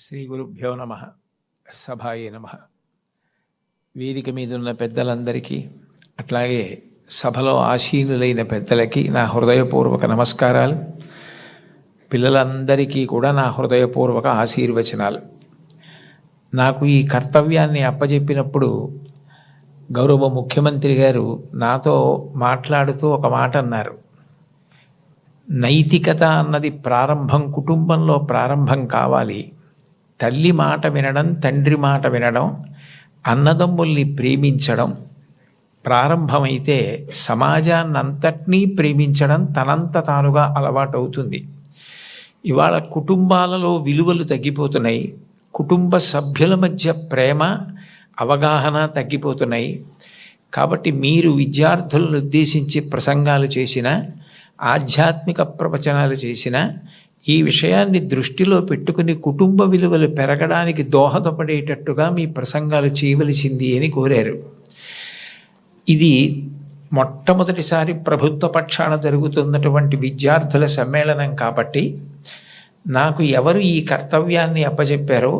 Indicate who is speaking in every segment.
Speaker 1: శ్రీ గురుభ్యో నమ. సభాయే నమ. వేదిక మీద ఉన్న పెద్దలందరికీ, అట్లాగే సభలో ఆసీనులైన పెద్దలకి నా హృదయపూర్వక నమస్కారాలు. పిల్లలందరికీ కూడా నా హృదయపూర్వక ఆశీర్వచనాలు. నాకు ఈ కర్తవ్యాన్ని అప్పజెప్పినప్పుడు గౌరవ ముఖ్యమంత్రి గారు నాతో మాట్లాడుతూ ఒక మాట అన్నారు. నైతికత అన్నది ప్రారంభం కుటుంబంలో ప్రారంభం కావాలి. తల్లి మాట వినడం, తండ్రి మాట వినడం, అన్నదమ్ముల్ని ప్రేమించడం ప్రారంభమైతే సమాజాన్నంతటినీ ప్రేమించడం తనంత తానుగా అలవాటవుతుంది. ఇవాళ కుటుంబాలలో విలువలు తగ్గిపోతున్నాయి. కుటుంబ సభ్యుల మధ్య ప్రేమ, అవగాహన తగ్గిపోతున్నాయి. కాబట్టి మీరు విద్యార్థులను ఉద్దేశించి ప్రసంగాలు చేసిన, ఆధ్యాత్మిక ప్రవచనాలు చేసిన ఈ విషయాన్ని దృష్టిలో పెట్టుకుని కుటుంబ విలువలు పెరగడానికి దోహదపడేటట్టుగా మీ ప్రసంగాలు చేయవలసింది అని కోరారు. ఇది మొట్టమొదటిసారి ప్రభుత్వ పక్షాన జరుగుతున్నటువంటి విద్యార్థుల సమ్మేళనం కాబట్టి నాకు ఎవరు ఈ కర్తవ్యాన్ని అప్పచెప్పారో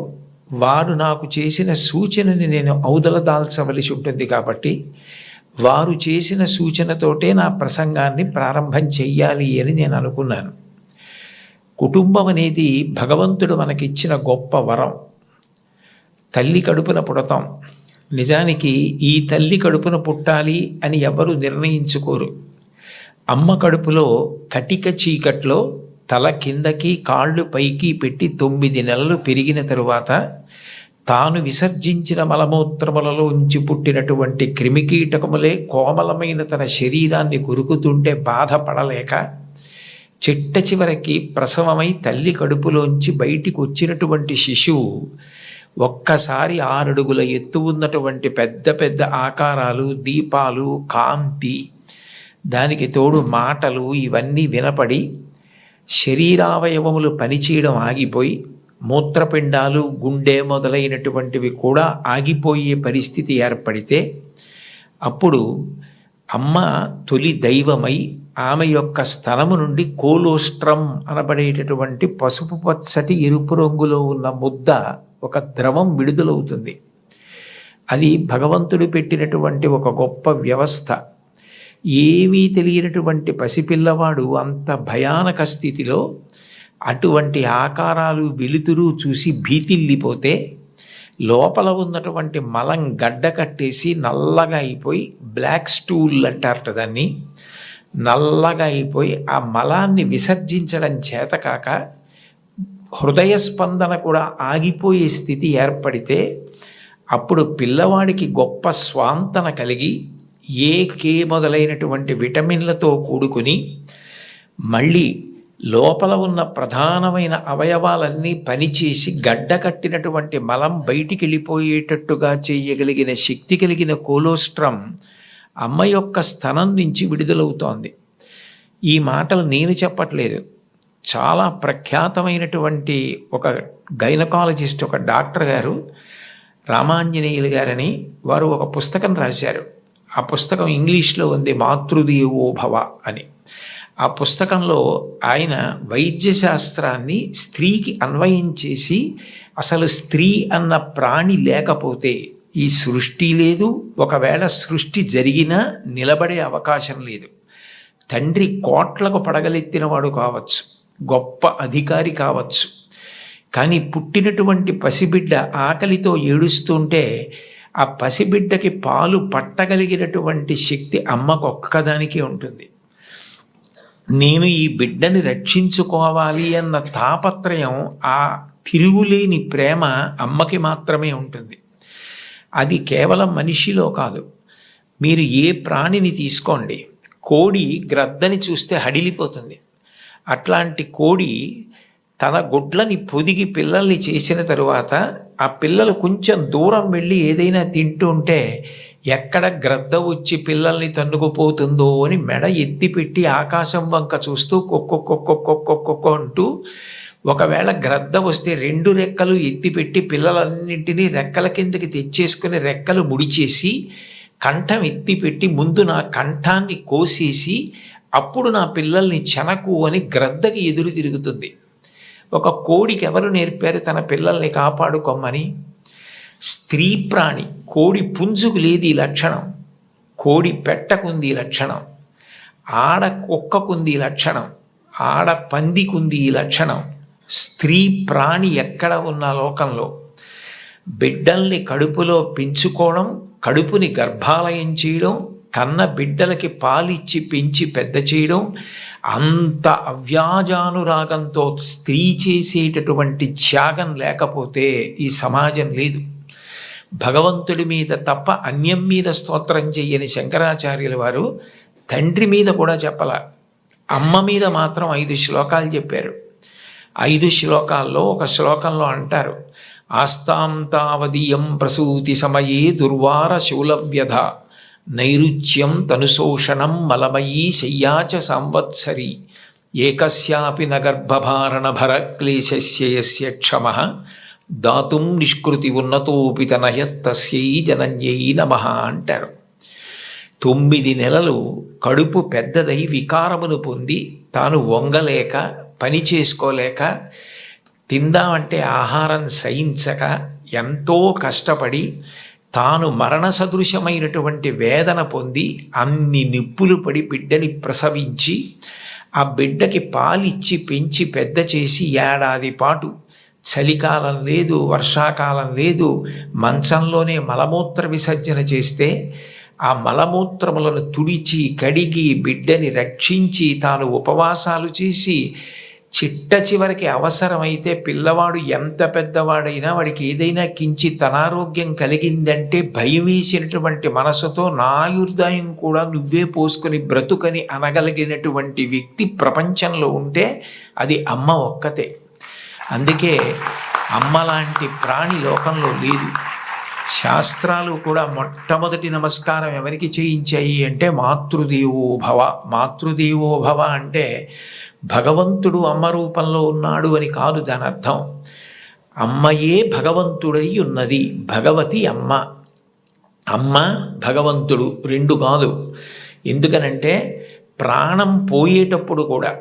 Speaker 1: వారు నాకు చేసిన సూచనని నేను ఔదలదాల్చవలసి ఉంటుంది. కాబట్టి వారు చేసిన సూచనతోటే నా ప్రసంగాన్ని ప్రారంభం చెయ్యాలి అని నేను అనుకున్నాను. కుటుంబం అనేది భగవంతుడు మనకిచ్చిన గొప్ప వరం. తల్లి కడుపున పుడతాం. నిజానికి ఈ తల్లి కడుపున పుట్టాలి అని ఎవరు నిర్ణయించుకోరు. అమ్మ కడుపులో కటిక చీకట్లో తల కిందకి కాళ్ళు పైకి పెట్టి 9 నెలలు పెరిగిన తరువాత తాను విసర్జించిన మలమూత్రములలో ఉంచి పుట్టినటువంటి క్రిమికీటకములే కోమలమైన తన శరీరాన్ని కొరుకుతుంటే బాధపడలేక చిట్ట చివరికి ప్రసవమై తల్లి కడుపులోంచి బయటికి వచ్చినటువంటి శిశువు ఒక్కసారి 6 అడుగుల ఎత్తు ఉన్నటువంటి పెద్ద పెద్ద ఆకారాలు, దీపాలు, కాంతి, దానికి తోడు మాటలు ఇవన్నీ వినపడి శరీరావయవములు పనిచేయడం ఆగిపోయి మూత్రపిండాలు, గుండె మొదలైనటువంటివి కూడా ఆగిపోయే పరిస్థితి ఏర్పడితే అప్పుడు అమ్మ తొలి దైవమై ఆమె యొక్క స్తనము నుండి కోలోస్ట్రం అనబడేటటువంటి పసుపు పచ్చటి ఎరుపు రంగులో ఉన్న ముద్ద, ఒక ద్రవం విడుదలవుతుంది. అది భగవంతుడు పెట్టినటువంటి ఒక గొప్ప వ్యవస్థ. ఏమీ తెలియనటువంటి పసిపిల్లవాడు అంత భయానక స్థితిలో అటువంటి ఆకారాలు, వెలుతురు చూసి భీతిల్లిపోతే లోపల ఉన్నటువంటి మలం గడ్డ కట్టేసి నల్లగా అయిపోయి, బ్లాక్ స్టూల్ అంటారట దాన్ని, నల్లగా అయిపోయి ఆ మలాన్ని విసర్జించడం చేతకాక హృదయ స్పందన కూడా ఆగిపోయే స్థితి ఏర్పడితే అప్పుడు పిల్లవాడికి గొప్ప స్వాంతన కలిగి కే మొదలైనటువంటి విటమిన్లతో కూడుకుని మళ్ళీ లోపల ఉన్న ప్రధానమైన అవయవాలన్నీ పనిచేసి గడ్డ కట్టినటువంటి మలం బయటికి వెళ్ళిపోయేటట్టుగా చేయగలిగిన శక్తి కలిగిన కోలోస్ట్రం అమ్మ యొక్క స్తనం నుంచి విడుదలవుతోంది. ఈ మాటలు నేను చెప్పట్లేదు. చాలా ప్రఖ్యాతమైనటువంటి ఒక గైనకాలజిస్ట్, ఒక డాక్టర్ గారు, రామాంజనేయులు గారని, వారు ఒక పుస్తకం రాశారు. ఆ పుస్తకం ఇంగ్లీష్లో ఉంది, మాతృదేవో భవ అని. ఆ పుస్తకంలో ఆయన వైద్యశాస్త్రాన్ని స్త్రీకి అన్వయం చేసి అసలు స్త్రీ అన్న ప్రాణి లేకపోతే ఈ సృష్టి లేదు, ఒకవేళ సృష్టి జరిగినా నిలబడే అవకాశం లేదు. తండ్రి కోట్లకు పడగలెత్తినవాడు కావచ్చు, గొప్ప అధికారి కావచ్చు, కానీ పుట్టినటువంటి పసిబిడ్డ ఆకలితో ఏడుస్తుంటే ఆ పసిబిడ్డకి పాలు పట్టగలిగినటువంటి శక్తి అమ్మకు ఒక్కదానికే ఉంటుంది. నేను ఈ బిడ్డని రక్షించుకోవాలి అన్న తాపత్రయం, ఆ తిరుగులేని ప్రేమ అమ్మకి మాత్రమే ఉంటుంది. అది కేవలం మనిషిలో కాదు. మీరు ఏ ప్రాణిని తీసుకోండి, కోడి గ్రద్దని చూస్తే హడిలిపోతుంది. అట్లాంటి కోడి తన గుడ్లని పొదిగి పిల్లల్ని చేసిన తరువాత ఆ పిల్లలు కొంచెం దూరం వెళ్ళి ఏదైనా తింటూ ఉంటే ఎక్కడ గ్రద్ద వచ్చి పిల్లల్ని తన్నుకుపోతుందో అని మెడ ఎత్తిపెట్టి ఆకాశం వంక చూస్తూ కొక్కొక్కొక్కొక్కొక్కొక్కొ అంటూ, ఒకవేళ గ్రద్ద వస్తే 2 రెక్కలు ఎత్తిపెట్టి పిల్లలన్నింటినీ రెక్కల కిందకి తెచ్చేసుకుని రెక్కలు ముడిచేసి కంఠం ఎత్తిపెట్టి ముందు నా కంఠాన్ని కోసేసి అప్పుడు నా పిల్లల్ని చెనకు అని గ్రద్దకి ఎదురు తిరుగుతుంది. ఒక కోడికి ఎవరు నేర్పారు తన పిల్లల్ని కాపాడుకోమని? స్త్రీ ప్రాణి. కోడి పుంజుకు లేదు ఈ లక్షణం, కోడి పెట్టకుంది ఈ లక్షణం, ఆడ కుక్కకుంది ఈ లక్షణం, ఆడ పందికుంది ఈ లక్షణం. స్త్రీ ప్రాణి ఎక్కడ ఉన్న లోకంలో బిడ్డల్ని కడుపులో పెంచుకోవడం, కడుపుని గర్భాలయం చేయడం, కన్న బిడ్డలకి పాలిచ్చి పెంచి పెద్ద చేయడం, అంత అవ్యాజానురాగంతో స్త్రీ చేసేటటువంటి త్యాగం లేకపోతే ఈ సమాజం లేదు. భగవంతుడి మీద తప్ప అన్యం మీద స్తోత్రం చెయ్యని శంకరాచార్యుల వారు తండ్రి మీద కూడా చెప్పల, అమ్మ మీద మాత్రం 5 శ్లోకాలు చెప్పారు. 5 శ్లోకాల్లో ఒక శ్లోకంలో అంటారు, ఆస్తాం తావదీయం ప్రసూతి సమయే దుర్వార శూలవ్యధ నైరుచ్యం తనుశోషణం మలమయీ శయ్యాచ సంవత్సరి ఏకస్యాపి నగర్భభారణ భర క్లేశస్య క్షమః దాతుం నిష్కృతి ఉన్నతోపి తనయత్తస్యై జనన్యై నమః అంటారు. 9 నెలలు కడుపు పెద్దదై వికారమును పొంది తాను వంగలేక పని చేసుకోలేక తిందామంటే ఆహారం సహించక ఎంతో కష్టపడి తాను మరణ సదృశమైనటువంటి వేదన పొంది అన్ని నిప్పులు పడి బిడ్డని ప్రసవించి ఆ బిడ్డకి పాలిచ్చి పెంచి పెద్ద చేసి ఏడాది పాటు చలికాలం లేదు, వర్షాకాలం లేదు, మంచంలోనే మలమూత్ర విసర్జన చేస్తే ఆ మలమూత్రములను తుడిచి కడిగి బిడ్డని రక్షించి తాను ఉపవాసాలు చేసి చిట్ట చివరికి అవసరమైతే పిల్లవాడు ఎంత పెద్దవాడైనా వాడికి ఏదైనా కించిత్ అనారోగ్యం కలిగిందంటే భయం వేసినటువంటి మనసుతో నా ఆయుర్దాయం కూడా నువ్వే పోసుకొని బ్రతుకని అనగలిగినటువంటి వ్యక్తి ప్రపంచంలో ఉంటే అది అమ్మ ఒక్కతే. అందుకే అమ్మ లాంటి ప్రాణి లోకంలో లేదు. శాస్త్రాలు కూడా మొట్టమొదటి నమస్కారం ఎవరికి చేయించాయి అంటే మాతృదేవో భవ. మాతృదేవో భవ అంటే భగవంతుడు అమ్మ రూపంలో ఉన్నాడు అని కాదు దాని అర్థం. అమ్మయే భగవంతుడై ఉన్నది, భగవతి అమ్మ. అమ్మ భగవంతుడు 2 కాదు. ఎందుకనంటే ప్రాణం పోయేటప్పుడు కూడా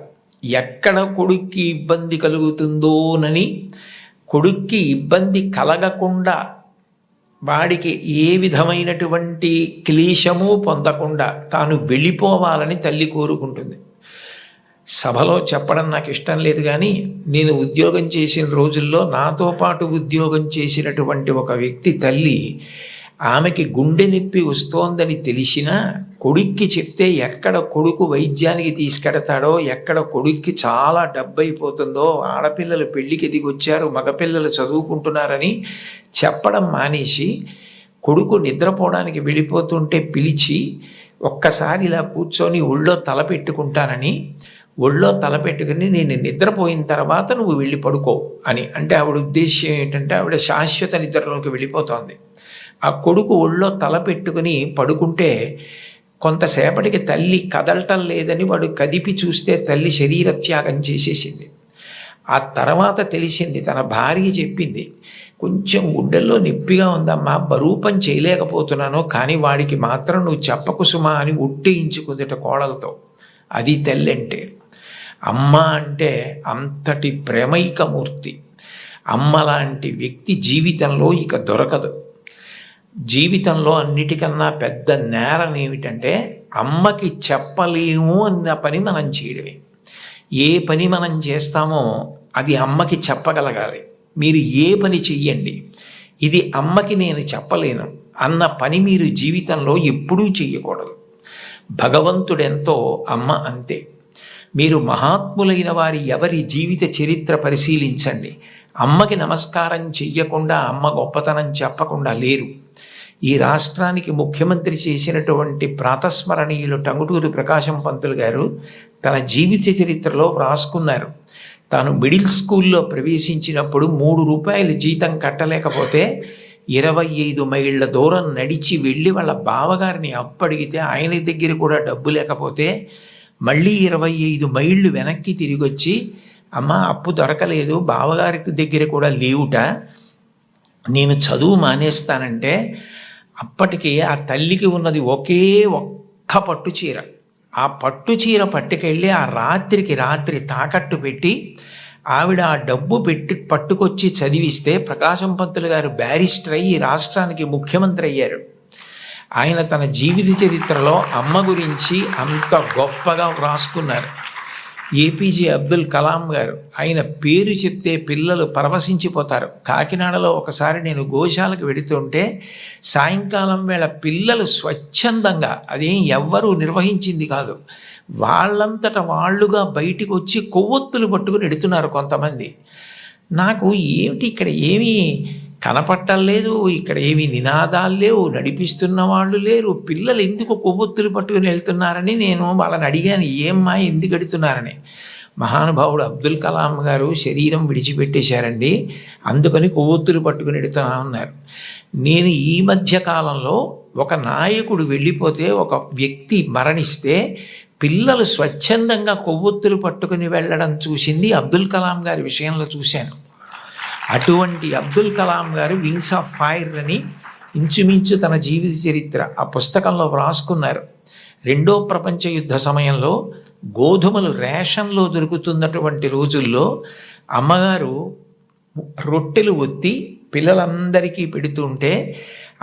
Speaker 1: ఎక్కడ కొడుక్కి ఇబ్బంది కలుగుతుందోనని కొడుక్కి ఇబ్బంది కలగకుండా వాడికి ఏ విధమైనటువంటి క్లేశము పొందకుండా తాను వెళ్ళిపోవాలని తల్లి కోరుకుంటుంది. సభలో చెప్పడం నాకు ఇష్టం లేదు, కానీ నేను ఉద్యోగం చేసిన రోజుల్లో నాతో పాటు ఉద్యోగం చేసినటువంటి ఒక వ్యక్తి తల్లి, ఆమెకి గుండె నొప్పి వస్తోందని తెలిసినా కొడుక్కి చెప్తే ఎక్కడ కొడుకు వైద్యానికి తీసుకెడతాడో, ఎక్కడ కొడుక్కి చాలా డబ్బు అయిపోతుందో, ఆడపిల్లలు పెళ్ళికి దిగొచ్చారు, మగపిల్లలు చదువుకుంటున్నారని చెప్పడం మానేసి కొడుకు నిద్రపోవడానికి వెళ్ళిపోతుంటే పిలిచి ఒక్కసారి ఇలా కూర్చొని ఒళ్ళో తల పెట్టుకుంటానని, ఒళ్ళో తలపెట్టుకుని నేను నిద్రపోయిన తర్వాత నువ్వు వెళ్ళి పడుకో అని అంటే ఆవిడ ఉద్దేశ్యం ఏంటంటే ఆవిడ శాశ్వత నిద్రలోకి వెళ్ళిపోతోంది. ఆ కొడుకు ఒళ్ళో తలపెట్టుకుని పడుకుంటే కొంతసేపటికి తల్లి కదలటం లేదని వాడు కదిపి చూస్తే తల్లి శరీర త్యాగం చేసేసింది. ఆ తర్వాత తెలిసింది, తన భార్య చెప్పింది, కొంచెం గుండెల్లో నొప్పిగా ఉందమ్మా, బరువు పని చేయలేకపోతున్నాను, కానీ వాడికి మాత్రం నువ్వు చెప్పకు సుమా అని ఒట్టేయించుకుందట కోడలతో. అది తల్లి అంటే. అమ్మ అంటే అంతటి ప్రేమైకమూర్తి. అమ్మ లాంటి వ్యక్తి జీవితంలో ఇక దొరకదు. జీవితంలో అన్నిటికన్నా పెద్ద నేరం ఏమిటంటే అమ్మకి చెప్పలేము అన్న పని మనం చేయడమే. ఏ పని మనం చేస్తామో అది అమ్మకి చెప్పగలగాలి. మీరు ఏ పని చెయ్యండి, ఇది అమ్మకి నేను చెప్పలేను అన్న పని మీరు జీవితంలో ఎప్పుడూ చెయ్యకూడదు. భగవంతుడెంతో అమ్మ అంతే. మీరు మహాత్ములైన వారి ఎవరి జీవిత చరిత్ర పరిశీలించండి. అమ్మకి నమస్కారం చెయ్యకుండా అమ్మ గొప్పతనం చెప్పకుండా లేరు. ఈ రాష్ట్రానికి ముఖ్యమంత్రి చేసినటువంటి ప్రాతస్మరణీయులు టంగుటూరి ప్రకాశం పంతులు గారు తన జీవిత చరిత్రలో వ్రాసుకున్నారు. తాను మిడిల్ స్కూల్లో ప్రవేశించినప్పుడు 3 రూపాయలు జీతం కట్టలేకపోతే 25 మైళ్ళ దూరం నడిచి వెళ్ళి వాళ్ళ బావగారిని అప్పడిగితే ఆయన దగ్గర కూడా డబ్బు లేకపోతే మళ్ళీ 25 మైళ్ళు వెనక్కి తిరిగి వచ్చి, అమ్మ అప్పు దొరకలేదు, బావగారికి దగ్గర కూడా లేవుట, నేను చదువు మానేస్తానంటే అప్పటికి ఆ తల్లికి ఉన్నది ఒకే ఒక్క పట్టు చీర. ఆ పట్టు చీర పట్టుకెళ్ళి ఆ రాత్రికి రాత్రి తాకట్టు పెట్టి ఆవిడ ఆ డబ్బు పట్టుకొచ్చి చదివిస్తే ప్రకాశం పంతులు గారు బ్యారిస్టర్ అయ్యి రాష్ట్రానికి ముఖ్యమంత్రి అయ్యారు. ఆయన తన జీవిత చరిత్రలో అమ్మ గురించి అంత గొప్పగా వ్రాసుకున్నారు. ఏపీజే అబ్దుల్ కలాం గారు, ఆయన పేరు చెప్తే పిల్లలు పరవశించిపోతారు. కాకినాడలో ఒకసారి నేను గోశాలకు వెడుతుంటే సాయంకాలం వేళ పిల్లలు స్వచ్ఛందంగా, అదేం ఎవ్వరూ నిర్వహించింది కాదు, వాళ్ళంతట వాళ్ళుగా బయటికి వచ్చి కొవ్వొత్తులు పట్టుకుని ఎడుతున్నారు కొంతమంది. నాకు ఏమిటి ఇక్కడ ఏమీ కనపట్టలేదు, ఇక్కడ ఏమీ నినాదాలు లేవు, నడిపిస్తున్న వాళ్ళు లేరు, పిల్లలు ఎందుకు కొవ్వొత్తులు పట్టుకుని వెళ్తున్నారని నేను వాళ్ళని అడిగాను, ఏమ్మా ఎందుకు ఎడుతున్నారని. మహానుభావుడు అబ్దుల్ కలాం గారు శరీరం విడిచిపెట్టేశారండి, అందుకని కొవ్వొత్తులు పట్టుకుని ఎడుతున్నా ఉన్నారు. నేను ఈ మధ్య కాలంలో ఒక నాయకుడు వెళ్ళిపోతే, ఒక వ్యక్తి మరణిస్తే పిల్లలు స్వచ్ఛందంగా కొవ్వొత్తులు పట్టుకుని వెళ్ళడం చూసింది అబ్దుల్ కలాం గారి విషయంలో చూశాను. అటువంటి అబ్దుల్ కలాం గారు వింగ్స్ ఆఫ్ ఫైర్ అని ఇంచుమించు తన జీవిత చరిత్ర ఆ పుస్తకంలో వ్రాసుకున్నారు. 2వ ప్రపంచ యుద్ధ సమయంలో గోధుమలు రేషన్లో దొరుకుతున్నటువంటి రోజుల్లో అమ్మగారు రొట్టెలు ఒత్తి పిల్లలందరికీ పెడుతుంటే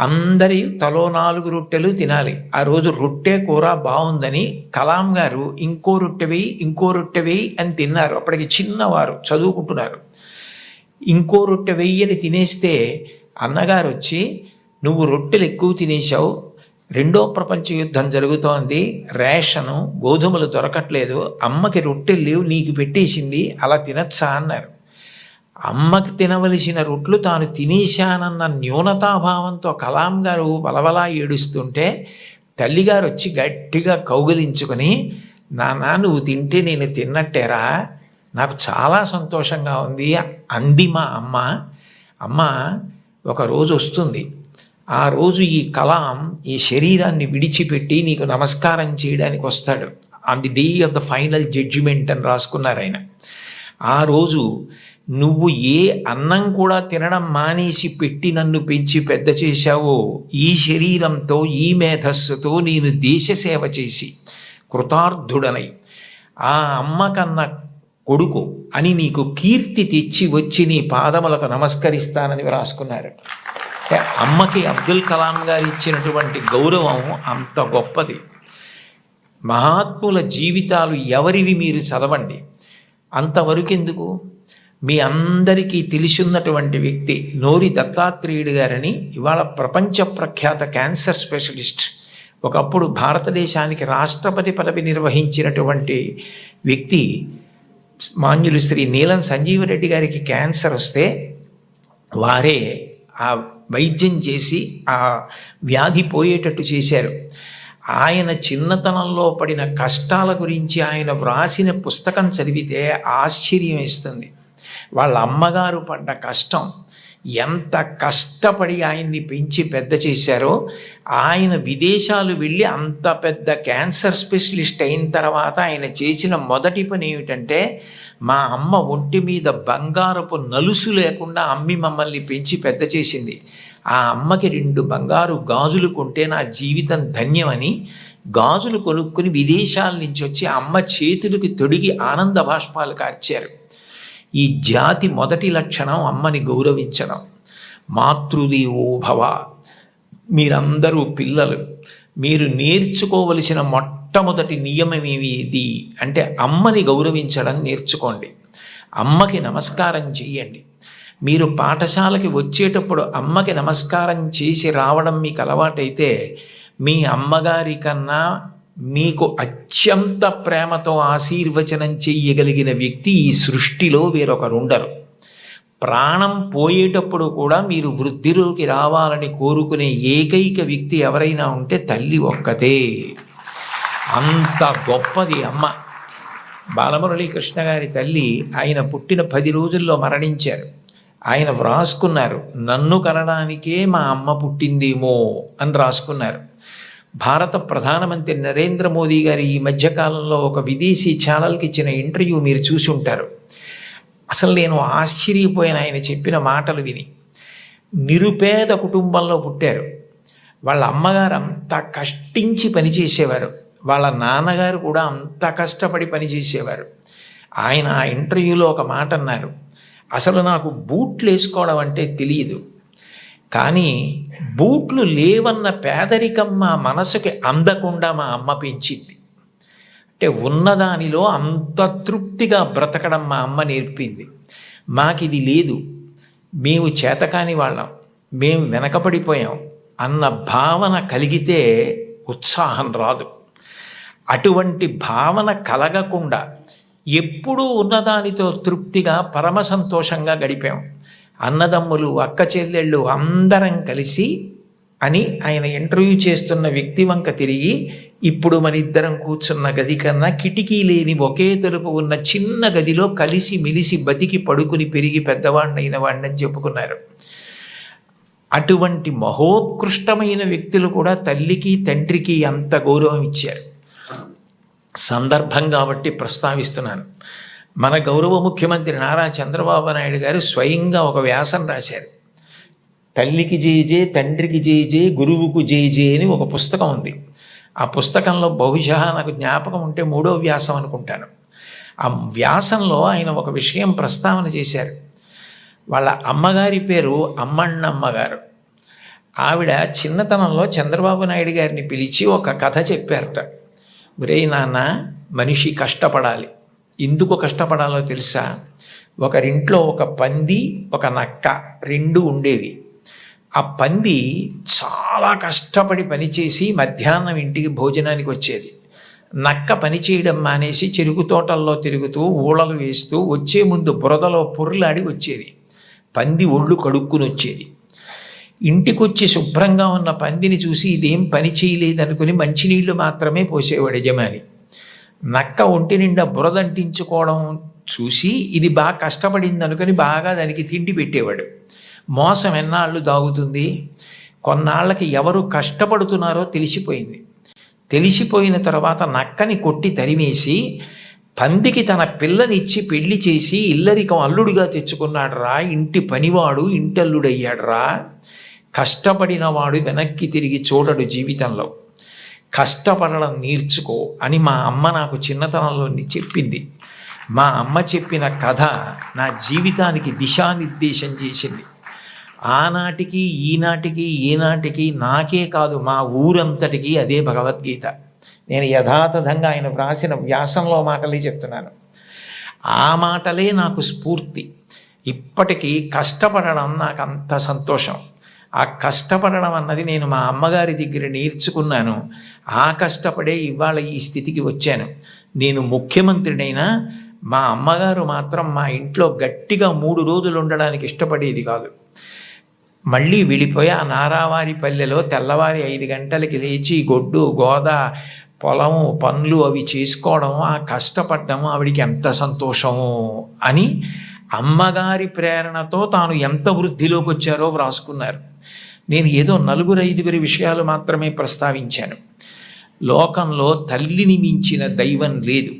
Speaker 1: అందరి తలో 4 రొట్టెలు తినాలి. ఆ రోజు రొట్టె కూర బాగుందని కలాం గారు ఇంకో రొట్టె వేయి, ఇంకో రొట్టె వేయి అని తిన్నారు. అప్పటికి చిన్నవారు, చదువుకుంటున్నారు. ఇంకో రొట్టె వెయ్యని తినేస్తే అన్నగారు వచ్చి, నువ్వు రొట్టెలు ఎక్కువ తినేశావు, 2వ ప్రపంచ యుద్ధం జరుగుతోంది, రేషను గోధుమలు దొరకట్లేదు, అమ్మకి రొట్టెలు లేవు, నీకు పెట్టేసింది, అలా తినచ్చా అన్నారు. అమ్మకి తినవలసిన రొట్లు తాను తినేశానన్న న్యూనతాభావంతో కలాం గారు వలవలా ఏడుస్తుంటే తల్లిగారు వచ్చి గట్టిగా కౌగిలించుకొని, నాన్న నువ్వు తింటే నేను తిన్నట్టేరా, నాకు చాలా సంతోషంగా ఉంది అంది మా అమ్మ. అమ్మ ఒకరోజు వస్తుంది, ఆ రోజు ఈ కలాం ఈ శరీరాన్ని విడిచిపెట్టి నీకు నమస్కారం చేయడానికి వస్తాడు. On the day of the final judgement అని రాసుకున్నారు ఆయన. ఆ రోజు నువ్వు ఏ అన్నం కూడా తినడం మానేసి పెట్టి నన్ను పెంచి పెద్ద చేశావో, ఈ శరీరంతో ఈ మేధస్సుతో నేను దేశ సేవ చేసి కృతార్థుడనై ఆ అమ్మ కన్న కొడుకు అని నీకు కీర్తి తెచ్చి వచ్చి నీ పాదములకు నమస్కరిస్తానని రాసుకున్నారు. అమ్మకి అబ్దుల్ కలాం గారు ఇచ్చినటువంటి గౌరవం అంత గొప్పది. మహాత్ముల జీవితాలు ఎవరివి మీరు చదవండి. అంతవరకెందుకు, మీ అందరికీ తెలిసిన్నటువంటి వ్యక్తి నోరి దత్తాత్రేయుడు గారని, ఇవాళ ప్రపంచ ప్రఖ్యాత క్యాన్సర్ స్పెషలిస్ట్, ఒకప్పుడు భారతదేశానికి రాష్ట్రపతి పదవి నిర్వహించినటువంటి వ్యక్తి, మాన్యులు శ్రీ నీలం సంజీవరెడ్డి గారికి క్యాన్సర్ వస్తే వారే ఆ వైద్యం చేసి ఆ వ్యాధి పోయేటట్టు చేశారు. ఆయన చిన్నతనంలో పడిన కష్టాల గురించి ఆయన వ్రాసిన పుస్తకం చదివితే ఆశ్చర్యం వేస్తుంది. వాళ్ళ అమ్మగారు పడ్డ కష్టం, ఎంత కష్టపడి ఆయన్ని పెంచి పెద్ద చేశారో, ఆయన విదేశాలు వెళ్ళి అంత పెద్ద క్యాన్సర్ స్పెషలిస్ట్ అయిన తర్వాత ఆయన చేసిన మొదటి పని ఏమిటంటే, మా అమ్మ ఒంటి మీద బంగారపు నలుసు లేకుండా అమ్మి మమ్మల్ని పెంచి పెద్ద చేసింది, ఆ అమ్మకి 2 బంగారు గాజులు కొంటే నా జీవితం ధన్యమని గాజులు కొనుక్కుని విదేశాల నుంచి వచ్చి అమ్మ చేతులకి తొడిగి ఆనంద బాష్పాలు కార్చారు. ఈ జాతి మొదటి లక్షణం అమ్మని గౌరవించడం. మాతృదేవో భవ. మీరందరూ పిల్లలు, మీరు నేర్చుకోవలసిన మొట్టమొదటి నియమం ఏది అంటే అమ్మని గౌరవించడం నేర్చుకోండి. అమ్మకి నమస్కారం చెయ్యండి. మీరు పాఠశాలకి వచ్చేటప్పుడు అమ్మకి నమస్కారం చేసి రావడం మీకు అలవాటైతే, మీ అమ్మగారి కన్నా మీకు అత్యంత ప్రేమతో ఆశీర్వచనం చెయ్యగలిగిన వ్యక్తి ఈ సృష్టిలో వేరొకరు ఉండరు. ప్రాణం పోయేటప్పుడు కూడా మీరు వృద్ధిలోకి రావాలని కోరుకునే ఏకైక వ్యక్తి ఎవరైనా ఉంటే తల్లి ఒక్కతే. అంత గొప్పది అమ్మ. బాలమురళీకృష్ణ గారి తల్లి ఆయన పుట్టిన 10 రోజుల్లో మరణించారు. ఆయన వ్రాసుకున్నారు, నన్ను కనడానికే మా అమ్మ పుట్టిందేమో అని రాసుకున్నారు. భారత ప్రధానమంత్రి నరేంద్ర మోదీ గారు ఈ మధ్యకాలంలో ఒక విదేశీ ఛానల్కి ఇచ్చిన ఇంటర్వ్యూ మీరు చూసి ఉంటారు. అసలు నేను ఆశ్చర్యపోయిన ఆయన చెప్పిన మాటలు విని. నిరుపేద కుటుంబంలో పుట్టారు. వాళ్ళ అమ్మగారు అంత కష్టించి పనిచేసేవారు, వాళ్ళ నాన్నగారు కూడా అంత కష్టపడి పనిచేసేవారు. ఆయన ఆ ఇంటర్వ్యూలో ఒక మాట అన్నారు, అసలు నాకు బూట్లు వేసుకోవడం అంటే తెలియదు, కానీ బూట్లు లేవన్న పేదరికం మా మనసుకి అందకుండా మా అమ్మ పెంచింది. అంటే ఉన్నదానిలో అంత తృప్తిగా బ్రతకడం మా అమ్మ నేర్పింది. మాకిది లేదు, మేము చేతకాని వాళ్ళం, మేము వెనకబడిపోయాం అన్న భావన కలిగితే ఉత్సాహం రాదు. అటువంటి భావన కలగకుండా ఎప్పుడూ ఉన్నదానితో తృప్తిగా పరమ సంతోషంగా గడిపాం. అన్నదమ్ములు, అక్క చెల్లెళ్ళు అందరం కలిసి అని ఆయన ఇంటర్వ్యూ చేస్తున్న వ్యక్తి వంక తిరిగి, ఇప్పుడు మన ఇద్దరం కూర్చున్న గది కన్నా కిటికీ లేని ఒకే తలుపు ఉన్న చిన్న గదిలో కలిసి మెలిసి బతికి పడుకుని పెరిగి పెద్దవాడినైన వాడిని చెప్పుకున్నారు. అటువంటి మహోత్కృష్టమైన వ్యక్తులు కూడా తల్లికి తండ్రికి అంత గౌరవం ఇచ్చారు. సందర్భం కాబట్టి ప్రస్తావిస్తున్నాను. మన గౌరవ ముఖ్యమంత్రి నారా చంద్రబాబు నాయుడు గారు స్వయంగా ఒక వ్యాసం రాశారు. తల్లికి జేజే, తండ్రికి జేజే, గురువుకు జేజే అని ఒక పుస్తకం ఉంది. ఆ పుస్తకంలో బహుశా నాకు జ్ఞాపకం ఉంటే 3వ వ్యాసం అనుకుంటాను. ఆ వ్యాసంలో ఆయన ఒక విషయం ప్రస్తావన చేశారు. వాళ్ళ అమ్మగారి పేరు అమ్మಣ್ಣమ్మ గారు. ఆవిడ చిన్నతనంలో చంద్రబాబు నాయుడు గారిని పిలిచి ఒక కథ చెప్పారట. ఒరే నాన్న, మనిషి కష్టపడాలి. ఎందుకు కష్టపడాలో తెలుసా? ఒకరింట్లో ఒక పంది, ఒక నక్క 2 ఉండేవి. ఆ పంది చాలా కష్టపడి పనిచేసి మధ్యాహ్నం ఇంటికి భోజనానికి వచ్చేది. నక్క పని చేయడం మానేసి చెరుకు తోటల్లో తిరుగుతూ ఊళలు వేస్తూ వచ్చే ముందు బురదలో పొర్లాడి వచ్చేది. పంది ఒళ్ళు కడుక్కుని వచ్చేది. ఇంటికొచ్చి శుభ్రంగా ఉన్న పందిని చూసి ఇదేం పని చేయలేదనుకుని మంచినీళ్లు మాత్రమే పోసేవాడు యజమాని. నక్క ఒంటి నిండా బురదంటించుకోవడం చూసి ఇది బాగా కష్టపడింది అనుకుని బాగా దానికి తిండి పెట్టేవాడు. మోసం ఎన్నాళ్ళు దాగుతుంది? కొన్నాళ్ళకి ఎవరు కష్టపడుతున్నారో తెలిసిపోయింది. తెలిసిపోయిన తర్వాత నక్కని కొట్టి తరిమేసి పందికి తన పిల్లనిచ్చి పెళ్లి చేసి ఇల్లరికం అల్లుడిగా తెచ్చుకున్నాడు రా. ఇంటి పనివాడు ఇంటల్లుడయ్యాడు రా. కష్టపడినవాడు వెనక్కి తిరిగి చూడడు జీవితంలో. కష్టపడడం నేర్చుకో అని మా అమ్మ నాకు చిన్నతనంలో చెప్పింది. మా అమ్మ చెప్పిన కథ నా జీవితానికి దిశానిర్దేశం చేసింది. ఆనాటికి ఈనాటికి ఏనాటికి నాకే కాదు మా ఊరంతటికి అదే భగవద్గీత. నేను యథాతథంగా ఆయన వ్రాసిన వ్యాసంలో మాటలే చెప్తున్నాను. ఆ మాటలే నాకు స్ఫూర్తి. ఇప్పటికీ కష్టపడడం నాకు అంత సంతోషం. ఆ కష్టపడడం అన్నది నేను మా అమ్మగారి దగ్గర నేర్చుకున్నాను. ఆ కష్టపడే ఇవాళ ఈ స్థితికి వచ్చాను. నేను ముఖ్యమంత్రినైనా మా అమ్మగారు మాత్రం మా ఇంట్లో గట్టిగా 3 రోజులు ఉండడానికి ఇష్టపడేది కాదు. మళ్ళీ వెళ్ళిపోయి ఆ నారావారి పల్లెలో తెల్లవారి 5 గంటలకి లేచి గొడ్డు గోద పొలము పనులు అవి చేసుకోవడం, ఆ కష్టపడ్డము ఆవిడికి ఎంత సంతోషము అని అమ్మగారి ప్రేరణతో తాను ఎంత వృద్ధిలోకి వచ్చారో వ్రాసుకున్నారు. నేను ఏదో 4-5 విషయాలు మాత్రమే ప్రస్తావించాను. లోకంలో తల్లిని మించిన దైవం లేదు.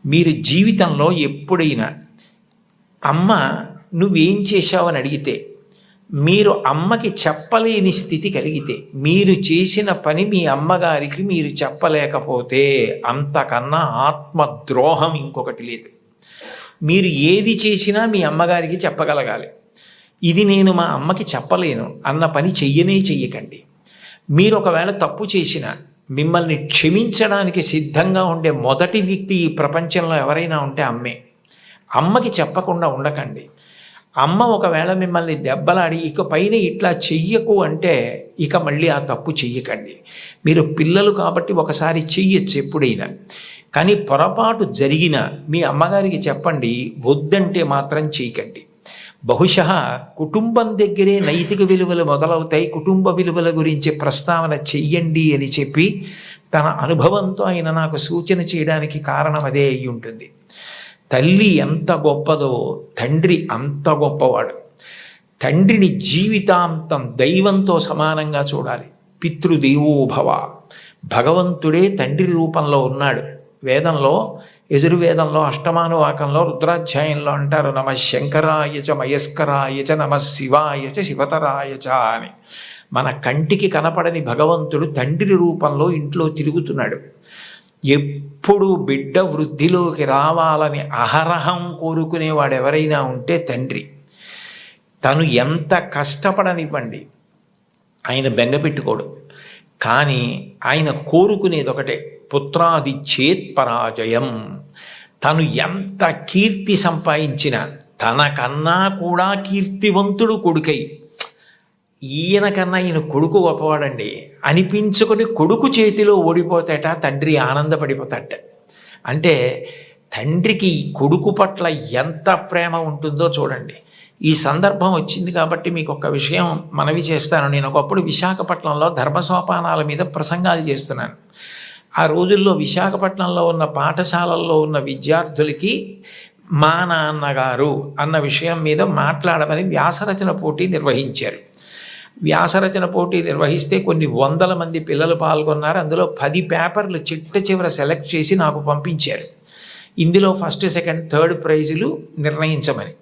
Speaker 1: మీరు జీవితంలో ఎప్పుడైనా అమ్మ నువ్వేం చేశావని అడిగితే, మీరు అమ్మకి చెప్పలేని స్థితి కలిగితే, మీరు చేసిన పని మీ అమ్మగారికి మీరు చెప్పలేకపోతే అంతకన్నా ఆత్మద్రోహం ఇంకొకటి లేదు. మీరు ఏది చేసినా మీ అమ్మగారికి చెప్పగలగాలి. ఇది నేను మా అమ్మకి చెప్పలేను అన్న పని చెయ్యకండి. మీరు ఒకవేళ తప్పు చేసినా మిమ్మల్ని క్షమించడానికి సిద్ధంగా ఉండే మొదటి వ్యక్తి ఈ ప్రపంచంలో ఎవరైనా ఉంటే అమ్మే. అమ్మకి చెప్పకుండా ఉండకండి. అమ్మ ఒకవేళ మిమ్మల్ని దెబ్బలాడి ఇక పైన ఇట్లా చెయ్యకు అంటే ఇక మళ్ళీ ఆ తప్పు చెయ్యకండి. మీరు పిల్లలు కాబట్టి ఒకసారి చెయ్యొచ్చు ఎప్పుడైనా, కానీ పొరపాటు జరిగినా మీ అమ్మగారికి చెప్పండి, వద్దంటే మాత్రం చేయకండి. బహుశా కుటుంబం దగ్గరే నైతిక విలువలు మొదలవుతాయి. కుటుంబ విలువల గురించి ప్రస్తావన చెయ్యండి అని చెప్పి తన అనుభవంతో ఆయన నాకు సూచన చేయడానికి కారణం అదే అయి ఉంటుంది. తల్లి ఎంత గొప్పదో తండ్రి అంత గొప్పవాడు. తండ్రిని జీవితాంతం దైవంతో సమానంగా చూడాలి. పితృదేవోభవ, భగవంతుడే తండ్రి రూపంలో ఉన్నాడు. వేదంలో యజుర్వేదంలో అష్టమానువాకంలో రుద్రాధ్యాయంలో అంటారు, నమ శంకరాయచ మయస్కరాయచ నమ శివాయచ శివతరాయచ అని. మన కంటికి కనపడని భగవంతుడు తండ్రి రూపంలో ఇంట్లో తిరుగుతున్నాడు. ఎప్పుడు బిడ్డ వృద్ధిలోకి రావాలని అహరహం కోరుకునేవాడు ఎవరైనా ఉంటే తండ్రి. తను ఎంత కష్టపడనివ్వండి, ఆయన బెంగపెట్టుకోడు. కానీ ఆయన కోరుకునేది ఒకటే, పుత్రాది చేత్పరాజయం. తను ఎంత కీర్తి సంపాదించినా తనకన్నా కూడా కీర్తివంతుడు కొడుకై, ఈయనకన్నా ఈయన కొడుకు గొప్పవాడండి అనిపించుకొని కొడుకు చేతిలో ఓడిపోతాట తండ్రి ఆనందపడిపోతాట. అంటే తండ్రికి ఈ కొడుకు పట్ల ఎంత ప్రేమ ఉంటుందో చూడండి. ఈ సందర్భం వచ్చింది కాబట్టి మీకు ఒక విషయం మనవి చేస్తాను. నేను ఒకప్పుడు విశాఖపట్నంలో ధర్మసోపానాల మీద ప్రసంగాలు చేస్తున్నాను. ఆ రోజుల్లో విశాఖపట్నంలో ఉన్న పాఠశాలల్లో ఉన్న విద్యార్థులకి మా నాన్నగారు అన్న విషయం మీద మాట్లాడమని వ్యాసరచన పోటీ నిర్వహించారు. వ్యాసరచన పోటీ నిర్వహిస్తే కొన్ని 100 మంది పిల్లలు పాల్గొన్నారు. అందులో 10 పేపర్లు చిట్ట చివర సెలెక్ట్ చేసి నాకు పంపించారు. ఇందులో ఫస్ట్, సెకండ్, థర్డ్ ప్రైజులు నిర్ణయించమని.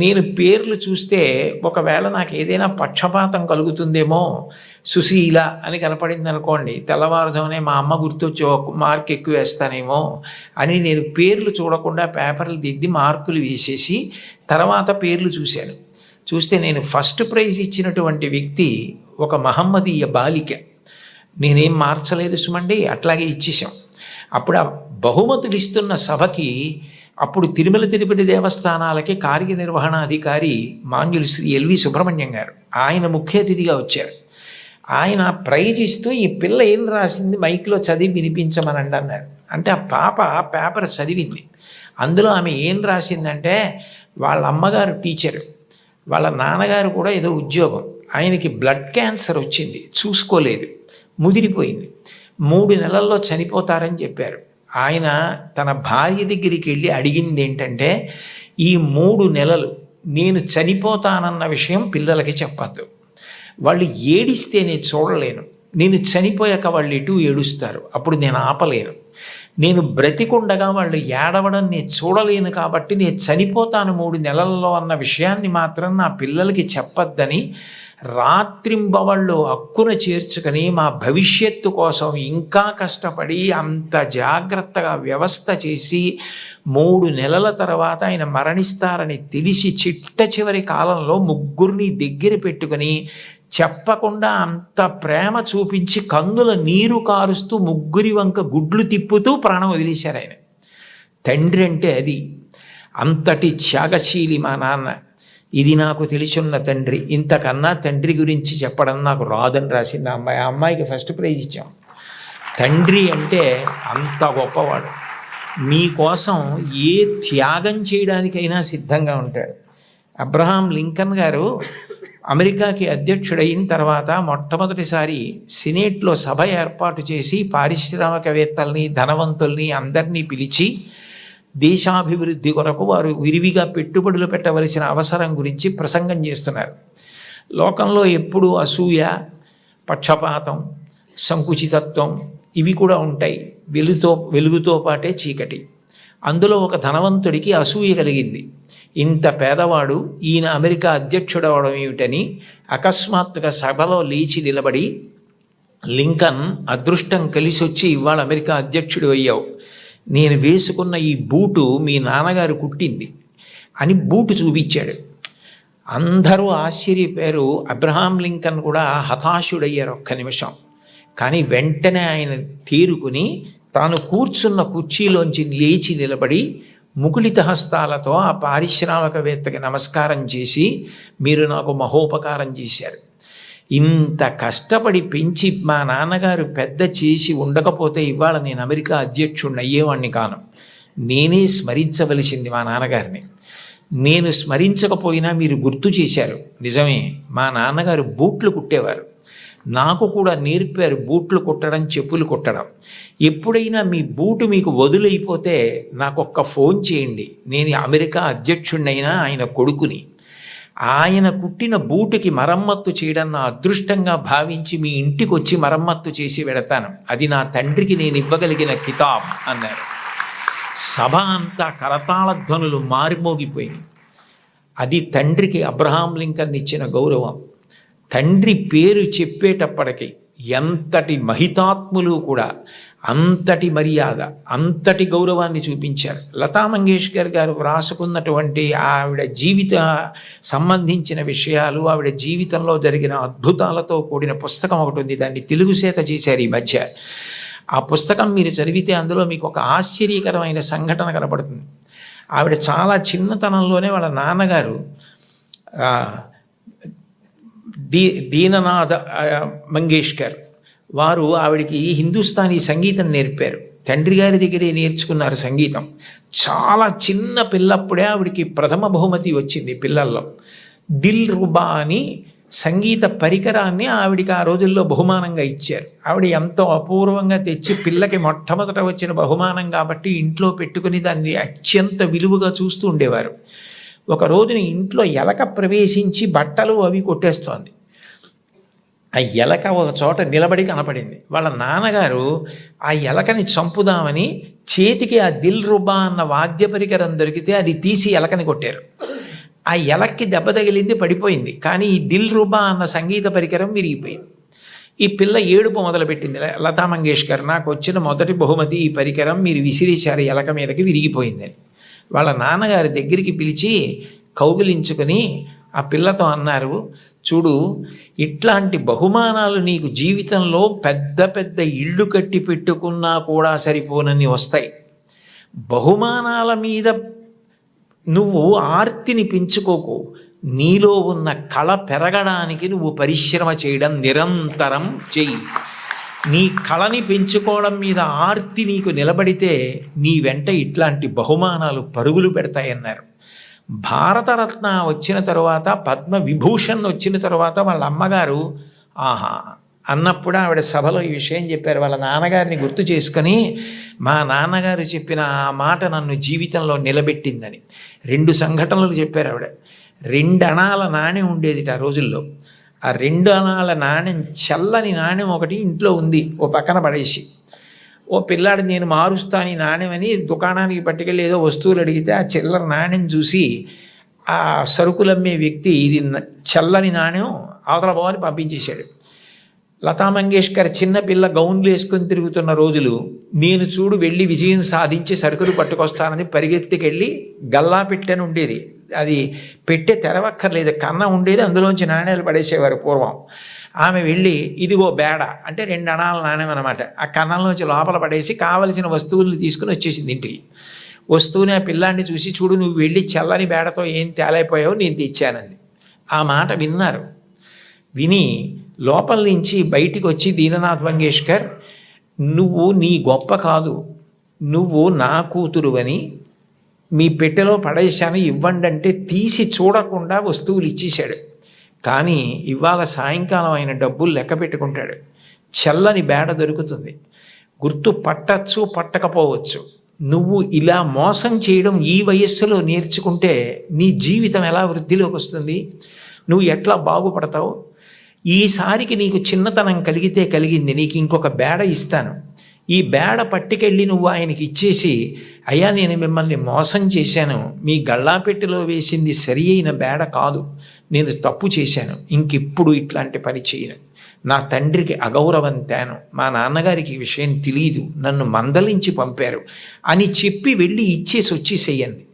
Speaker 1: నేను పేర్లు చూస్తే ఒకవేళ నాకు ఏదైనా పక్షపాతం కలుగుతుందేమో, సుశీల అని కనపడింది అనుకోండి, తెల్లవారుజామునే మా అమ్మ గుర్తొచ్చి మార్క్ ఎక్కువ వేస్తానేమో అని నేను పేర్లు చూడకుండా పేపర్లు దిద్ది మార్కులు వేసేసి తర్వాత పేర్లు చూశాను. చూస్తే నేను ఫస్ట్ ప్రైజ్ ఇచ్చినటువంటి వ్యక్తి ఒక మహమ్మదీయ బాలిక. నేనేం మార్చలేదు సుమండి, అట్లాగే ఇచ్చేసాం. అప్పుడు ఆ బహుమతులు ఇస్తున్న సభకి అప్పుడు తిరుమల తిరుపతి దేవస్థానాలకి కార్యనిర్వహణాధికారి మాన్యులు శ్రీ ఎల్వి సుబ్రహ్మణ్యం గారు, ఆయన ముఖ్య అతిథిగా వచ్చారు. ఆయన ప్రైజ్ ఇస్తూ ఈ పిల్ల ఏం రాసింది మైక్లో చదివి వినిపించమనండి అన్నారు. అంటే ఆ పాప పేపర్ చదివింది. అందులో ఆమె ఏం రాసిందంటే, వాళ్ళ అమ్మగారు టీచరు, వాళ్ళ నాన్నగారు కూడా ఏదో ఉద్యోగం, ఆయనకి బ్లడ్ క్యాన్సర్ వచ్చింది, చూసుకోలేదు, ముదిరిపోయింది, 3 నెలల్లో చనిపోతారని చెప్పారు. ఆయన తన భార్య దగ్గరికి వెళ్ళి అడిగింది ఏంటంటే, ఈ 3 నెలలు నేను చనిపోతానన్న విషయం పిల్లలకి చెప్పద్దు, వాళ్ళు ఏడిస్తే నేను చూడలేను, నేను చనిపోయాక వాళ్ళు ఎటు ఏడుస్తారు, అప్పుడు నేను ఆపలేను, నేను బ్రతికుండగా వాళ్ళు ఏడవడం నేను చూడలేను, కాబట్టి నేను చనిపోతాను 3 నెలల్లో అన్న విషయాన్ని మాత్రం నా పిల్లలకి చెప్పద్దని రాత్రింబవళ్ళు హక్కున చేర్చుకొని మా భవిష్యత్తు కోసం ఇంకా కష్టపడి అంత జాగ్రత్తగా వ్యవస్థ చేసి 3 నెలల తర్వాత ఆయన మరణిస్తారని తెలిసి చిట్ట చివరి కాలంలో 3 దగ్గర పెట్టుకొని చెప్పకుండా అంత ప్రేమ చూపించి కన్నుల నీరు కారుస్తూ 3 వంక గుడ్లు తిప్పుతూ ప్రాణం వదిలేశారు ఆయన. తండ్రి అంటే అది, అంతటి త్యాగశీలి మా నాన్న. ఇది నాకు తెలిసున్న తండ్రి. ఇంతకన్నా తండ్రి గురించి చెప్పడం నాకు రాదని రాసింది ఆ అమ్మాయి. ఆ అమ్మాయికి ఫస్ట్ ప్రైజ్ ఇచ్చాం. తండ్రి అంటే అంత గొప్పవాడు. మీకోసం ఏ త్యాగం చేయడానికైనా సిద్ధంగా ఉంటాడు. అబ్రహాం లింకన్ గారు అమెరికాకి అధ్యక్షుడైన తర్వాత మొట్టమొదటిసారి సినేట్లో సభ ఏర్పాటు చేసి పారిశ్రామికవేత్తల్ని, ధనవంతుల్ని అందరినీ పిలిచి దేశాభివృద్ధి కొరకు వారు విరివిగా పెట్టుబడులు పెట్టవలసిన అవసరం గురించి ప్రసంగం చేస్తున్నారు. లోకంలో ఎప్పుడూ అసూయ, పక్షపాతం, సంకుచితత్వం ఇవి కూడా ఉంటాయి. వెలుగుతో పాటే చీకటి. అందులో ఒక ధనవంతుడికి అసూయ కలిగింది. ఇంత పేదవాడు ఈయన అమెరికా అధ్యక్షుడు అవడం ఏమిటని అకస్మాత్తుగా సభలో లేచి నిలబడి, లింకన్ అదృష్టం కలిసి వచ్చి ఇవాళ అమెరికా అధ్యక్షుడు అయ్యావు, నేను వేసుకున్న ఈ బూటు మీ నాన్నగారు కుట్టింది అని బూటు చూపించాడు. అందరూ ఆశ్చర్యపోయారు. అబ్రహాం లింకన్ కూడా హతాశుడయ్యారు ఒక్క నిమిషం. కానీ వెంటనే ఆయన తేరుకుని తాను కూర్చున్న కుర్చీలోంచి లేచి నిలబడి ముకుళిత హస్తాలతో ఆ పారిశ్రామికవేత్తకి నమస్కారం చేసి, మీరు నాకు మహోపకారం చేశారు, ఇంత కష్టపడి పెంచి మా నాన్నగారు పెద్ద చేసి ఉండకపోతే ఇవాళ నేను అమెరికా అధ్యక్షుడిని అయ్యేవాడిని కాను. నేనే స్మరించవలసింది మా నాన్నగారిని. నేను స్మరించకపోయినా మీరు గుర్తు చేశారు. నిజమే, మా నాన్నగారు బూట్లు కుట్టేవారు, నాకు కూడా నేర్పారు బూట్లు కుట్టడం, చెప్పులు కుట్టడం. ఎప్పుడైనా మీ బూటు మీకు వదులైపోతే నాకు ఒక్క ఫోన్ చేయండి, నేను అమెరికా అధ్యక్షుడినైనా ఆయన కొడుకుని. ఆయన కుట్టిన బూటుకి మరమ్మత్తు చేయడం నా అదృష్టంగా భావించి మీ ఇంటికి వచ్చి మరమ్మత్తు చేసి వెడతాను. అది నా తండ్రికి నేను ఇవ్వగలిగిన కితాబ్ అన్నారు. సభ అంతా కరతాళ ధ్వనులు మారిమోగిపోయింది. అది తండ్రికి అబ్రహాం లింకన్ ఇచ్చిన గౌరవం. తండ్రి పేరు చెప్పేటప్పటికి ఎంతటి మహితాత్ములు కూడా అంతటి మర్యాద, అంతటి గౌరవాన్ని చూపించారు. లతా మంగేష్కర్ గారు వ్రాసుకున్నటువంటి ఆవిడ జీవిత సంబంధించిన విషయాలు, ఆవిడ జీవితంలో జరిగిన అద్భుతాలతో కూడిన పుస్తకం ఒకటి ఉంది. దాన్ని తెలుగు చేత చేశారు ఈ మధ్య. ఆ పుస్తకం మీరు చదివితే అందులో మీకు ఒక ఆశ్చర్యకరమైన సంఘటన కనపడుతుంది. ఆవిడ చాలా చిన్నతనంలోనే వాళ్ళ నాన్నగారు దీననాథ మంగేష్కర్ వారు ఆవిడికి హిందుస్థానీ సంగీతం నేర్పారు. తండ్రి గారి దగ్గరే నేర్చుకున్నారు సంగీతం. చాలా చిన్న పిల్లప్పుడే ఆవిడికి ప్రథమ బహుమతి వచ్చింది పిల్లల్లో. దిల్ రుబా అని సంగీత పరికరాన్ని ఆవిడికి ఆ రోజుల్లో బహుమానంగా ఇచ్చారు. ఆవిడ ఎంతో అపూర్వంగా తెచ్చి పిల్లకి మొట్టమొదట వచ్చిన బహుమానం కాబట్టి ఇంట్లో పెట్టుకుని దాన్ని అత్యంత విలువగా చూస్తూ ఉండేవారు. ఒక రోజున ఇంట్లో ఎలక ప్రవేశించి బట్టలు అవి కొట్టేస్తోంది. ఆ ఎలక ఒక చోట నిలబడి కనపడింది. వాళ్ళ నాన్నగారు ఆ ఎలకని చంపుదామని చేతికి ఆ దిల్ రుబా అన్న వాద్య పరికరం దొరికితే అది తీసి ఎలకని కొట్టారు. ఆ ఎలక్కి దెబ్బ తగిలింది, పడిపోయింది. కానీ ఈ దిల్ రుబా అన్న సంగీత పరికరం విరిగిపోయింది. ఈ పిల్ల ఏడుపు మొదలుపెట్టింది. లతా మంగేష్కర్, నాకు వచ్చిన మొదటి బహుమతి ఈ పరికరం, మీరు విసిరేశారు ఎలక మీదకి, విరిగిపోయిందని. వాళ్ళ నాన్నగారి దగ్గరికి పిలిచి కౌగిలించుకొని ఆ పిల్లతో అన్నారు, చూడు, ఇట్లాంటి బహుమానాలు నీకు జీవితంలో పెద్ద పెద్ద ఇళ్ళు కట్టి పెట్టుకున్నా కూడా సరిపోనని వస్తాయి. బహుమానాల మీద నువ్వు ఆర్తిని పెంచుకోకు. నీలో ఉన్న కళ పెరగడానికి నువ్వు పరిశ్రమ చేయడం నిరంతరం చెయ్యి. నీ కళని పెంచుకోవడం మీద ఆర్తి నీకు నిలబడితే నీ వెంట ఇట్లాంటి బహుమానాలు పరుగులు పెడతాయన్నారు. భారతరత్న వచ్చిన తరువాత, పద్మ విభూషణ్ వచ్చిన తరువాత వాళ్ళ అమ్మగారు ఆహా అన్నప్పుడు ఆవిడ సభలో ఈ విషయం చెప్పారు. వాళ్ళ నాన్నగారిని గుర్తు చేసుకొని, మా నాన్నగారు చెప్పిన ఆ మాట నన్ను జీవితంలో నిలబెట్టిందని 2 సంఘటనలు చెప్పారు ఆవిడ. 2 అణాల నాణ్యం ఉండేది ఆ రోజుల్లో. ఆ 2 అణాల నాణ్యం, చల్లని నాణ్యం ఒకటి ఇంట్లో ఉంది, ఓ పక్కన పడేసి. ఓ పిల్లాడు నేను మారుస్తాను ఈ నాణ్యమని దుకాణానికి పట్టుకెళ్ళి ఏదో వస్తువులు అడిగితే ఆ చిల్లర నాణ్యం చూసి ఆ సరుకులమ్మే వ్యక్తి ఇది చల్లని నాణ్యం అవతల పోవని పంపించేశాడు. లతా మంగేష్కర్ చిన్నపిల్ల గౌన్లు వేసుకొని తిరుగుతున్న రోజులు, నేను చూడు వెళ్ళి విజయం సాధించి సరుకులు పట్టుకొస్తానని పరిగెత్తికెళ్ళి గల్లా పెట్టెని ఉండేది, అది పెట్టే తెరవక్కర్లేదు, కన్న ఉండేది, అందులోంచి నాణ్యాలు పడేసేవారు పూర్వం. ఆమె వెళ్ళి ఇదిగో బేడ అంటే 2 అణాల నాణ్యం అనమాట, ఆ కన్నంలోంచి లోపల పడేసి కావలసిన వస్తువులను తీసుకుని వచ్చేసింది ఇంటికి. వస్తువుని ఆ పిల్లాన్ని చూసి, చూడు నువ్వు వెళ్ళి చల్లని బేడతో ఏం తేలైపోయావు, నేను తెచ్చానంది. ఆ మాట విన్నారు. విని లోపల నుంచి బయటికి వచ్చి దీననాథ్ మంగేష్కర్, నువ్వు నీ గొప్ప కాదు, నువ్వు నా కూతురువని మీ పెట్టెలో పడేశాను ఇవ్వండి అంటే తీసి చూడకుండా వస్తువులు ఇచ్చేశాడు. కానీ ఇవాళ సాయంకాలం ఆయన డబ్బులు లెక్క పెట్టుకుంటాడు. చల్లని బేడ దొరుకుతుంది, గుర్తు పట్టచ్చు పట్టకపోవచ్చు. నువ్వు ఇలా మోసం చేయడం ఈ వయస్సులో నేర్చుకుంటే నీ జీవితం ఎలా వృద్ధిలోకి వస్తుంది, నువ్వు ఎట్లా బాగుపడతావు? ఈసారికి నీకు చిన్నతనం కలిగితే కలిగింది, నీకు ఇంకొక బేడ ఇస్తాను, ఈ బేడ పట్టుకెళ్ళి నువ్వు ఆయనకి ఇచ్చేసి, అయ్యా నేను మిమ్మల్ని మోసం చేశాను, మీ గళ్ళాపెట్టెలో వేసింది సరి అయిన బేడ కాదు, నేను తప్పు చేశాను, ఇంకెప్పుడు ఇట్లాంటి పని చేయను, నా తండ్రికి అగౌరవం తేను, మా నాన్నగారికి ఈ విషయం తెలియదు, నన్ను మందలించి పంపారు అని చెప్పి వెళ్ళి ఇచ్చేసి వచ్చేసేయండి.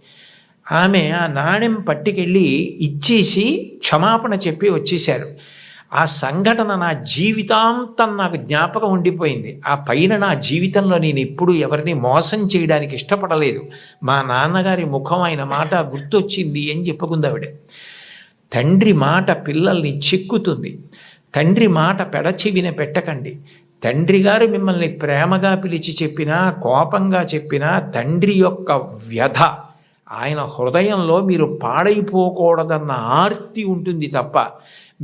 Speaker 1: ఆమె ఆ నాణ్యం పట్టుకెళ్ళి ఇచ్చేసి క్షమాపణ చెప్పి వచ్చేశారు. ఆ సంఘటన నా జీవితాంతం నాకు జ్ఞాపకం ఉండిపోయింది. ఆ పైన నా జీవితంలో నేను ఎప్పుడు ఎవరిని మోసం చేయడానికి ఇష్టపడలేదు, మా నాన్నగారి ముఖం ఆయన మాట గుర్తొచ్చింది అని చెప్పుకుందావిడ. తండ్రి మాట పిల్లల్ని చిక్కుతుంది. తండ్రి మాట పెడచెవిన పెట్టకండి. తండ్రి గారు మిమ్మల్ని ప్రేమగా పిలిచి చెప్పినా, కోపంగా చెప్పినా, తండ్రి యొక్క వ్యధ, ఆయన హృదయంలో మీరు పాడైపోకూడదన్న ఆర్తి ఉంటుంది తప్ప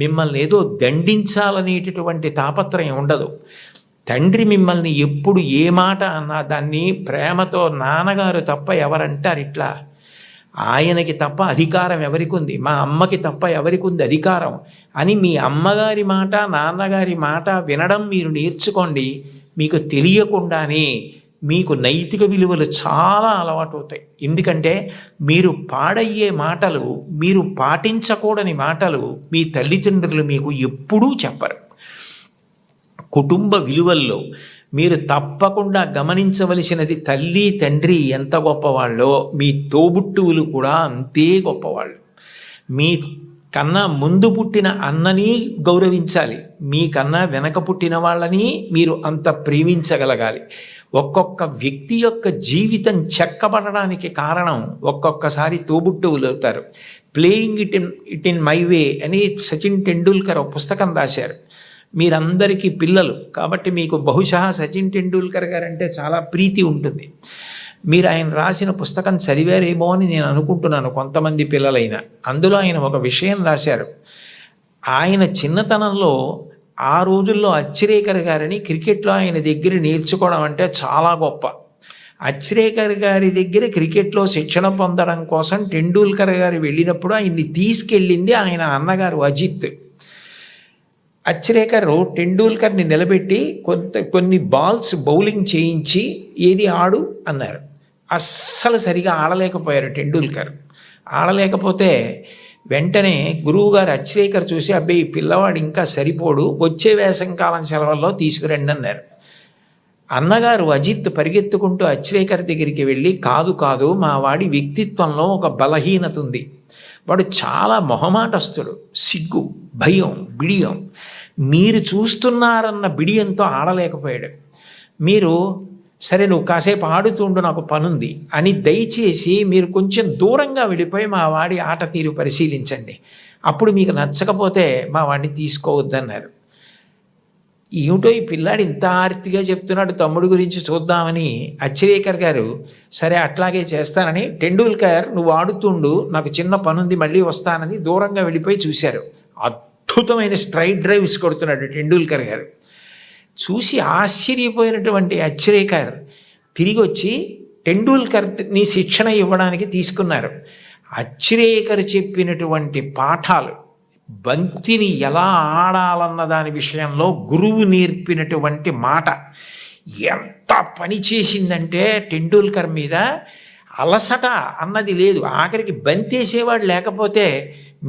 Speaker 1: మిమ్మల్ని ఏదో దండించాలనేటటువంటి తాపత్రయం ఉండదు. తండ్రి మిమ్మల్ని ఎప్పుడు ఏ మాట అన్నా దాన్ని ప్రేమతో, నాన్నగారు తప్ప ఎవరంటారు ఇట్లా, ఆయనకి తప్ప అధికారం ఎవరికి ఉంది, మా అమ్మకి తప్ప ఎవరికి ఉంది అధికారం అని మీ అమ్మగారి మాట, నాన్నగారి మాట వినడం మీరు నేర్చుకోండి. మీకు తెలియకుండానే మీకు నైతిక విలువలు చాలా అలవాటు అవుతాయి. ఎందుకంటే మీరు పాడయ్యే మాటలు, మీరు పాటించకూడని మాటలు మీ తల్లిదండ్రులు మీకు ఎప్పుడూ చెప్పరు. కుటుంబ విలువల్లో మీరు తప్పకుండా గమనించవలసినది, తల్లి తండ్రి ఎంత గొప్పవాళ్ళో మీ తోబుట్టువులు కూడా అంతే గొప్పవాళ్ళు. మీ కన్నా ముందు పుట్టిన అన్నని గౌరవించాలి, మీకన్నా వెనక పుట్టిన వాళ్ళని మీరు అంత ప్రేమించగలగాలి. ఒక్కొక్క వ్యక్తి యొక్క జీవితం చెక్కబడడానికి కారణం ఒక్కొక్కసారి తోబుట్టువులు అవుతారు. Playing it in my way అని సచిన్ టెండూల్కర్ ఒక పుస్తకం రాశారు. మీరందరికీ పిల్లలు కాబట్టి మీకు బహుశా సచిన్ టెండూల్కర్ గారు అంటే చాలా ప్రీతి ఉంటుంది. మీరు ఆయన రాసిన పుస్తకం చదివారేమో అని నేను అనుకుంటున్నాను, కొంతమంది పిల్లలైనా. అందులో ఆయన ఒక విషయం రాశారు. ఆయన చిన్నతనంలో ఆ రోజుల్లో అచ్రేకర్ గారిని క్రికెట్లో ఆయన దగ్గర నేర్చుకోవడం అంటే చాలా గొప్ప. అచ్రేకర్ గారి దగ్గర క్రికెట్లో శిక్షణ పొందడం కోసం టెండూల్కర్ గారు వెళ్ళినప్పుడు ఆయన్ని తీసుకెళ్ళింది ఆయన అన్నగారు అజిత్. అచ్రేకర్ టెండూల్కర్ని నిలబెట్టి కొన్ని బాల్స్ బౌలింగ్ చేయించి ఏది ఆడు అన్నారు. అస్సలు సరిగా ఆడలేకపోయారు టెండూల్కర్. ఆడలేకపోతే వెంటనే గురువుగారు అచ్రేకర్ చూసి, అబ్బాయి ఈ పిల్లవాడు ఇంకా సరిపోడు, వచ్చే వేసంకాలం సెలవుల్లో తీసుకురండి అన్నారు. అన్నగారు అజిత్ పరిగెత్తుకుంటూ అచ్రేకర్ దగ్గరికి వెళ్ళి, కాదు మా వాడి వ్యక్తిత్వంలో ఒక బలహీనత ఉంది, వాడు చాలా మొహమాటస్తుడు, సిగ్గు, భయం, బిడియం. మీరు చూస్తున్నారన్న బిడియంతో ఆడలేకపోయాడు. మీరు సరే నువ్వు కాసేపు ఆడుతుండు, నాకు పనుంది అని దయచేసి మీరు కొంచెం దూరంగా వెళ్ళిపోయి మా వాడి ఆట తీరు పరిశీలించండి, అప్పుడు మీకు నచ్చకపోతే మా వాడిని తీసుకోవద్దన్నారు. ఏమిటో ఈ పిల్లాడు ఇంత ఆర్తిగా చెప్తున్నాడు తమ్ముడు గురించి చూద్దామని అచ్రేకర్ గారు సరే అట్లాగే చేస్తానని, టెండూల్కర్ నువ్వు ఆడుతుండు, నాకు చిన్న పనుంది మళ్ళీ వస్తానని దూరంగా వెళ్ళిపోయి చూశారు. అద్భుతమైన స్ట్రైట్ డ్రైవ్స్ కొడుతున్నాడు టెండూల్కర్ గారు. చూసి ఆశ్చర్యపోయినటువంటి అచ్రేకర్ తిరిగి వచ్చి టెండూల్కర్ని శిక్షణ ఇవ్వడానికి తీసుకున్నారు. అచ్రేకర్ చెప్పినటువంటి పాఠాలు, బంతిని ఎలా ఆడాలన్న దాని విషయంలో గురువు నేర్పినటువంటి మాట ఎంత పని చేసిందంటే టెండూల్కర్ మీద అలసట అన్నది లేదు. ఆఖరికి బంతేసేవాడు లేకపోతే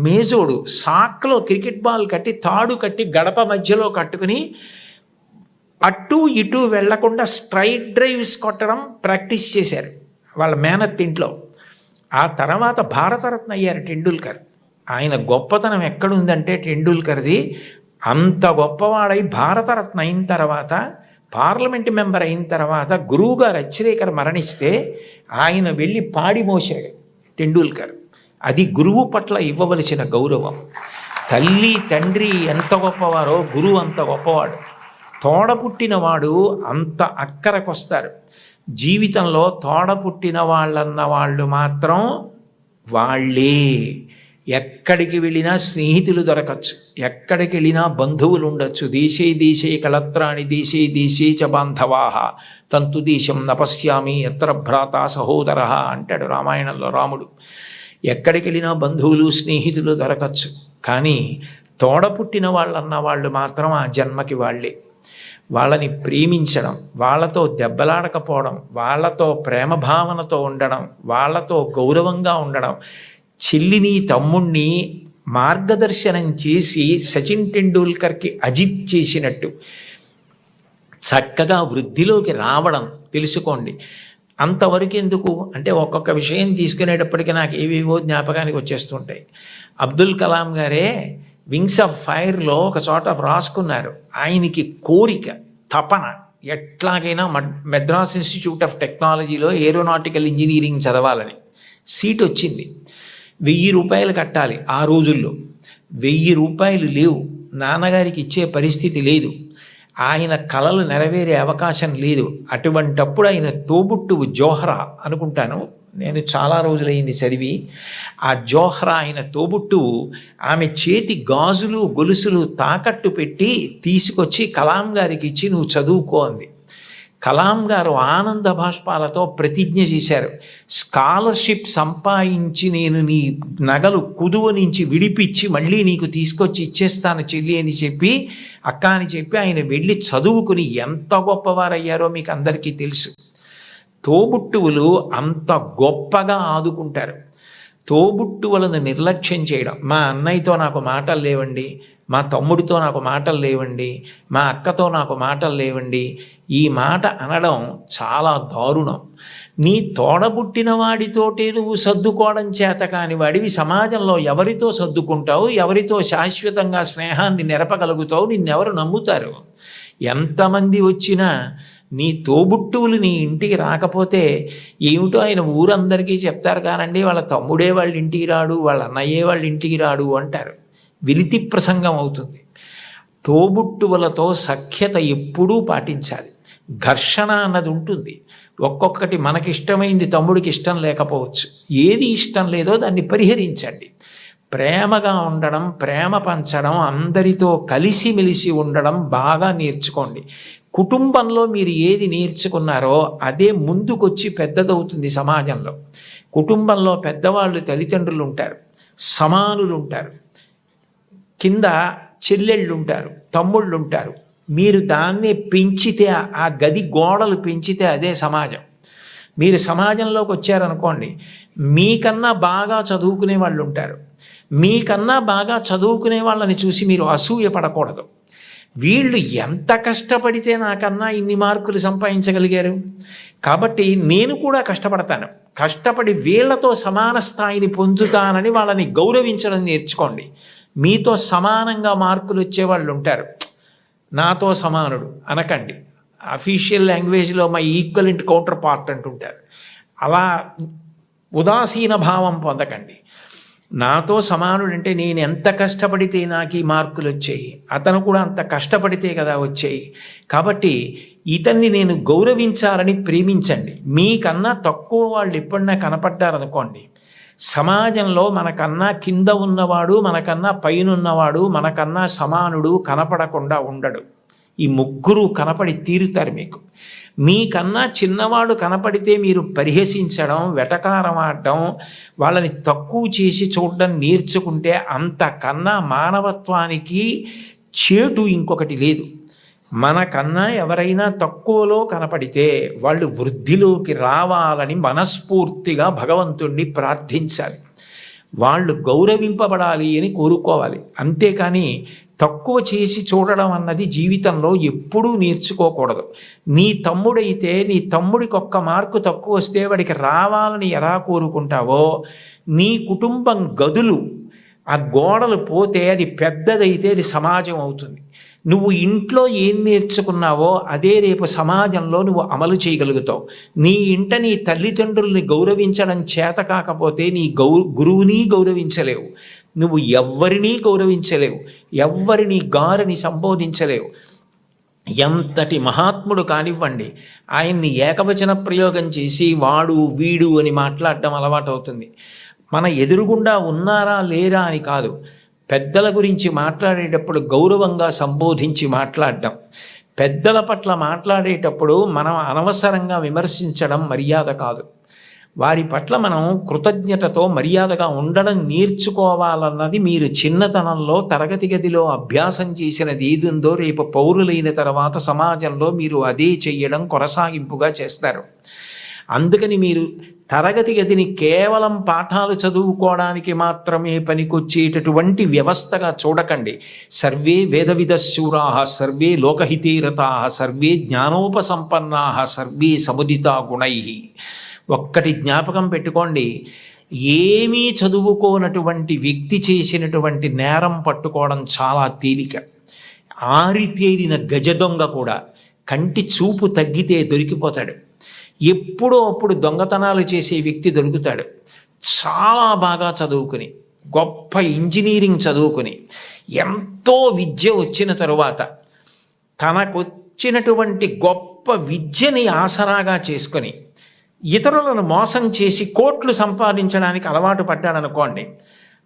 Speaker 1: మేజోడు సాక్లో క్రికెట్ బాల్ కట్టి తాడు కట్టి గడప మధ్యలో కట్టుకుని అటు ఇటు వెళ్లకుండా స్ట్రైట్ డ్రైవ్స్ కొట్టడం ప్రాక్టీస్ చేశారు వాళ్ళ మేనత్ ఇంట్లో. ఆ తర్వాత భారతరత్న అయ్యారు టెండూల్కర్. ఆయన గొప్పతనం ఎక్కడుందంటే టెండూల్కర్ది, అంత గొప్పవాడై భారతరత్న అయిన తర్వాత, పార్లమెంట్ మెంబర్ అయిన తర్వాత గురువుగారు అచ్రేకర్ మరణిస్తే ఆయన వెళ్ళి పాడి మోసాడు టెండూల్కర్. అది గురువు పట్ల ఇవ్వవలసిన గౌరవం. తల్లి తండ్రి ఎంత గొప్పవారో గురువు అంత గొప్పవాడు. తోడపుట్టినవాడు అంత అక్కరకొస్తారు. జీవితంలో తోడపుట్టిన వాళ్ళన్న వాళ్ళు మాత్రం వాళ్ళే. ఎక్కడికి వెళ్ళినా స్నేహితులు దొరకచ్చు, ఎక్కడికి వెళ్ళినా బంధువులు ఉండొచ్చు. దేశే కళత్రాణి దేశే చ బాంధవాహ తంతు దేశం నపశ్యామి ఎత్ర భ్రాత సహోదర అంటాడు రామాయణంలో రాముడు. ఎక్కడికి వెళ్ళినా బంధువులు స్నేహితులు దొరకచ్చు, కానీ తోడపుట్టిన వాళ్ళన్న వాళ్ళు మాత్రం ఆ జన్మకి వాళ్ళే. వాళ్ళని ప్రేమించడం, వాళ్ళతో దెబ్బలాడకపోవడం, వాళ్ళతో ప్రేమ భావనతో ఉండడం, వాళ్ళతో గౌరవంగా ఉండడం. చెల్లిని తమ్ముణ్ణి మార్గదర్శనం చేసి సచిన్ టెండూల్కర్కి అజిత్ చేసినట్టు చక్కగా వృద్ధిలోకి రావడం తెలుసుకోండి. అంతవరకు ఎందుకు అంటే ఒక్కొక్క విషయం తీసుకునేటప్పటికీ నాకు ఏవేవో జ్ఞాపకానికి వచ్చేస్తుంటాయి. అబ్దుల్ కలాం గారే వింగ్స్ ఆఫ్ ఫైర్లో ఒక చోట రాసుకున్నారు, ఆయనకి కోరిక, తపన ఎట్లాగైనా మద్రాస్ ఇన్స్టిట్యూట్ ఆఫ్ టెక్నాలజీలో ఏరోనాటికల్ ఇంజనీరింగ్ చదవాలని. సీట్ వచ్చింది. 1000 రూపాయలు కట్టాలి. ఆ రోజుల్లో 1000 రూపాయలు లేవు, నాన్నగారికి ఇచ్చే పరిస్థితి లేదు, ఆయన కలలు నెరవేరే అవకాశం లేదు. అటువంటప్పుడు ఆయన తోబుట్టువు జోహ్రా అనుకుంటాను, నేను చాలా రోజులైంది చదివి, ఆ జోహ్రా ఆయన తోబుట్టువు ఆమె చేతి గాజులు గొలుసులు తాకట్టు పెట్టి తీసుకొచ్చి కలాం గారికి ఇచ్చి నువ్వు చదువుకో అంది. కలాం గారు ఆనంద బాష్పాలతో ప్రతిజ్ఞ చేశారు, స్కాలర్షిప్ సంపాదించి నేను నీ నగలు కుదువ నుంచి విడిపించి మళ్ళీ నీకు తీసుకొచ్చి ఇచ్చేస్తాను చెల్లి అని చెప్పి, అక్క అని చెప్పి ఆయన వెళ్ళి చదువుకుని ఎంత గొప్పవారయ్యారో మీకు అందరికీ తెలుసు. తోబుట్టువులు అంత గొప్పగా ఆదుకుంటారు. తోబుట్టువులను నిర్లక్ష్యం చేయడం, మా అన్నయ్యతో నాకు మాటలు లేవండి, మా తమ్ముడితో నాకు మాటలు లేవండి, మా అక్కతో నాకు మాటలు లేవండి. ఈ మాట అనడం చాలా దారుణం. నీ తోడబుట్టిన వాడితోటే నువ్వు సర్దుకోవడం చేత కాని వాడివి సమాజంలో ఎవరితో సర్దుకుంటావు? ఎవరితో శాశ్వతంగా స్నేహాన్ని నెరపగలుగుతావు? నిన్నెవరు నమ్ముతారు? ఎంతమంది వచ్చినా నీ తోబుట్టువులు నీ ఇంటికి రాకపోతే ఏమిటో ఆయన ఊరందరికీ చెప్తారు కానండి, వాళ్ళ తమ్ముడే వాళ్ళ ఇంటికి రాడు, వాళ్ళ అన్నయ్యే వాళ్ళ ఇంటికి రాడు అంటారు. విలితి ప్రసంగం అవుతుంది. తోబుట్టువులతో సఖ్యత ఎప్పుడూ పాటించాలి. ఘర్షణ అన్నది ఉంటుంది. ఒక్కొక్కటి మనకిష్టమైంది తమ్ముడికి ఇష్టం లేకపోవచ్చు. ఏది ఇష్టం లేదో దాన్ని పరిహరించండి. ప్రేమగా ఉండడం, ప్రేమ పంచడం, అందరితో కలిసిమెలిసి ఉండడం బాగా నేర్చుకోండి. కుటుంబంలో మీరు ఏది నేర్చుకున్నారో అదే ముందుకొచ్చి పెద్దదవుతుంది సమాజంలో. కుటుంబంలో పెద్దవాళ్ళు తల్లిదండ్రులు ఉంటారు, సమానులు ఉంటారు, కింద చెల్లెళ్ళు ఉంటారు, తమ్ముళ్ళు ఉంటారు. మీరు దాన్ని పెంచితే, ఆ గది గోడలు పెంచితే అదే సమాజం. మీరు సమాజంలోకి వచ్చారనుకోండి, మీకన్నా బాగా చదువుకునే వాళ్ళు ఉంటారు. మీకన్నా బాగా చదువుకునే వాళ్ళని చూసి మీరు అసూయ పడకూడదు. వీళ్ళు ఎంత కష్టపడితే నాకన్నా ఇన్ని మార్కులు సంపాదించగలిగారు, కాబట్టి నేను కూడా కష్టపడతాను, కష్టపడి వీళ్లతో సమాన స్థాయిని పొందుతానని వాళ్ళని గౌరవించడం నేర్చుకోండి. మీతో సమానంగా మార్కులు వచ్చేవాళ్ళు ఉంటారు, నాతో సమానుడు అనకండి. అఫీషియల్ లాంగ్వేజ్లో మై ఈక్వలెంట్ కౌంటర్ పార్ట్ అంటుంటారు. అలా ఉదాసీన భావం పొందకండి. నాతో సమానుడంటే నేను ఎంత కష్టపడితే నాకు ఈ మార్కులు వచ్చాయి, అతను కూడా అంత కష్టపడితే కదా వచ్చాయి. కాబట్టి ఇతన్ని నేను గౌరవించాలని ప్రేమించండి. మీకన్నా తక్కువ వాళ్ళు ఎప్పుడన్నా కనపడ్డారనుకోండి, సమాజంలో మనకన్నా కింద ఉన్నవాడు, మనకన్నా పైన ఉన్నవాడు, మనకన్నా సమానుడు కనపడకుండా ఉండడు. ఈ ముగ్గురు కనపడి తీరుతారు మీకు. మీకన్నా చిన్నవాడు కనపడితే మీరు పరిహసించడం, వెటకారం ఆడడం, వాళ్ళని తక్కువ చేసి చూడడం నేర్చుకుంటే అంతకన్నా మానవత్వానికి చేటు ఇంకొకటి లేదు. మనకన్నా ఎవరైనా తక్కువలో కనపడితే వాళ్ళు వృద్ధిలోకి రావాలని మనస్ఫూర్తిగా భగవంతుణ్ణి ప్రార్థించాలి. వాళ్ళు గౌరవింపబడాలి అని కోరుకోవాలి. అంతేకాని తక్కువ చేసి చూడడం అన్నది జీవితంలో ఎప్పుడూ నేర్చుకోకూడదు. నీ తమ్ముడైతే నీ తమ్ముడికి ఒక్క మార్కు తక్కువ వస్తే వాడికి రావాలని ఎలా కోరుకుంటావో, నీ కుటుంబం గదులు ఆ గోడలు పోతే అది పెద్దదైతే అది సమాజం అవుతుంది. నువ్వు ఇంట్లో ఏం నేర్చుకున్నావో అదే రేపు సమాజంలో నువ్వు అమలు చేయగలుగుతావు. నీ ఇంట నీ తల్లిదండ్రుల్ని గౌరవించడం చేత కాకపోతే నీ గురువుని గౌరవించలేవు, నువ్వు ఎవ్వరినీ గౌరవించలేవు, ఎవ్వరిని గారిని సంబోధించలేవు. ఎంతటి మహాత్ముడు కానివ్వండి, ఆయన్ని ఏకవచన ప్రయోగం చేసి వాడు వీడు అని మాట్లాడడం అలవాటు అవుతుంది. మన ఎదురుగుండా ఉన్నారా లేరా అని కాదు, పెద్దల గురించి మాట్లాడేటప్పుడు గౌరవంగా సంబోధించి మాట్లాడడం. పెద్దల పట్ల మాట్లాడేటప్పుడు మనం అనవసరంగా విమర్శించడం మర్యాద కాదు. వారి పట్ల మనం కృతజ్ఞతతో మర్యాదగా ఉండడం నేర్చుకోవాలన్నది మీరు చిన్నతనంలో తరగతి గదిలో అభ్యాసం చేసినది ఏదుందో రేపు పౌరులైన తర్వాత సమాజంలో మీరు అదే చెయ్యడం కొనసాగింపుగా చేస్తారు. అందుకని మీరు తరగతి గదిని కేవలం పాఠాలు చదువుకోవడానికి మాత్రమే పనికొచ్చేటటువంటి వ్యవస్థగా చూడకండి. సర్వే వేదవిదశూరా, సర్వే లోకహితేరతా, సర్వే జ్ఞానోపసంపన్నా, సర్వే సముదితా గుణై. ఒక్కటి జ్ఞాపకం పెట్టుకోండి, ఏమీ చదువుకోనటువంటి వ్యక్తి చేసినటువంటి నేరం పట్టుకోవడం చాలా తేలిక. ఆరితేరిన గజదొంగ కూడా కంటి చూపు తగ్గితే దొరికిపోతాడు. ఎప్పుడో అప్పుడు దొంగతనాలు చేసే వ్యక్తి దొరుకుతాడు. చాలా బాగా చదువుకుని, గొప్ప ఇంజనీరింగ్ చదువుకుని, ఎంతో విద్య వచ్చిన తరువాత తనకొచ్చినటువంటి గొప్ప విద్యని ఆసరాగా చేసుకొని ఇతరులను మోసం చేసి కోట్లు సంపాదించడానికి అలవాటు పడ్డాడనుకోండి,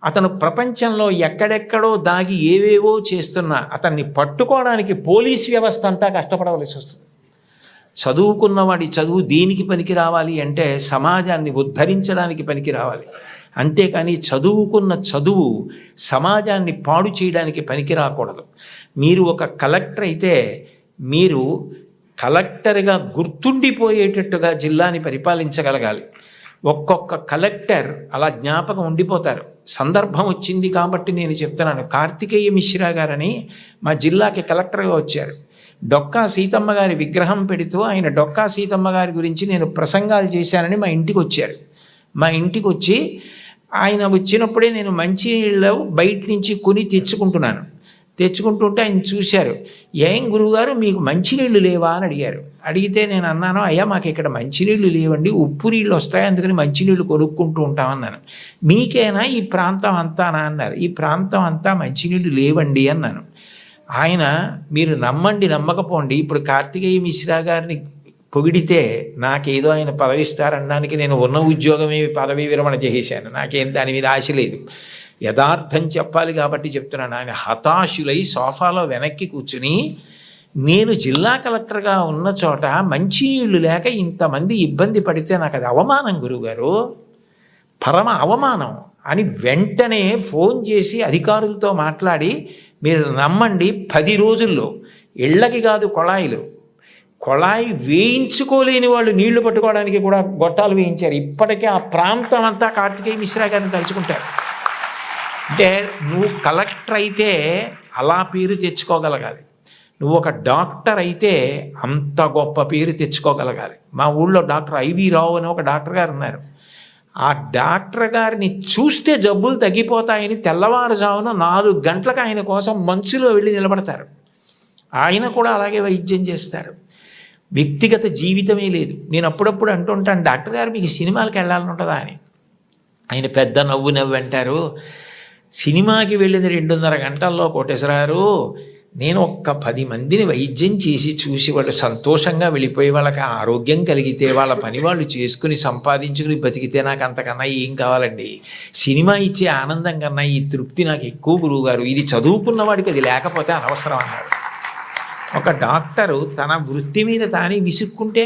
Speaker 1: అతను ప్రపంచంలో ఎక్కడెక్కడో దాగి ఏవేవో చేస్తున్నా అతన్ని పట్టుకోవడానికి పోలీస్ వ్యవస్థ అంతా కష్టపడవలసి వస్తుంది. చదువుకున్నవాడి చదువు దేనికి పనికి రావాలి అంటే సమాజాన్ని ఉద్ధరించడానికి పనికి రావాలి. అంతేకాని చదువుకున్న చదువు సమాజాన్ని పాడు చేయడానికి పనికి రాకూడదు. మీరు ఒక కలెక్టర్ అయితే మీరు కలెక్టర్గా గుర్తుండిపోయేటట్టుగా జిల్లాని పరిపాలించగలగాలి. ఒక్కొక్క కలెక్టర్ అలా జ్ఞాపకం ఉండిపోతారు. సందర్భం వచ్చింది కాబట్టి నేను చెప్తున్నాను. కార్తికేయ మిశ్రా గారని మా జిల్లాకి కలెక్టర్గా వచ్చారు. డొక్కా సీతమ్మ గారి విగ్రహం పెడుతూ ఆయన డొక్కా సీతమ్మ గారి గురించి నేను ప్రసంగాలు చేశానని మా ఇంటికి వచ్చారు. మా ఇంటికి వచ్చి ఆయన వచ్చినప్పుడే నేను మంచినీళ్ళు బయట నుంచి కొని తెచ్చుకుంటుంటే ఆయన చూశారు. ఏం గురువుగారు మీకు మంచినీళ్ళు లేవా అని అడిగారు. అడిగితే నేను అన్నాను, అయ్యా మాకు ఇక్కడ మంచినీళ్ళు లేవండి, ఉప్పు నీళ్ళు వస్తాయి, అందుకని మంచినీళ్ళు కొనుక్కుంటూ ఉంటామన్నాను. మీకేనా ఈ ప్రాంతం అంతానా అన్నారు. ఈ ప్రాంతం అంతా మంచినీళ్ళు లేవండి అన్నాను. ఆయన మీరు నమ్మండి నమ్మకపోండి, ఇప్పుడు కార్తికేయ మిశ్రా గారిని పొగిడితే నాకేదో ఆయన పదవి ఇస్తారనడానికి నేను ఉన్న ఉద్యోగమే పదవీ విరమణ చేసేసాను. నాకేం దాని మీద ఆశ లేదు. యథార్థం చెప్పాలి కాబట్టి చెప్తున్నాను. ఆయన హతాశులై సోఫాలో వెనక్కి కూర్చుని నేను జిల్లా కలెక్టర్గా ఉన్న చోట మంచినీళ్ళు లేక ఇంతమంది ఇబ్బంది పడితే నాకు అది అవమానం గురువుగారు, పరమ అవమానం అని వెంటనే ఫోన్ చేసి అధికారులతో మాట్లాడి మీరు నమ్మండి 10 రోజుల్లో ఇళ్ళకి కాదు కొళాయి వేయించుకోలేని వాళ్ళు నీళ్లు పట్టుకోవడానికి కూడా గొట్టాలు వేయించారు. ఇప్పటికే ఆ ప్రాంతం అంతా కార్తికేయ మిశ్రా గారిని తలుచుకుంటారు. అంటే నువ్వు కలెక్టర్ అయితే అలా పేరు తెచ్చుకోగలగాలి, నువ్వు ఒక డాక్టర్ అయితే అంత గొప్ప పేరు తెచ్చుకోగలగాలి. మా ఊళ్ళో డాక్టర్ ఐవి రావు అని ఒక డాక్టర్ గారు ఉన్నారు. ఆ డాక్టర్ గారిని చూస్తే జబ్బులు తగ్గిపోతాయని తెల్లవారుజామున 4 గంటలకు ఆయన కోసం మంచులో వెళ్ళి నిలబడతారు. ఆయన కూడా అలాగే వైద్యం చేస్తారు. వ్యక్తిగత జీవితమే లేదు. నేను అప్పుడప్పుడు అంటుంటాను, డాక్టర్ గారు మీకు సినిమాలకు వెళ్ళాలని ఉంటుందా అని. ఆయన పెద్ద నవ్వు అంటారు, సినిమాకి వెళ్ళింది 2.5 గంటల్లో కోటేశ్వరారు, నేను ఒక్క 10 మందిని వైద్యం చేసి చూసి వాళ్ళు సంతోషంగా వెళ్ళిపోయి వాళ్ళకి ఆరోగ్యం కలిగితే వాళ్ళ పని వాళ్ళు చేసుకుని సంపాదించుకుని బతికితే నాకు అంతకన్నా ఏం కావాలండి. సినిమా ఇచ్చే ఆనందం కన్నా ఈ తృప్తి నాకు ఎక్కువ గురువుగారు. ఇది చదువుకున్న వాడికి అది లేకపోతే అనవసరం అన్నారు. ఒక డాక్టరు తన వృత్తి మీద తానే విసుక్కుంటే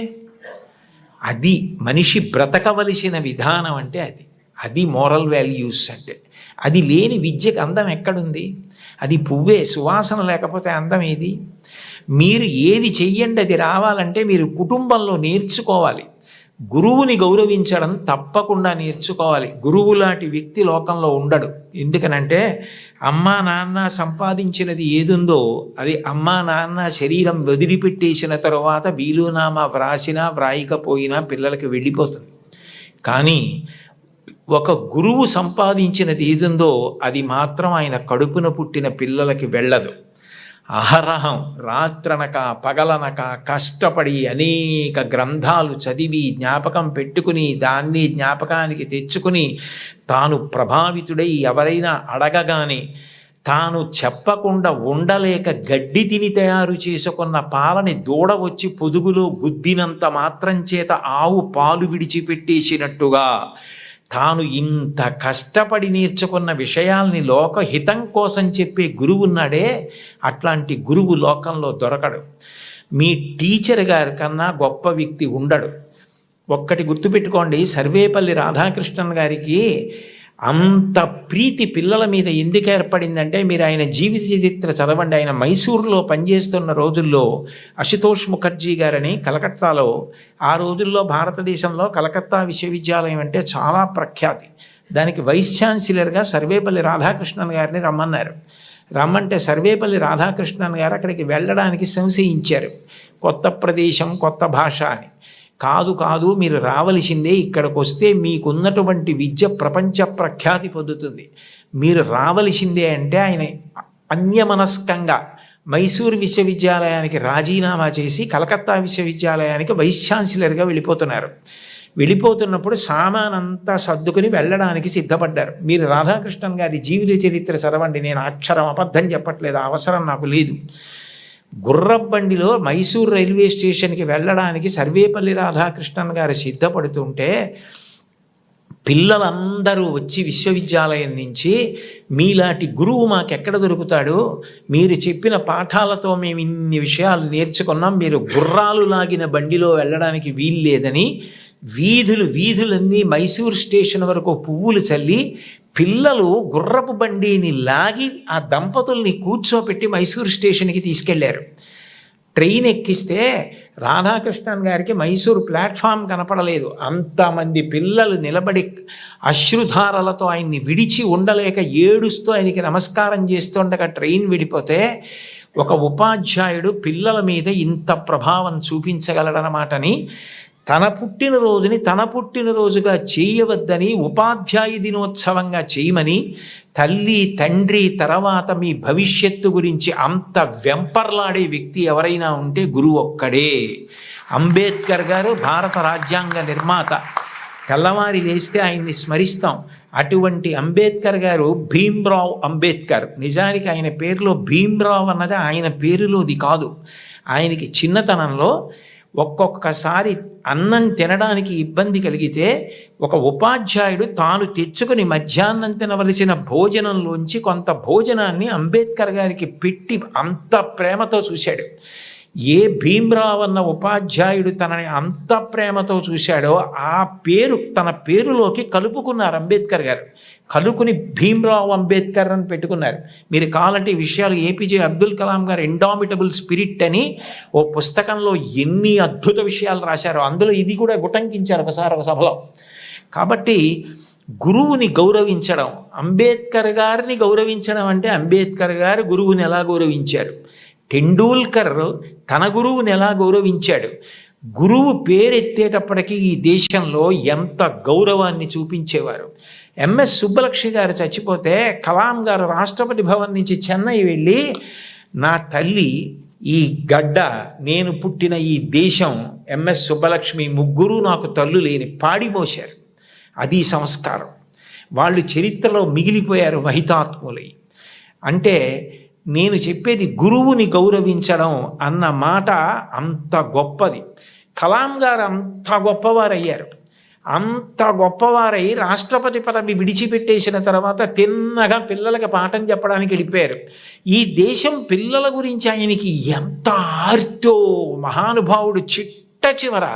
Speaker 1: అది మనిషి బ్రతకవలసిన విధానం అంటే అది మోరల్ వాల్యూస్ అంటే. అది లేని విద్యకు అందం ఎక్కడుంది? అది పువ్వే, సువాసన లేకపోతే అందం ఏది? మీరు ఏది చెయ్యండి అది రావాలంటే మీరు కుటుంబంలో నేర్చుకోవాలి. గురువుని గౌరవించడం తప్పకుండా నేర్చుకోవాలి. గురువు లాంటి వ్యక్తి లోకంలో ఉండడు. ఎందుకనంటే అమ్మా నాన్న సంపాదించినది ఏదుందో అది అమ్మా నాన్న శరీరం వదిలిపెట్టేసిన తరువాత వీలునామా వ్రాసినా వ్రాయకపోయినా పిల్లలకి వెళ్ళిపోతుంది. కానీ ఒక గురువు సంపాదించినది ఏదుందో అది మాత్రం ఆయన కడుపున పుట్టిన పిల్లలకి వెళ్ళదు. అహరహం రాత్రనక పగలనక కష్టపడి అనేక గ్రంథాలు చదివి జ్ఞాపకం పెట్టుకుని దాన్ని జ్ఞాపకానికి తెచ్చుకుని తాను ప్రభావితుడై ఎవరైనా అడగగానే తాను చెప్పకుండా ఉండలేక గడ్డి తిని తయారు చేసుకున్న పాలని దూడ వచ్చి పొదుగులో గుద్దినంత మాత్రం చేత ఆవు పాలు విడిచిపెట్టేసినట్టుగా తాను ఇంత కష్టపడి నేర్చుకున్న విషయాల్ని లోకహితం కోసం చెప్పే గురువు ఉన్నాడే, అట్లాంటి గురువు లోకంలో దొరకడు. మీ టీచర్ గారి కన్నా గొప్ప వ్యక్తి ఉండడు. ఒక్కటి గుర్తుపెట్టుకోండి, సర్వేపల్లి రాధాకృష్ణన్ గారికి అంత ప్రీతి పిల్లల మీద ఎందుకు ఏర్పడిందంటే మీరు ఆయన జీవిత చరిత్ర చదవండి. ఆయన మైసూరులో పనిచేస్తున్న రోజుల్లో అశుతోష్ ముఖర్జీ గారని కలకత్తాలో, ఆ రోజుల్లో భారతదేశంలో కలకత్తా విశ్వవిద్యాలయం అంటే చాలా ప్రఖ్యాతి. దానికి వైస్ ఛాన్సలర్గా సర్వేపల్లి రాధాకృష్ణన్ గారిని రమ్మంటే సర్వేపల్లి రాధాకృష్ణన్ గారు అక్కడికి వెళ్ళడానికి సంశయించారు. కొత్త ప్రదేశం, కొత్త భాష అని. కాదు మీరు రావలసిందే, ఇక్కడికి వస్తే మీకున్నటువంటి విద్య ప్రపంచ ప్రఖ్యాతి పొందుతుంది, మీరు రావలసిందే అంటే ఆయన అన్యమనస్కంగా మైసూరు విశ్వవిద్యాలయానికి రాజీనామా చేసి కలకత్తా విశ్వవిద్యాలయానికి వైస్ ఛాన్సలర్గా వెళ్ళిపోతున్నప్పుడు సామానంతా సర్దుకుని వెళ్ళడానికి సిద్ధపడ్డారు. మీరు రాధాకృష్ణన్ గారి జీవిత చరిత్ర చదవండి. నేను అక్షరం అబద్ధం చెప్పట్లేదు, అవసరం నాకు లేదు. గుర్రబండిలో మైసూరు రైల్వే స్టేషన్కి వెళ్ళడానికి సర్వేపల్లి రాధాకృష్ణన్ గారు సిద్ధపడుతుంటే పిల్లలందరూ వచ్చి విశ్వవిద్యాలయం నుంచి మీలాంటి గురువు మాకెక్కడ దొరుకుతాడు, మీరు చెప్పిన పాఠాలతో మేము ఇన్ని విషయాలు నేర్చుకున్నాం, మీరు గుర్రాలు లాగిన బండిలో వెళ్ళడానికి వీల్లేదని వీధులన్నీ మైసూరు స్టేషన్ వరకు పువ్వులు చల్లి పిల్లలు గుర్రపు బండిని లాగి ఆ దంపతుల్ని కూర్చోపెట్టి మైసూరు స్టేషన్కి తీసుకెళ్లారు. ట్రైన్ ఎక్కిస్తే రాధాకృష్ణన్ గారికి మైసూరు ప్లాట్ఫామ్ కనపడలేదు. అంతమంది పిల్లలు నిలబడి అశ్రుధారలతో ఆయన్ని విడిచి ఉండలేక ఏడుస్తూ ఆయనకి నమస్కారం చేస్తుండగా ట్రైన్ విడిపోతే ఒక ఉపాధ్యాయుడు పిల్లల మీద ఇంత ప్రభావం చూపించగలడనమాటని తన పుట్టినరోజుగా చేయవద్దని ఉపాధ్యాయ దినోత్సవంగా చేయమని తల్లి తండ్రి తర్వాత మీ భవిష్యత్తు గురించి అంత వెంపర్లాడే వ్యక్తి ఎవరైనా ఉంటే గురువు ఒక్కడే. అంబేద్కర్ గారు భారత రాజ్యాంగ నిర్మాత. తెల్లవారి లేస్తే ఆయన్ని స్మరిస్తాం. అటువంటి అంబేద్కర్ గారు భీమ్రావ్ అంబేద్కర్. నిజానికి ఆయన పేరులో భీమ్రావ్ అన్నది ఆయన పేరులోది కాదు. ఆయనకి చిన్నతనంలో ఒక్కొక్కసారి అన్నం తినడానికి ఇబ్బంది కలిగితే ఒక ఉపాధ్యాయుడు తాను తెచ్చుకుని మధ్యాహ్నం తినవలసిన భోజనంలోంచి కొంత భోజనాన్ని అంబేద్కర్ గారికి పెట్టి అంత ప్రేమతో చూశాడు. ఏ భీమ్రావ్ అన్న ఉపాధ్యాయుడు తనని అంత ప్రేమతో చూశాడో ఆ పేరు తన పేరులోకి కలుపుకున్నారు అంబేద్కర్ గారు. కలుపుకుని భీమ్రావ్ అంబేద్కర్ అని పెట్టుకున్నారు. మీరు కావాలంటే ఈ విషయాలు ఏపీజే అబ్దుల్ కలాం గారు ఇండామిటబుల్ స్పిరిట్ అని ఓ పుస్తకంలో ఎన్ని అద్భుత విషయాలు రాశారో అందులో ఇది కూడా ఉటంకించారు ఒకసారి ఒక సభలో. కాబట్టి గురువుని గౌరవించడం, అంబేద్కర్ గారిని గౌరవించడం అంటే అంబేద్కర్ గారు గురువుని ఎలా గౌరవించారు, టెండూల్కర్ తన గురువుని ఎలా గౌరవించాడు, గురువు పేరెత్తేటప్పటికీ ఈ దేశంలో ఎంత గౌరవాన్ని చూపించేవారు. ఎంఎస్ సుబ్బలక్ష్మి గారు చచ్చిపోతే కలాం గారు రాష్ట్రపతి భవన్ నుంచి చెన్నై వెళ్ళి నా తల్లి, ఈ గడ్డ, నేను పుట్టిన ఈ దేశం, ఎంఎస్ సుబ్బలక్ష్మి ముగ్గురు నాకు తల్లు లేని పాడిమోశారు. అది సంస్కారం. వాళ్ళు చరిత్రలో మిగిలిపోయారు మహితాత్ములై. అంటే నేను చెప్పేది గురువుని గౌరవించడం అన్న మాట అంత గొప్పది. కలాం గారు అంత గొప్పవారయ్యారు. అంత గొప్పవారై రాష్ట్రపతి పదవి విడిచిపెట్టేసిన తర్వాత తిన్నగా పిల్లలకి పాఠం చెప్పడానికి వెళ్ళిపోయారు. ఈ దేశం పిల్లల గురించి ఆయనకి ఎంత ఆర్తో మహానుభావుడు. చివర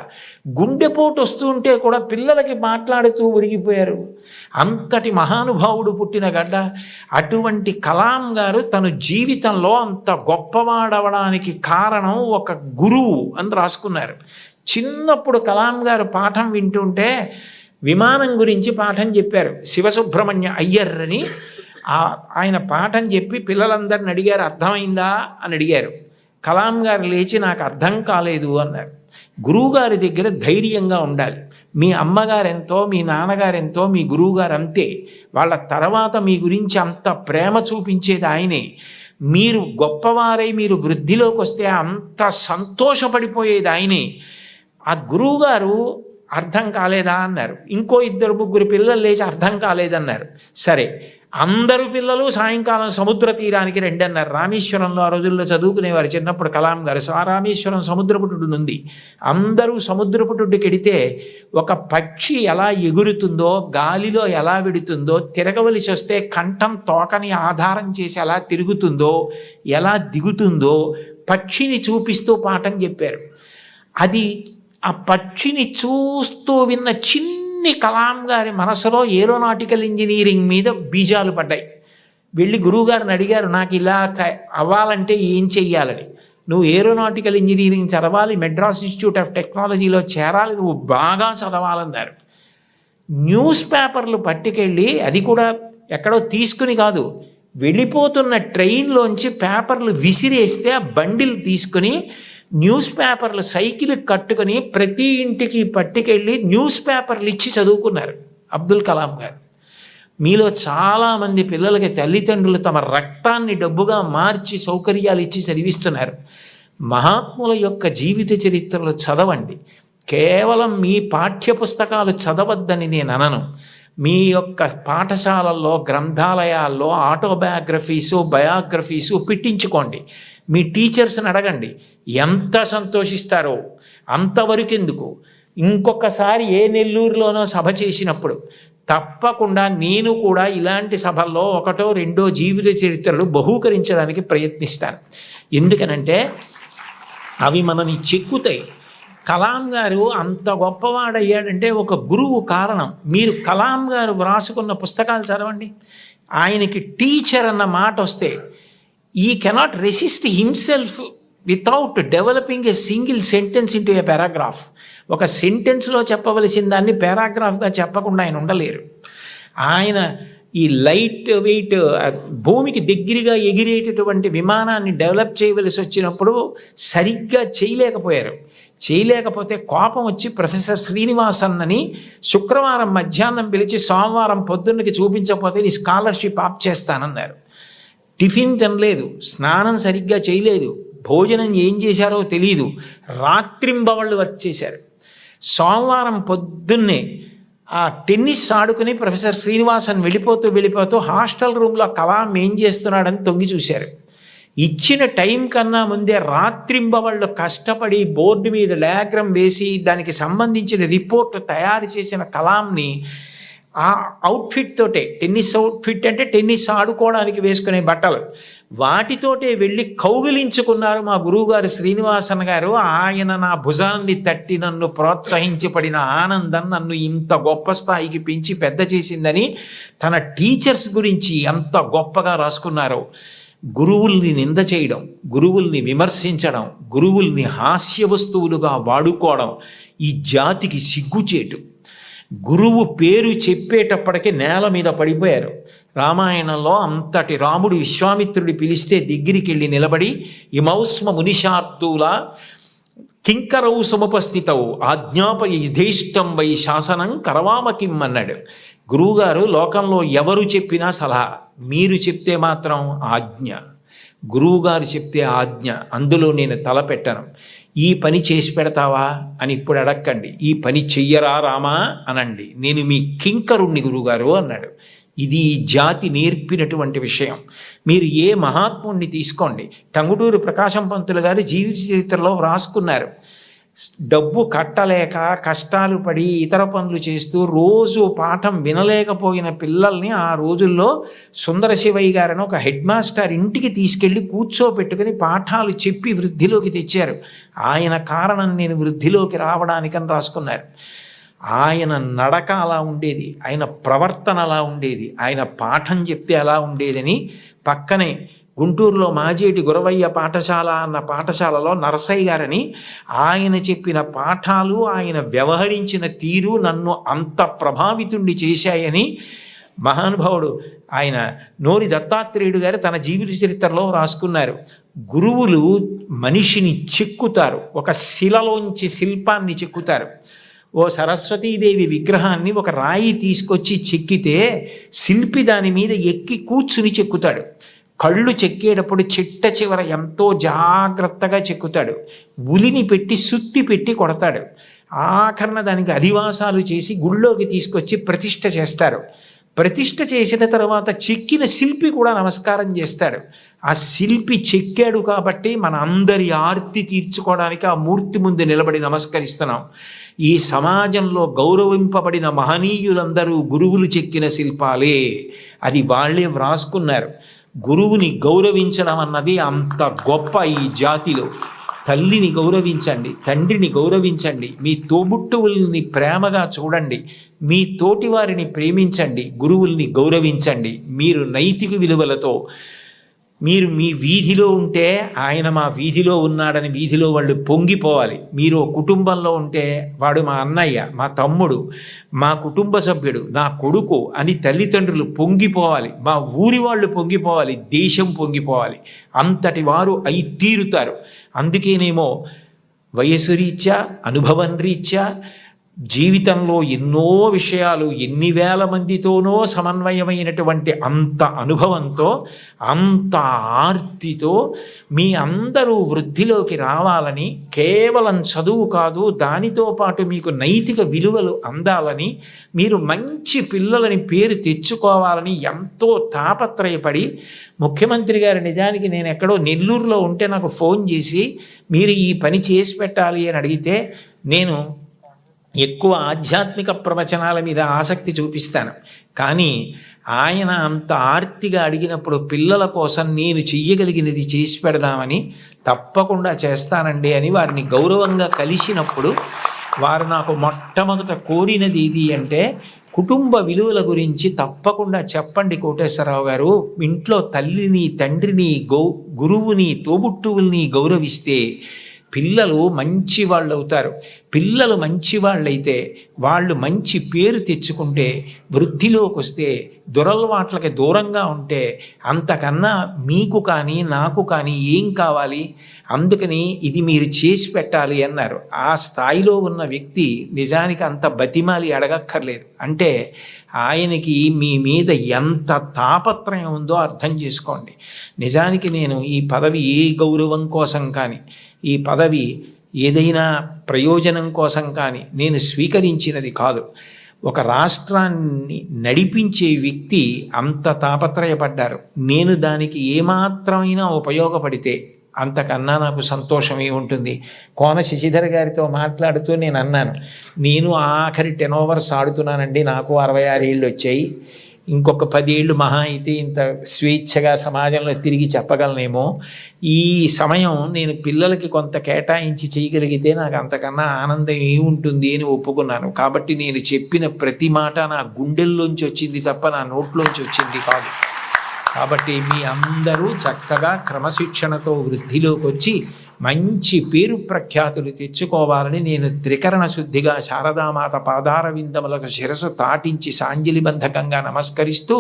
Speaker 1: గుండెపోటు వస్తుంటే కూడా పిల్లలకి మాట్లాడుతూ ఉరిగిపోయారు. అంతటి మహానుభావుడు పుట్టిన గడ్డ. అటువంటి కలాం గారు తన జీవితంలో అంత గొప్పవాడవడానికి కారణం ఒక గురువు అని రాసుకున్నారు. చిన్నప్పుడు కలాం గారు పాఠం వింటుంటే విమానం గురించి పాఠం చెప్పారు. శివసుబ్రహ్మణ్య అయ్యర్ అని ఆయన పాఠం చెప్పి పిల్లలందరిని అడిగారు, అర్థమైందా అని అడిగారు. కలాం గారు లేచి నాకు అర్థం కాలేదు అన్నారు. గురువుగారి దగ్గర ధైర్యంగా ఉండాలి. మీ అమ్మగారెంతో, మీ నాన్నగారెంతో, మీ గురువుగారు అంతే. వాళ్ళ తర్వాత మీ గురించి అంత ప్రేమ చూపించేది ఆయనే. మీరు గొప్పవారై మీరు వృద్ధిలోకి వస్తే అంత సంతోషపడిపోయేది ఆయనే. ఆ గురువుగారు అర్థం కాలేదా అన్నారు. ఇంకో 2-3 పిల్లలు లేచి అర్థం కాలేదన్నారు. సరే, అందరూ పిల్లలు సాయంకాలం సముద్ర తీరానికి రండి అన్నారు. రామేశ్వరంలో ఆ రోజుల్లో చదువుకునేవారు చిన్నప్పుడు కలాం గారు. రామేశ్వరం సముద్రపుటుడు ఉంది. అందరూ సముద్రపుటుడికి ఎడితే ఒక పక్షి ఎలా ఎగురుతుందో, గాలిలో ఎలా వెడుతుందో, తిరగవలసి వస్తే కంఠం తోకని ఆధారం చేసి ఎలా తిరుగుతుందో, ఎలా దిగుతుందో పక్షిని చూపిస్తూ పాఠం చెప్పారు. అది ఆ పక్షిని చూస్తూ విన్న చిన్ని కలాం గారి మనసులో ఏరోనాటికల్ ఇంజనీరింగ్ మీద బీజాలు పడ్డాయి. వెళ్ళి గురువుగారిని అడిగారు, నాకు ఇలా అవ్వాలంటే ఏం చెయ్యాలని. నువ్వు ఏరోనాటికల్ ఇంజనీరింగ్ చదవాలి, మెడ్రాస్ ఇన్స్టిట్యూట్ ఆఫ్ టెక్నాలజీలో చేరాలి, నువ్వు బాగా చదవాలన్నారు. న్యూస్ పేపర్లు పట్టుకెళ్ళి, అది కూడా ఎక్కడో తీసుకుని కాదు, వెళ్ళిపోతున్న ట్రైన్లోంచి పేపర్లు విసిరేస్తే ఆ బండిల్ తీసుకుని న్యూస్ పేపర్లు సైకిల్ కట్టుకొని ప్రతి ఇంటికి పట్టుకెళ్ళి న్యూస్ పేపర్లు ఇచ్చి చదువుకున్నారు అబ్దుల్ కలాం గారు. మీలో చాలామంది పిల్లలకి తల్లిదండ్రులు తమ రక్తాన్ని డబ్బుగా మార్చి సౌకర్యాలు ఇచ్చి చదివిస్తున్నారు. మహాత్ముల యొక్క జీవిత చరిత్రలు చదవండి. కేవలం మీ పాఠ్యపుస్తకాలు చదవద్దని నేను అనను. మీ యొక్క పాఠశాలల్లో, గ్రంథాలయాల్లో ఆటోబయోగ్రఫీసు, బయోగ్రఫీసు పెట్టించుకోండి. మీ టీచర్స్ని అడగండి, ఎంత సంతోషిస్తారో. అంతవరకు ఎందుకు, ఇంకొకసారి ఏ నెల్లూరులోనో సభ చేసినప్పుడు తప్పకుండా నేను కూడా ఇలాంటి సభల్లో 1-2 జీవిత చరిత్రలు బహూకరించడానికి ప్రయత్నిస్తాను. ఎందుకనంటే అవి మనని చెక్కుతాయి. కలాం గారు అంత గొప్పవాడయ్యాడంటే ఒక గురువు కారణం. మీరు కలాం గారు వ్రాసుకున్న పుస్తకాలు చదవండి. ఆయనకి టీచర్ అన్న మాట వస్తే ఈ cannot resist himself without developing a single sentence into A paragraph. ఒక సెంటెన్స్లో చెప్పవలసిన దాన్ని పారాగ్రాఫ్గా చెప్పకుండా ఆయన ఉండలేరు. ఆయన ఈ లైట్ వెయిట్ భూమికి దగ్గరగా ఎగిరేటటువంటి విమానాన్ని డెవలప్ చేయవలసి వచ్చినప్పుడు సరిగ్గా చేయలేకపోతే కోపం వచ్చి ప్రొఫెసర్ శ్రీనివాసన్ అని శుక్రవారం మధ్యాహ్నం పిలిచి సోమవారం పొద్దున్నకి చూపించకపోతే నీ స్కాలర్షిప్ ఆప్ చేస్తానన్నారు. టిఫిన్ తినలేదు, స్నానం సరిగ్గా చేయలేదు, భోజనం ఏం చేశారో తెలియదు, రాత్రింబవళ్ళు వర్క్ చేశారు. సోమవారం పొద్దున్నే ఆ టెన్నిస్ ఆడుకుని ప్రొఫెసర్ శ్రీనివాసన్ వెళ్ళిపోతూ హాస్టల్ రూమ్లో కలాం ఏం చేస్తున్నాడని తొంగి చూశారు. ఇచ్చిన టైం కన్నా ముందే రాత్రింబవళ్ళు కష్టపడి బోర్డు మీద డయాగ్రామ్ వేసి దానికి సంబంధించిన రిపోర్ట్ తయారు చేసిన కలాంని ఆ అవుట్ఫిట్ తోటే, టెన్నిస్ అవుట్ఫిట్ అంటే టెన్నిస్ ఆడుకోవడానికి వేసుకునే బట్టలు, వాటితోటే వెళ్ళి కౌగిలించుకున్నారు మా గురువుగారు శ్రీనివాసన్ గారు. ఆయన నా భుజాన్ని తట్టి నన్ను ప్రోత్సహించి పడిన ఆనందం నన్ను ఇంత గొప్ప స్థాయికి పెంచి పెద్ద చేసిందని తన టీచర్స్ గురించి ఎంత గొప్పగా రాసుకున్నారో. గురువుల్ని నింద చేయడం, గురువుల్ని విమర్శించడం, గురువుల్ని హాస్య వస్తువులుగా వాడుకోవడం ఈ జాతికి సిగ్గుచేటు. గురువు పేరు చెప్పేటప్పటికీ నేల మీద పడిపోయారు. రామాయణంలో అంతటి రాముడు విశ్వామిత్రుడి పిలిస్తే దగ్గరికి వెళ్ళి నిలబడి ఇమౌస్మ మునిషార్దూల కింకరౌ సముపస్థితవు ఆజ్ఞాపయ యథేష్టం వై శాసనం కరవామకిం అన్నాడు. గురువుగారు లోకంలో ఎవరు చెప్పినా సలహా, మీరు చెప్తే మాత్రం ఆజ్ఞ. గురువుగారు చెప్తే ఆజ్ఞ, అందులో నేను తలపెట్టను. ఈ పని చేసి పెడతావా అని ఇప్పుడు అడక్కండి, ఈ పని చెయ్యరా రామా అనండి, నేను మీ కింకరుణ్ణి గురువుగారు అన్నాడు. ఇది ఈ జాతి నేర్పినటువంటి విషయం. మీరు ఏ మహాత్ముణ్ణి తీసుకోండి, టంగుటూరి ప్రకాశం పంతులు గారు జీవిత చరిత్రలో వ్రాసుకున్నారు. డబ్బు కట్టలేక కష్టాలు పడి ఇతర పనులు చేస్తూ రోజు పాఠం వినలేకపోయిన పిల్లల్ని ఆ రోజుల్లో సుందర శివయ్య గారని ఒక హెడ్ మాస్టర్ ఇంటికి తీసుకెళ్ళి కూర్చోబెట్టుకుని పాఠాలు చెప్పి వృద్ధిలోకి తెచ్చారు. ఆయన కారణం నేను వృద్ధిలోకి రావడానికని రాసుకున్నారు. ఆయన నడక అలా ఉండేది, ఆయన ప్రవర్తన అలా ఉండేది, ఆయన పాఠం చెప్తే అలా ఉండేదని పక్కనే గుంటూరులో మాజేటి గురవయ్య పాఠశాల అన్న పాఠశాలలో నరసయ్య గారని ఆయన చెప్పిన పాఠాలు, ఆయన వ్యవహరించిన తీరు నన్ను అంత ప్రభావితుణ్ణి చేశాయని మహానుభావుడు ఆయన నోరి దత్తాత్రేయుడు గారు తన జీవిత చరిత్రలో రాసుకున్నారు. గురువులు మనిషిని చెక్కుతారు, ఒక శిలలోంచి శిల్పాన్ని చెక్కుతారు. ఓ సరస్వతీదేవి విగ్రహాన్ని ఒక రాయి తీసుకొచ్చి చెక్కితే శిల్పి దాని మీద ఎక్కి కూర్చుని చెక్కుతాడు. కళ్ళు చెక్కేటప్పుడు చిట్ట చివర ఎంతో జాగ్రత్తగా చెక్కుతాడు. ఉలిని పెట్టి సుత్తి పెట్టి కొడతాడు. ఆఖరణ దానికి అధివాసాలు చేసి గుళ్ళోకి తీసుకొచ్చి ప్రతిష్ఠ చేస్తారు. ప్రతిష్ఠ చేసిన తర్వాత చెక్కిన శిల్పి కూడా నమస్కారం చేస్తాడు. ఆ శిల్పి చెక్కాడు కాబట్టి మన అందరి ఆర్తి తీర్చుకోవడానికి ఆ మూర్తి ముందు నిలబడి నమస్కరిస్తున్నాం. ఈ సమాజంలో గౌరవింపబడిన మహనీయులందరూ గురువులు చెక్కిన శిల్పాలే, అది వాళ్ళే వ్రాసుకున్నారు. గురువుని గౌరవించడం అన్నది అంత గొప్ప ఈ జాతిలో. తల్లిని గౌరవించండి, తండ్రిని గౌరవించండి, మీ తోబుట్టువుల్ని ప్రేమగా చూడండి, మీ తోటి వారిని ప్రేమించండి, గురువుల్ని గౌరవించండి. మీరు నైతిక విలువలతో మీరు మీ వీధిలో ఉంటే ఆయన మా వీధిలో ఉన్నాడని వీధిలో వాళ్ళు పొంగిపోవాలి. మీరు కుటుంబంలో ఉంటే వాడు మా అన్నయ్య, మా తమ్ముడు, మా కుటుంబ సభ్యుడు, నా కొడుకు అని తల్లిదండ్రులు పొంగిపోవాలి, మా ఊరి వాళ్ళు పొంగిపోవాలి, దేశం పొంగిపోవాలి. అంతటి వారు అయి తీరుతారు. అందుకేనేమో వయసు రీత్యా, అనుభవం రీత్యా జీవితంలో ఎన్నో విషయాలు ఎన్ని వేల మందితోనో సమన్వయమైనటువంటి అంత అనుభవంతో, అంత ఆర్తితో మీ అందరూ వృద్ధిలోకి రావాలని, కేవలం చదువు కాదు దానితో పాటు మీకు నైతిక విలువలు అందాలని, మీరు మంచి పిల్లలని పేరు తెచ్చుకోవాలని ఎంతో తాపత్రయపడి ముఖ్యమంత్రి గారు నిజానికి నేను ఎక్కడో నెల్లూరులో ఉంటే నాకు ఫోన్ చేసి మీరు ఈ పని చేసి పెట్టాలి అని అడిగితే నేను ఎక్కువ ఆధ్యాత్మిక ప్రవచనాల మీద ఆసక్తి చూపిస్తాను. కానీ ఆయన అంత ఆర్తిగా అడిగినప్పుడు పిల్లల కోసం నేను చెయ్యగలిగినది చేసి పెడదామని తప్పకుండా చేస్తానండి అని వారిని గౌరవంగా కలిసినప్పుడు వారు నాకు మొట్టమొదట కోరినది ఇది అంటే, కుటుంబ విలువల గురించి తప్పకుండా చెప్పండి కోటేశ్వరరావు గారు. ఇంట్లో తల్లిని, తండ్రిని, గురువుని, తోబుట్టువుల్ని గౌరవిస్తే పిల్లలు మంచి వాళ్ళు అవుతారు. పిల్లలు మంచి వాళ్ళైతే వాళ్ళు మంచి పేరు తెచ్చుకుంటే, వృద్ధిలోకి వస్తే, దురలవాట్లకి దూరంగా ఉంటే అంతకన్నా మీకు కానీ నాకు కానీ ఏం కావాలి? అందుకని ఇది మీరు చేసి పెట్టాలి అన్నారు. ఆ స్థాయిలో ఉన్న వ్యక్తి నిజానికి అంత బతిమాలి అడగక్కర్లేదు. అంటే ఆయనకి మీ మీద ఎంత తాపత్రయం ఉందో అర్థం చేసుకోండి. నిజానికి నేను ఈ పదవి ఏ గౌరవం కోసం కానీ, ఈ పదవి ఏదైనా ప్రయోజనం కోసం కానీ నేను స్వీకరించినది కాదు. ఒక రాష్ట్రాన్ని నడిపించే వ్యక్తి అంత తాపత్రయపడ్డారు. నేను దానికి ఏమాత్రమైనా ఉపయోగపడితే అంతకన్నా నాకు సంతోషమే ఉంటుంది. కోన శశిధర్ గారితో మాట్లాడుతూ నేను అన్నాను, నేను ఆఖరి 10 ఓవర్స్ ఆడుతున్నానండి, నాకు 66 ఏళ్ళు వచ్చాయి, ఇంకొక 10 ఏళ్ళు మహా అయితే ఇంత స్వేచ్ఛగా సమాజంలో తిరిగి చెప్పగలనేమో. ఈ సమయం నేను పిల్లలకి కొంత కేటాయించి చేయగలిగితే నాకు అంతకన్నా ఆనందం ఏముంటుంది అని ఒప్పుకున్నాను. కాబట్టి నేను చెప్పిన ప్రతి మాట నా గుండెల్లోంచి వచ్చింది తప్ప నా నోట్లోంచి వచ్చింది కాదు. కాబట్టి మీ అందరూ చక్కగా క్రమశిక్షణతో వృద్ధిలోకి వచ్చి మంచి పేరు ప్రఖ్యాతులు తెచ్చుకోవాలని నేను త్రికరణ శుద్ధిగా శారదామాత పాదార విందములకు శిరసు తాటించి సాంజలిబంధకంగా నమస్కరిస్తూ,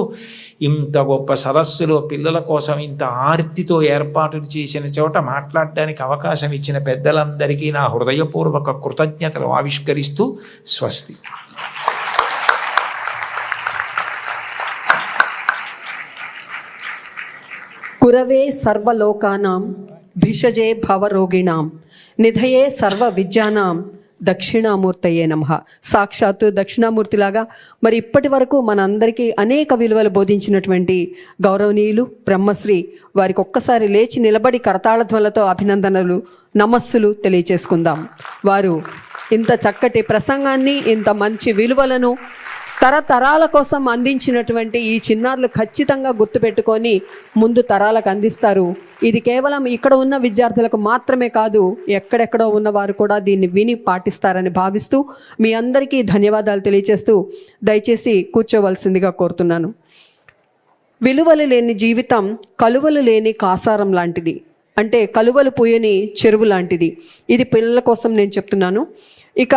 Speaker 1: ఇంత గొప్ప సదస్సులో పిల్లల కోసం ఇంత ఆర్తితో ఏర్పాట్లు చేసిన చోట మాట్లాడడానికి అవకాశం ఇచ్చిన పెద్దలందరికీ నా హృదయపూర్వక కృతజ్ఞతలు ఆవిష్కరిస్తూ స్వస్తి.
Speaker 2: గురవే సర్వలోకానాం భిషజే భవరోగిణాం నిధయే సర్వ విద్యానాం దక్షిణామూర్తయే నమః. సాక్షాత్తు దక్షిణామూర్తిలాగా మరి ఇప్పటి వరకు మనందరికీ అనేక విలువలు బోధించినటువంటి గౌరవనీయులు బ్రహ్మశ్రీ వారికి ఒక్కసారి లేచి నిలబడి కరతాళధ్వలతో అభినందనలు, నమస్సులు తెలియచేసుకుందాం. వారు ఇంత చక్కటి ప్రసంగాన్ని, ఇంత మంచి విలువలను తరతరాల కోసం అందించినటువంటి ఈ చిన్నారులు ఖచ్చితంగా గుర్తుపెట్టుకొని ముందు తరాలకు అందిస్తారు. ఇది కేవలం ఇక్కడ ఉన్న విద్యార్థులకు మాత్రమే కాదు, ఎక్కడెక్కడో ఉన్నవారు కూడా దీన్ని విని పాటిస్తారని భావిస్తూ మీ అందరికీ ధన్యవాదాలు తెలియజేస్తూ దయచేసి కూర్చోవలసిందిగా కోరుతున్నాను. విలువలు లేని జీవితం కలువలు లేని కాసారం లాంటిది, అంటే కలువలు పూయని చెరువు లాంటిది. ఇది పిల్లల కోసం నేను చెప్తున్నాను. ఇక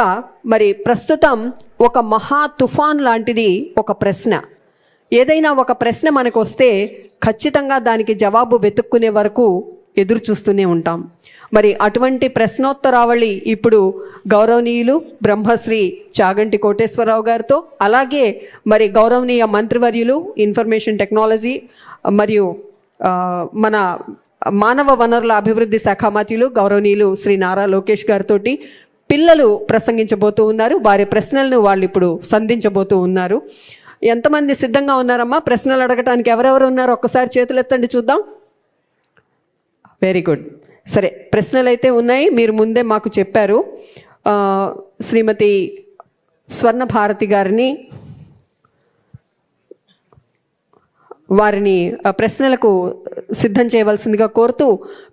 Speaker 2: మరి ప్రస్తుతం ఒక మహా తుఫాన్ లాంటిది ఒక ప్రశ్న. ఏదైనా ఒక ప్రశ్న మనకు వస్తే ఖచ్చితంగా దానికి జవాబు వెతుక్కునే వరకు ఎదురు చూస్తూనే ఉంటాం. మరి అటువంటి ప్రశ్నోత్తరావళి ఇప్పుడు గౌరవనీయులు బ్రహ్మశ్రీ చాగంటి కోటేశ్వరరావు గారితో, అలాగే మరి గౌరవనీయ మంత్రివర్యులు ఇన్ఫర్మేషన్ టెక్నాలజీ మరియు మన మానవ వనరుల అభివృద్ధి శాఖ మంత్రులు గౌరవనీయులు శ్రీ నారా లోకేష్ గారితో పిల్లలు ప్రసంగించబోతూ ఉన్నారు. వారి ప్రశ్నలను వాళ్ళు ఇప్పుడు సంధించబోతూ ఉన్నారు. ఎంతమంది సిద్ధంగా ఉన్నారమ్మా ప్రశ్నలు అడగటానికి? ఎవరెవరు ఉన్నారో ఒక్కసారి చేతులు ఎత్తండి చూద్దాం. Very good. సరే, ప్రశ్నలు అయితే ఉన్నాయి, మీరు ముందే మాకు చెప్పారు. శ్రీమతి స్వర్ణ భారతి గారిని, వారిని ప్రశ్నలకు సిద్ధం చేయవలసిందిగా కోరుతూ,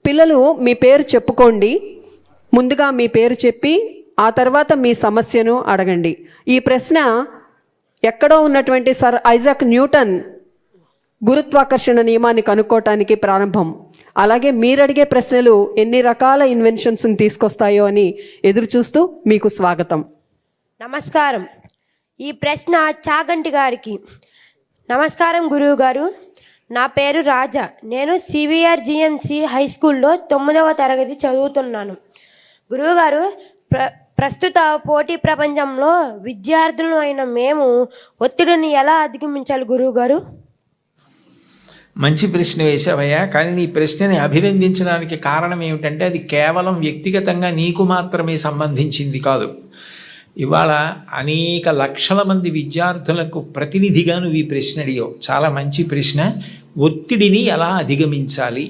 Speaker 2: పిల్లలు మీ పేరు చెప్పుకోండి. ముందుగా మీ పేరు చెప్పి ఆ తర్వాత మీ సమస్యను అడగండి. ఈ ప్రశ్న ఎక్కడో ఉన్నటువంటి సర్ ఐజాక్ న్యూటన్ గురుత్వాకర్షణ నియమాన్ని కనుక్కోవటానికి ప్రారంభం. అలాగే మీరు అడిగే ప్రశ్నలు ఎన్ని రకాల ఇన్వెన్షన్స్ని తీసుకొస్తాయో అని ఎదురు చూస్తూ మీకు స్వాగతం.
Speaker 3: నమస్కారం. ఈ ప్రశ్న చాగంటి గారికి. నమస్కారం గురువు గారు. నా పేరు రాజా. నేను సివిఆర్ జిఎంసి హై స్కూల్లో 9వ తరగతి చదువుతున్నాను. గురువుగారు, ప్రస్తుత పోటీ ప్రపంచంలో విద్యార్థులు అయిన మేము ఒత్తిడిని ఎలా అధిగమించాలి గురువుగారు?
Speaker 1: మంచి ప్రశ్న వేసావయ్యా. కానీ నీ ప్రశ్నని అభినందించడానికి కారణం ఏమిటంటే అది కేవలం వ్యక్తిగతంగా నీకు మాత్రమే సంబంధించింది కాదు. ఇవాళ అనేక లక్షల మంది విద్యార్థులకు ప్రతినిధిగా నువ్వు ఈ ప్రశ్న అడిగావు. చాలా మంచి ప్రశ్న. ఒత్తిడిని ఎలా అధిగమించాలి?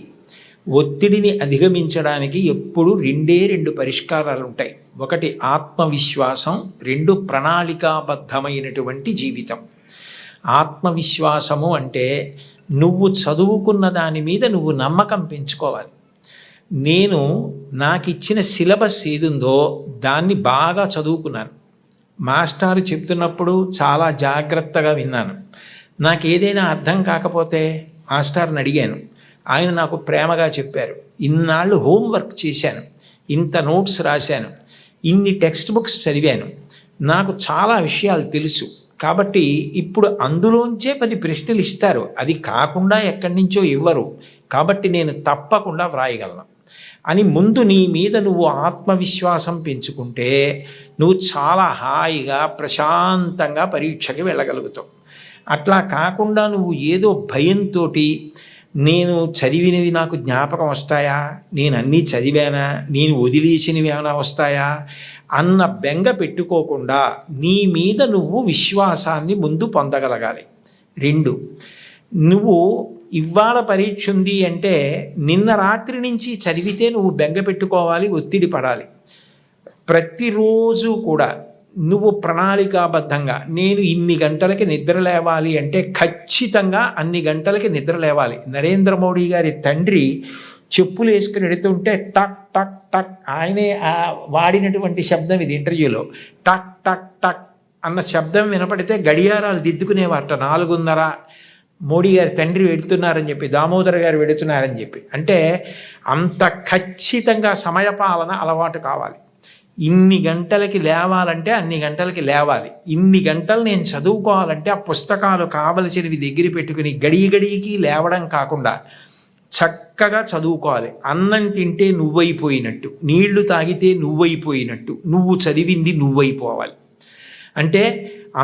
Speaker 1: ఒత్తిడిని అధిగమించడానికి ఎప్పుడు 2 పరిష్కారాలు ఉంటాయి. ఒకటి ఆత్మవిశ్వాసం, 2 ప్రణాళికాబద్ధమైనటువంటి జీవితం. ఆత్మవిశ్వాసము అంటే నువ్వు చదువుకున్న దాని మీద నువ్వు నమ్మకం పెంచుకోవాలి. నాకు ఇచ్చిన సిలబస్ ఏదుందో దాన్ని బాగా చదువుకున్నాను, మాస్టారు చెప్తున్నప్పుడు చాలా జాగ్రత్తగా విన్నాను. నాకు ఏదైనా అర్థం కాకపోతే మాస్టార్ని అడిగాను. ఆయన నాకు ప్రేమగా చెప్పారు. ఇన్నాళ్ళు హోంవర్క్ చేశాను, ఇంత నోట్స్ రాశాను, ఇన్ని టెక్స్ట్ బుక్స్ చదివాను, నాకు చాలా విషయాలు తెలుసు, కాబట్టి ఇప్పుడు అందులోంచే 10 ప్రశ్నలు ఇస్తారు, అది కాకుండా ఎక్కడి నుంచో ఇవ్వరు, కాబట్టి నేను తప్పకుండా వ్రాయగలను అని ముందు నీ మీద నువ్వు ఆత్మవిశ్వాసం పెంచుకుంటే నువ్వు చాలా హాయిగా ప్రశాంతంగా పరీక్షకి వెళ్ళగలుగుతావు. అట్లా కాకుండా నువ్వు ఏదో భయంతో నేను చదివినవి నాకు జ్ఞాపకం వస్తాయా, నేను అన్నీ చదివానా, నేను వదిలేసినవి ఏమైనా వస్తాయా అన్న బెంగ పెట్టుకోకుండా నీ మీద నువ్వు విశ్వాసాన్ని ముందు పొందగలగాలి. 2, నువ్వు ఇవాళ పరీక్ష ఉంది అంటే నిన్న రాత్రి నుంచి చదివితే నువ్వు బెంగ పెట్టుకోవాలి, ఒత్తిడి పడాలి. ప్రతిరోజు కూడా నువ్వు ప్రణాళికాబద్ధంగా నేను ఇన్ని గంటలకి నిద్ర లేవాలి అంటే ఖచ్చితంగా అన్ని గంటలకి నిద్ర లేవాలి. నరేంద్ర మోడీ గారి తండ్రి చెప్పులు వేసుకుని ఎడుతుంటే టక్ టక్ టక్, ఆయనే వాడినటువంటి శబ్దం ఇది ఇంటర్వ్యూలో, టక్ టక్ టక్ అన్న శబ్దం వినపడితే గడియారాలు దిద్దుకునేవారట. 4:30 మోడీ గారి తండ్రి వెడుతున్నారని చెప్పి, దామోదర్ గారు వెడుతున్నారని చెప్పి. అంటే అంత ఖచ్చితంగా సమయపాలన అలవాటు కావాలి. ఇన్ని గంటలకి లేవాలంటే అన్ని గంటలకి లేవాలి, ఇన్ని గంటలు నేను చదువుకోవాలంటే ఆ పుస్తకాలు కావలసినవి దగ్గర పెట్టుకుని గడికి లేవడం కాకుండా చక్కగా చదువుకోవాలి. అన్నం తింటే నువ్వైపోయినట్టు, నీళ్లు తాగితే నువ్వైపోయినట్టు, నువ్వు చదివింది నువ్వైపోవాలి. అంటే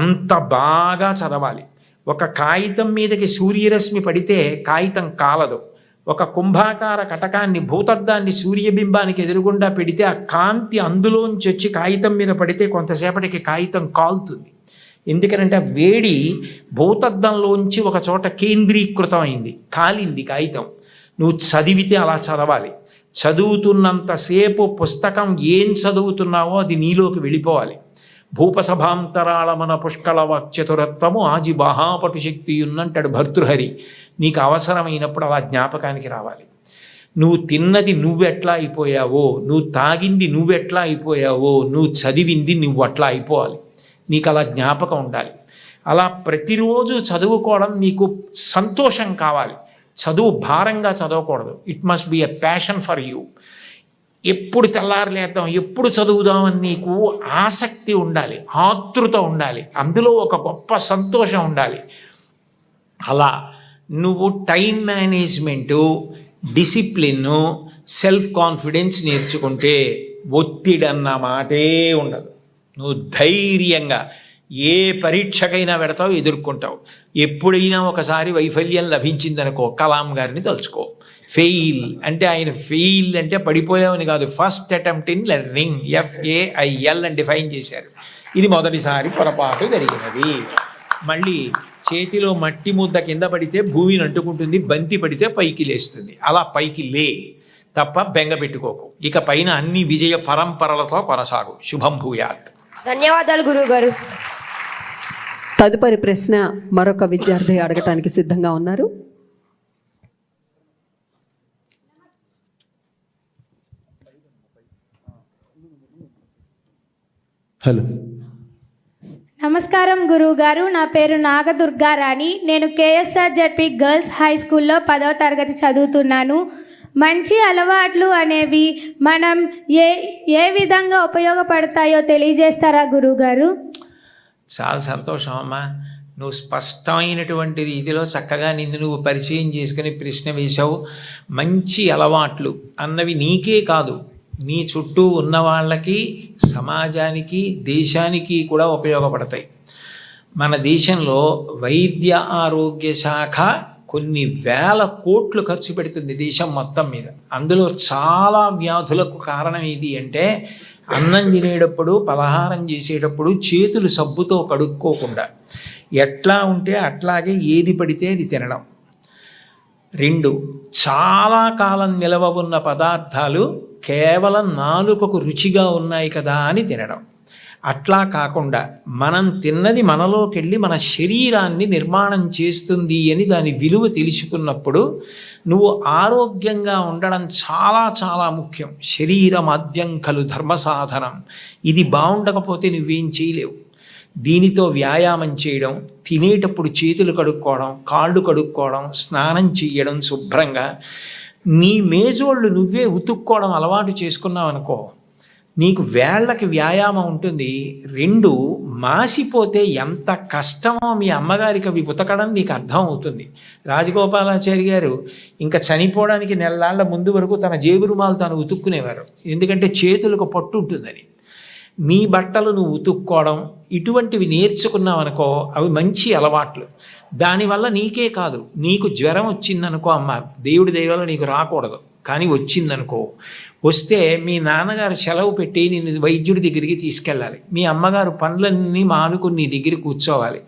Speaker 1: అంత బాగా చదవాలి. ఒక కాగితం మీదకి సూర్యరశ్మి పడితే కాగితం కాలదు. ఒక కుంభాకార కటకాన్ని, భూతద్దాన్ని సూర్యబింబానికి ఎదురుగుండా పెడితే ఆ కాంతి అందులోంచి వచ్చి కాగితం మీద పడితే కొంతసేపటికి కాగితం కాలుతుంది. ఎందుకనంటే ఆ వేడి భూతద్దంలోంచి ఒక చోట కేంద్రీకృతం అయింది, కాలింది కాగితం. నువ్వు చదివితే అలా చదవాలి. చదువుతున్నంతసేపు పుస్తకం ఏం చదువుతున్నావో అది నీలోకి వెళ్ళిపోవాలి. భూపసభాంతరాళమన పుష్కళ వాక్చతురత్వము ఆజి బాహాపటు శక్తి ఉన్నంటాడు భర్తృహరి. నీకు అవసరమైనప్పుడు అలా జ్ఞాపకానికి రావాలి. నువ్వు తిన్నది నువ్వెట్లా అయిపోయావో, నువ్వు తాగింది నువ్వెట్లా అయిపోయావో, నువ్వు చదివింది నువ్వు అట్లా అయిపోవాలి. నీకు అలా జ్ఞాపకం ఉండాలి. అలా ప్రతిరోజు చదువుకోవడం నీకు సంతోషం కావాలి. చదువు భారంగా చదవకూడదు. It must be a passion for you. ఎప్పుడు తెల్లారలేద్దాం, ఎప్పుడు చదువుదామని నీకు ఆసక్తి ఉండాలి, ఆతృత ఉండాలి, అందులో ఒక గొప్ప సంతోషం ఉండాలి. అలా నువ్వు time management, discipline, self confidence నేర్చుకుంటే ఒత్తిడి అన్న మాటే ఉండదు. నువ్వు ధైర్యంగా ఏ పరీక్షకైనా పెడతావు, ఎదుర్కొంటావు. ఎప్పుడైనా ఒకసారి వైఫల్యం లభించిందనుకో, కలాం గారిని తలుచుకో. ఫెయిల్ అంటే ఆయన ఫెయిల్ అంటే పడిపోయావని కాదు, first attempt in learning, FAIL అని డిఫైన్ చేశారు. ఇది మొదటిసారి పొరపాటు జరిగినది. మళ్ళీ చేతిలో మట్టి ముద్ద కింద పడితే భూమిని అంటుకుంటుంది, బంతి పడితే పైకి లేస్తుంది. అలా పైకి లే తప్ప బెంగ పెట్టుకోకు. ఇక పైన అన్ని విజయ పరంపరలతో కొనసాగు. శుభం భూయాత్.
Speaker 3: ధన్యవాదాలు గురువుగారు.
Speaker 2: తదుపరి ప్రశ్న మరొక విద్యార్థి అడగటానికి సిద్ధంగా ఉన్నారు.
Speaker 4: హలో,
Speaker 5: నమస్కారం గురువుగారు. నా పేరు నాగదుర్గారాణి. నేను KSRZP గర్ల్స్ హై స్కూల్లో 10వ తరగతి చదువుతున్నాను. మంచి అలవాట్లు అనేవి మనం ఏ విధంగా ఉపయోగపడతాయో తెలియజేస్తారా గురువుగారు?
Speaker 1: చాలా సంతోషం అమ్మా. నువ్వు స్పష్టమైనటువంటి రీతిలో చక్కగా నిన్ను నువ్వు పరిచయం చేసుకుని ప్రశ్న వేశావు. మంచి అలవాట్లు అన్నవి నీకే కాదు, నీ చుట్టూ ఉన్న వాళ్ళకి, సమాజానికి, దేశానికి కూడా ఉపయోగపడతాయి. మన దేశంలో వైద్య ఆరోగ్య శాఖ కొన్ని వేల కోట్లు ఖర్చు పెడుతుంది దేశం మొత్తం మీద. అందులో చాలా వ్యాధులకు కారణం ఏది అంటే అన్నం తినేటప్పుడు, పలహారం చేసేటప్పుడు చేతులు సబ్బుతో కడుక్కోకుండా ఎట్లా ఉంటే అట్లాగే ఏది పడితే అది తినడం. 2, చాలా కాలం నిలవ ఉన్న పదార్థాలు కేవలం నాలుకకు రుచిగా ఉన్నాయి కదా అని తినడం. అట్లా కాకుండా మనం తిన్నది మనలోకి వెళ్ళి మన శరీరాన్ని నిర్మాణం చేస్తుంది అని దాని విలువ తెలుసుకున్నప్పుడు నువ్వు ఆరోగ్యంగా ఉండడం చాలా చాలా ముఖ్యం. శరీరమాద్యం ఖలు ధర్మ సాధనం. ఇది బాగుండకపోతే నువ్వేం చేయలేవు. దీనితో వ్యాయామం చేయడం, తినేటప్పుడు చేతులు కడుక్కోవడం, కాళ్ళు కడుక్కోవడం, స్నానం చేయడం శుభ్రంగా, నీ మేజోళ్ళు నువ్వే ఉతుక్కోవడం అలవాటు చేసుకున్నావు అనుకో, నీకు వేళ్ళకి వ్యాయామం ఉంటుంది. 2 మాసిపోతే ఎంత కష్టమో మీ అమ్మగారికి అవి ఉతకడం నీకు అర్థం అవుతుంది. రాజగోపాలాచారి గారు ఇంకా చనిపోవడానికి నెలలాళ్ల ముందు వరకు తన జేబు రుమాలు తాను ఉతుక్కునేవారు. ఎందుకంటే చేతులకు పట్టు ఉంటుందని. నీ బట్టలు నువ్వు ఉతుక్కోవడం ఇటువంటివి నేర్చుకున్నావనుకో, అవి మంచి అలవాట్లు. దానివల్ల నీకే కాదు, నీకు జ్వరం వచ్చిందనుకో, అమ్మ దేవుడి దయ వల్ల నీకు రాకూడదు, కానీ వచ్చిందనుకో, వస్తే మీ నాన్నగారు సెలవు పెట్టి నిన్ను వైద్యుడి దగ్గరికి తీసుకెళ్ళాలి. మీ అమ్మగారు పనులన్నీ మానుకుని నీ దగ్గర కూర్చోవాలి.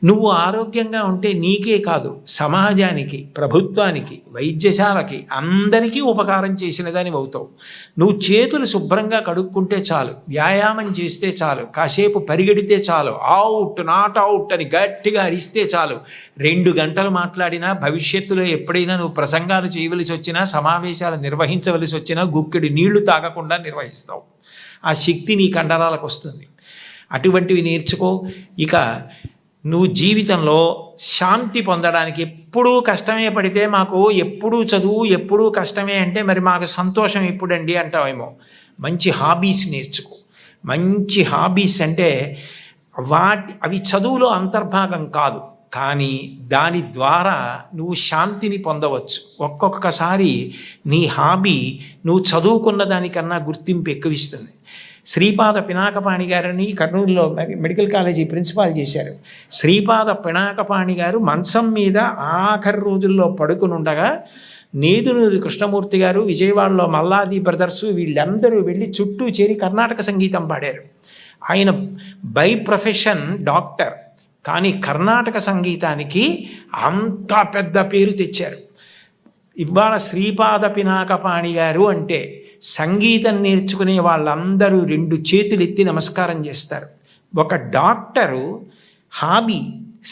Speaker 1: నువ్వు ఆరోగ్యంగా ఉంటే నీకే కాదు, సమాజానికి, ప్రభుత్వానికి, వైద్యశాలకి, అందరికీ ఉపకారం చేసిన దానివి అవుతావు. నువ్వు చేతులు శుభ్రంగా కడుక్కుంటే చాలు, వ్యాయామం చేస్తే చాలు, కాసేపు పరిగెడితే చాలు, అవుట్ నాట్ అవుట్ అని గట్టిగా అరిస్తే చాలు, 2 గంటలు మాట్లాడినా, భవిష్యత్తులో ఎప్పుడైనా నువ్వు ప్రసంగాలు చేయవలసి వచ్చినా, సమావేశాలు నిర్వహించవలసి వచ్చినా గుక్కెడు నీళ్లు తాగకుండా నిర్వహిస్తావు. ఆ శక్తి నీ కండరాలకు వస్తుంది. అటువంటివి నేర్చుకో. ఇక నువ్వు జీవితంలో శాంతి పొందడానికి ఎప్పుడూ కష్టమే పడితే, మాకు ఎప్పుడూ చదువు ఎప్పుడూ కష్టమే అంటే మరి మాకు సంతోషం ఎప్పుడండి అంటావేమో. మంచి హాబీస్ నేర్చుకో. మంచి హాబీస్ అంటే అవి చదువులో అంతర్భాగం కాదు, కానీ దాని ద్వారా నువ్వు శాంతిని పొందవచ్చు. ఒక్కొక్కసారి నీ హాబీ నువ్వు చదువుకున్న దానికన్నా గుర్తింపు ఎక్కువిస్తుంది. శ్రీపాద పినాకపాణి గారిని కర్నూలులో మెడికల్ కాలేజీ ప్రిన్సిపాల్ చేశారు. శ్రీపాద పినాకపాణి గారు మంచం మీద ఆఖరి రోజుల్లో పడుకుని ఉండగా నేదునూరి కృష్ణమూర్తి గారు, విజయవాడలో మల్లాది బ్రదర్సు, వీళ్ళందరూ వెళ్ళి చుట్టూ చేరి కర్ణాటక సంగీతం పాడారు. ఆయన బై ప్రొఫెషన్ డాక్టర్, కానీ కర్ణాటక సంగీతానికి అంత పెద్ద పేరు తెచ్చారు. ఇవాళ శ్రీపాద పినాకపాణి గారు అంటే సంగీతం నేర్చుకునే వాళ్ళందరూ 2 చేతులు ఎత్తి నమస్కారం చేస్తారు. ఒక డాక్టరు హాబీ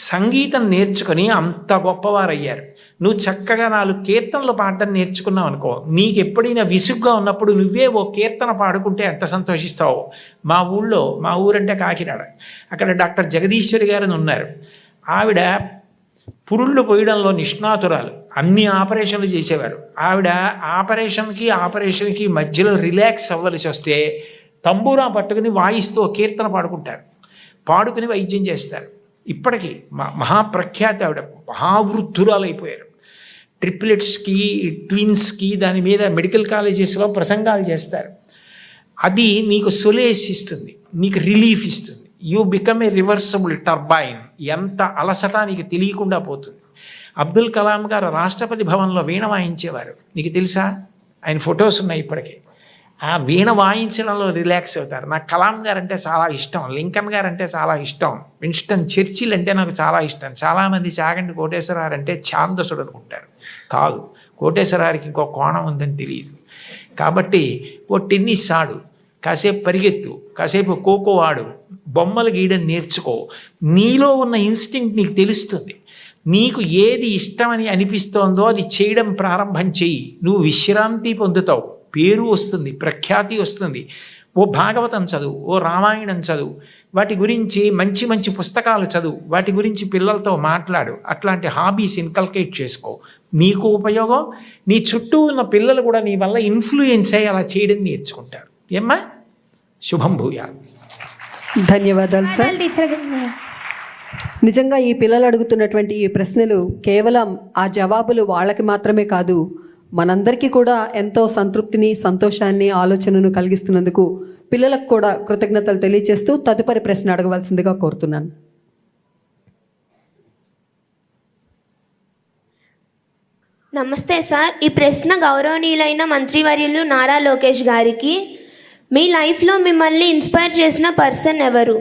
Speaker 1: సంగీతం నేర్చుకుని అంత గొప్పవారయ్యారు. నువ్వు చక్కగా 4 కీర్తనలు పాడడం నేర్చుకున్నావు అనుకో, నీకు ఎప్పుడైనా విసుగ్గా ఉన్నప్పుడు నువ్వే ఓ కీర్తన పాడుకుంటే ఎంత సంతోషిస్తావు. మా ఊరంటే కాకినాడ, అక్కడ డాక్టర్ జగదీశ్వరి గారు ఉన్నారు. ఆవిడ పురుళ్ళు పోయడంలో నిష్ణాతురాలు, అన్ని ఆపరేషన్లు చేసేవారు. ఆవిడ ఆపరేషన్కి మధ్యలో రిలాక్స్ అవ్వలసి వస్తే తంబూరా పట్టుకుని వాయిస్తూ కీర్తన పాడుకుని వైద్యం చేస్తారు. ఇప్పటికీ మహాప్రఖ్యాతి ఆవిడ, మహావృద్ధురాలైపోయారు. ట్రిప్లెట్స్కి, ట్విన్స్కి దాని మీద మెడికల్ కాలేజెస్లో ప్రసంగాలు చేస్తారు. అది నీకు సొలేస్ ఇస్తుంది, నీకు రిలీఫ్ ఇస్తుంది. You become a reversible turbine. ఎంత అలసట నీకు తెలియకుండా పోతుంది. అబ్దుల్ కలాం గారు రాష్ట్రపతి భవన్లో వీణ వాయించేవారు, నీకు తెలుసా? ఆయన ఫొటోస్ ఉన్నాయి ఇప్పటికీ. ఆ వీణ వాయించడంలో రిలాక్స్ అవుతారు. నాకు కలాం గారు అంటే చాలా ఇష్టం, లింకన్ గారు అంటే చాలా ఇష్టం, విన్స్టన్ చర్చిల్ అంటే నాకు చాలా ఇష్టం. చాలామంది చాగంటి కోటేశ్వరరావు అంటే ఛాందసుడు అనుకుంటారు. కాదు, కోటేశ్వరరావుకి ఇంకో కోణం ఉందని తెలియదు. కాబట్టి ఓ టెన్నిస్ ఆడు, కాసేపు పరిగెత్తు, కాసేపు ఖోఖో ఆడు, బొమ్మలు గీయడం నేర్చుకో. నీలో ఉన్న ఇన్స్టింక్ట్ నీకు తెలుస్తుంది. నీకు ఏది ఇష్టమని అనిపిస్తోందో అది చేయడం ప్రారంభం చెయ్యి. నువ్వు విశ్రాంతి పొందుతావు, పేరు వస్తుంది, ప్రఖ్యాతి వస్తుంది. ఓ భాగవతం చదువు, ఓ రామాయణం చదువు, వాటి గురించి మంచి మంచి పుస్తకాలు చదువు, వాటి గురించి పిల్లలతో మాట్లాడు. అట్లాంటి హాబీస్ ఇన్కల్కేట్ చేసుకో. నీకు ఉపయోగం, నీ చుట్టూ ఉన్న పిల్లలు కూడా నీ వల్ల ఇన్ఫ్లుయెన్స్ అయ్యి అలా చేయడం నేర్చుకుంటారు. ఏమ్మా? శుభం భూయాలు.
Speaker 2: ధన్యవాదాలు సార్. నిజంగా ఈ పిల్లలు అడుగుతున్నటువంటి ఈ ప్రశ్నలు కేవలం ఆ జవాబులు వాళ్ళకి మాత్రమే కాదు, మనందరికీ కూడా ఎంతో సంతృప్తిని, సంతోషాన్ని, ఆలోచనను కలిగిస్తున్నందుకు పిల్లలకు కూడా కృతజ్ఞతలు తెలియజేస్తూ తదుపరి ప్రశ్న అడగవలసిందిగా కోరుతున్నాను.
Speaker 4: నమస్తే సార్. ఈ ప్రశ్న గౌరవనీయులైన మంత్రివర్యులు నారా లోకేష్ గారికి. మీ లైఫ్లో మిమ్మల్ని ఇన్స్పైర్ చేసిన పర్సన్ ఎవరు?